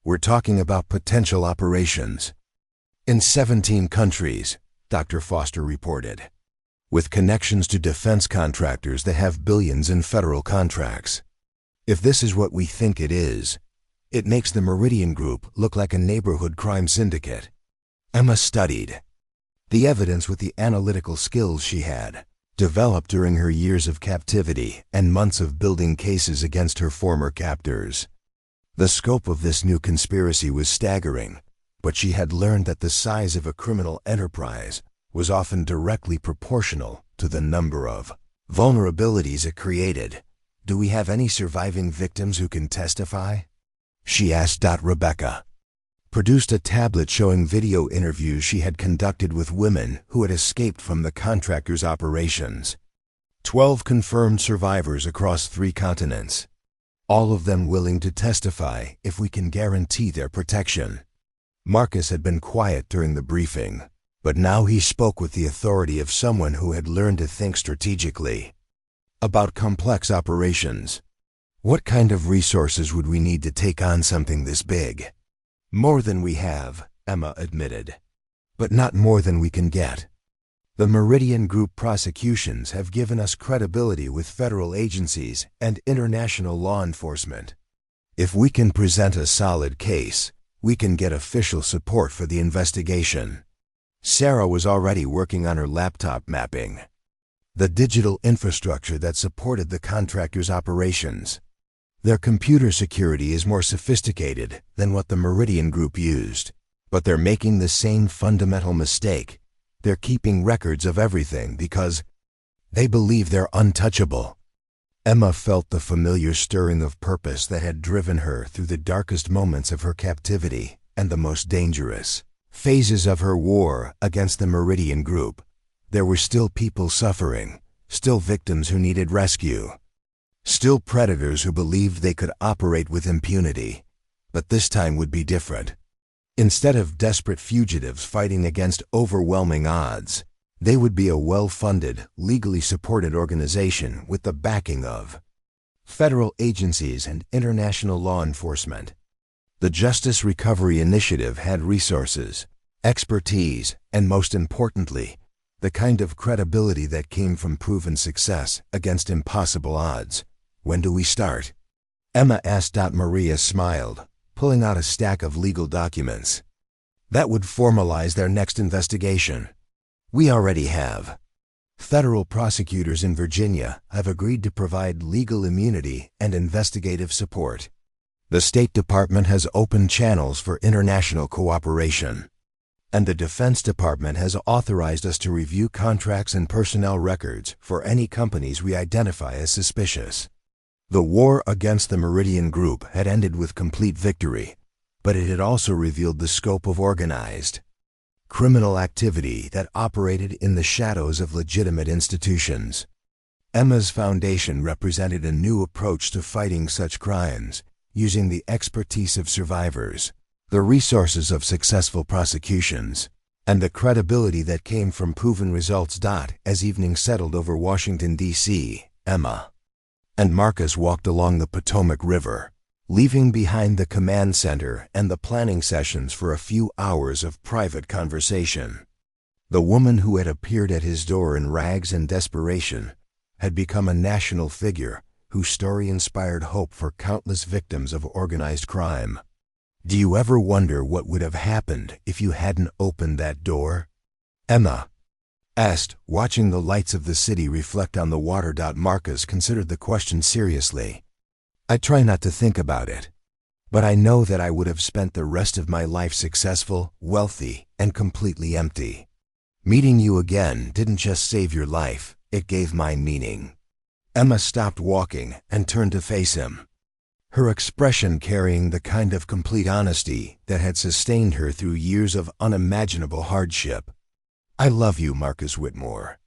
We're talking about potential operations in 17 countries, Dr. Foster reported, with connections to defense contractors that have billions in federal contracts. If this is what we think it is, it makes the Meridian Group look like a neighborhood crime syndicate. Emma studied the evidence with the analytical skills she had developed during her years of captivity and months of building cases against her former captors. The scope of this new conspiracy was staggering, but she had learned that the size of a criminal enterprise was often directly proportional to the number of vulnerabilities it created. Do we have any surviving victims who can testify? She asked. Rebecca produced a tablet showing video interviews she had conducted with women who had escaped from the contractor's operations. 12 confirmed survivors across 3 continents, all of them willing to testify if we can guarantee their protection. Marcus had been quiet during the briefing, but now he spoke with the authority of someone who had learned to think strategically about complex operations. What kind of resources would we need to take on something this big? More than we have, Emma admitted, but not more than we can get. The Meridian Group prosecutions have given us credibility with federal agencies and international law enforcement. If we can present a solid case, we can get official support for the investigation. Sarah was already working on her laptop mapping the digital infrastructure that supported the contractor's operations. Their computer security is more sophisticated than what the Meridian Group used, but they're making the same fundamental mistake. They're keeping records of everything because they believe they're untouchable. Emma felt the familiar stirring of purpose that had driven her through the darkest moments of her captivity and the most dangerous phases of her war against the Meridian Group. There were still people suffering, still victims who needed rescue, still predators who believed they could operate with impunity. But this time would be different. Instead of desperate fugitives fighting against overwhelming odds, they would be a well-funded, legally supported organization with the backing of federal agencies and international law enforcement. The Justice Recovery Initiative had resources, expertise, and most importantly, the kind of credibility that came from proven success against impossible odds. When do we start? Emma asked. Maria smiled, pulling out a stack of legal documents that would formalize their next investigation. We already have. Federal prosecutors in Virginia have agreed to provide legal immunity and investigative support. The State Department has opened channels for international cooperation, and the Defense Department has authorized us to review contracts and personnel records for any companies we identify as suspicious. The war against the Meridian Group had ended with complete victory, but it had also revealed the scope of organized criminal activity that operated in the shadows of legitimate institutions. Emma's foundation represented a new approach to fighting such crimes, using the expertise of survivors, the resources of successful prosecutions, and the credibility that came from proven results. As evening settled over Washington, D.C., Emma and Marcus walked along the Potomac River, leaving behind the command center and the planning sessions for a few hours of private conversation. The woman who had appeared at his door in rags and desperation had become a national figure whose story inspired hope for countless victims of organized crime. Do you ever wonder what would have happened if you hadn't opened that door? Emma asked, watching the lights of the city reflect on the water. Marcus considered the question seriously. I try not to think about it, but I know that I would have spent the rest of my life successful, wealthy, and completely empty. Meeting you again didn't just save your life, it gave mine meaning. Emma stopped walking and turned to face him, her expression carrying the kind of complete honesty that had sustained her through years of unimaginable hardship. I love you, Marcus Whitmore.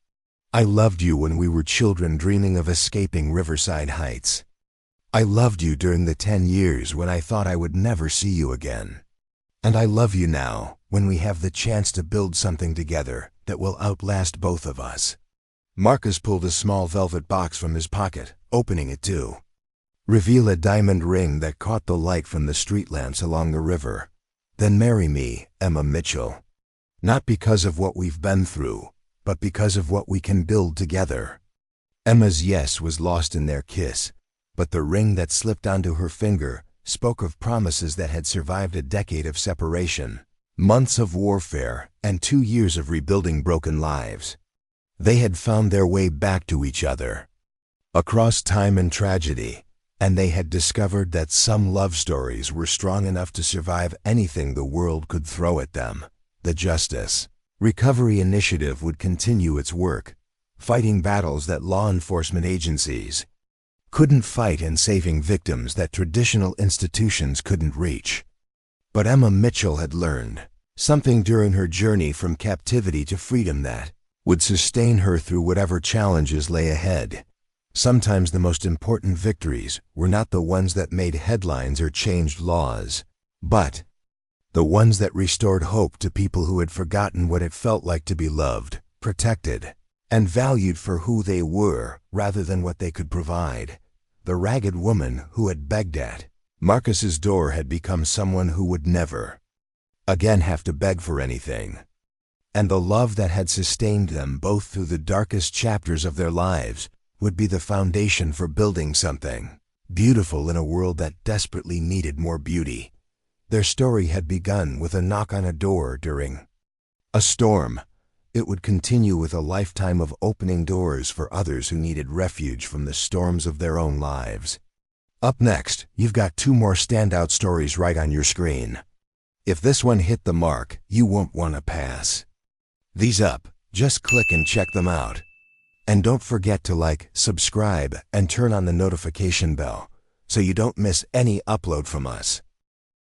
I loved you when we were children dreaming of escaping Riverside Heights. I loved you during the 10 years when I thought I would never see you again. And I love you now when we have the chance to build something together that will outlast both of us. Marcus pulled a small velvet box from his pocket, opening it to reveal a diamond ring that caught the light from the street lamps along the river. Then marry me, Emma Mitchell. Not because of what we've been through, but because of what we can build together. Emma's yes was lost in their kiss, but the ring that slipped onto her finger spoke of promises that had survived a decade of separation, months of warfare, and 2 years of rebuilding broken lives. They had found their way back to each other, across time and tragedy, and they had discovered that some love stories were strong enough to survive anything the world could throw at them. The Justice Recovery Initiative would continue its work, fighting battles that law enforcement agencies couldn't fight and saving victims that traditional institutions couldn't reach. But Emma Mitchell had learned something during her journey from captivity to freedom that would sustain her through whatever challenges lay ahead. Sometimes the most important victories were not the ones that made headlines or changed laws, but the ones that restored hope to people who had forgotten what it felt like to be loved, protected, and valued for who they were rather than what they could provide. The ragged woman who had begged at Marcus's door had become someone who would never again have to beg for anything. And the love that had sustained them both through the darkest chapters of their lives would be the foundation for building something beautiful in a world that desperately needed more beauty. Their story had begun with a knock on a door during a storm. It would continue with a lifetime of opening doors for others who needed refuge from the storms of their own lives. Up next, you've got 2 more standout stories right on your screen. If this one hit the mark, you won't want to pass these up. Just click and check them out. And don't forget to like, subscribe, and turn on the notification bell so you don't miss any upload from us.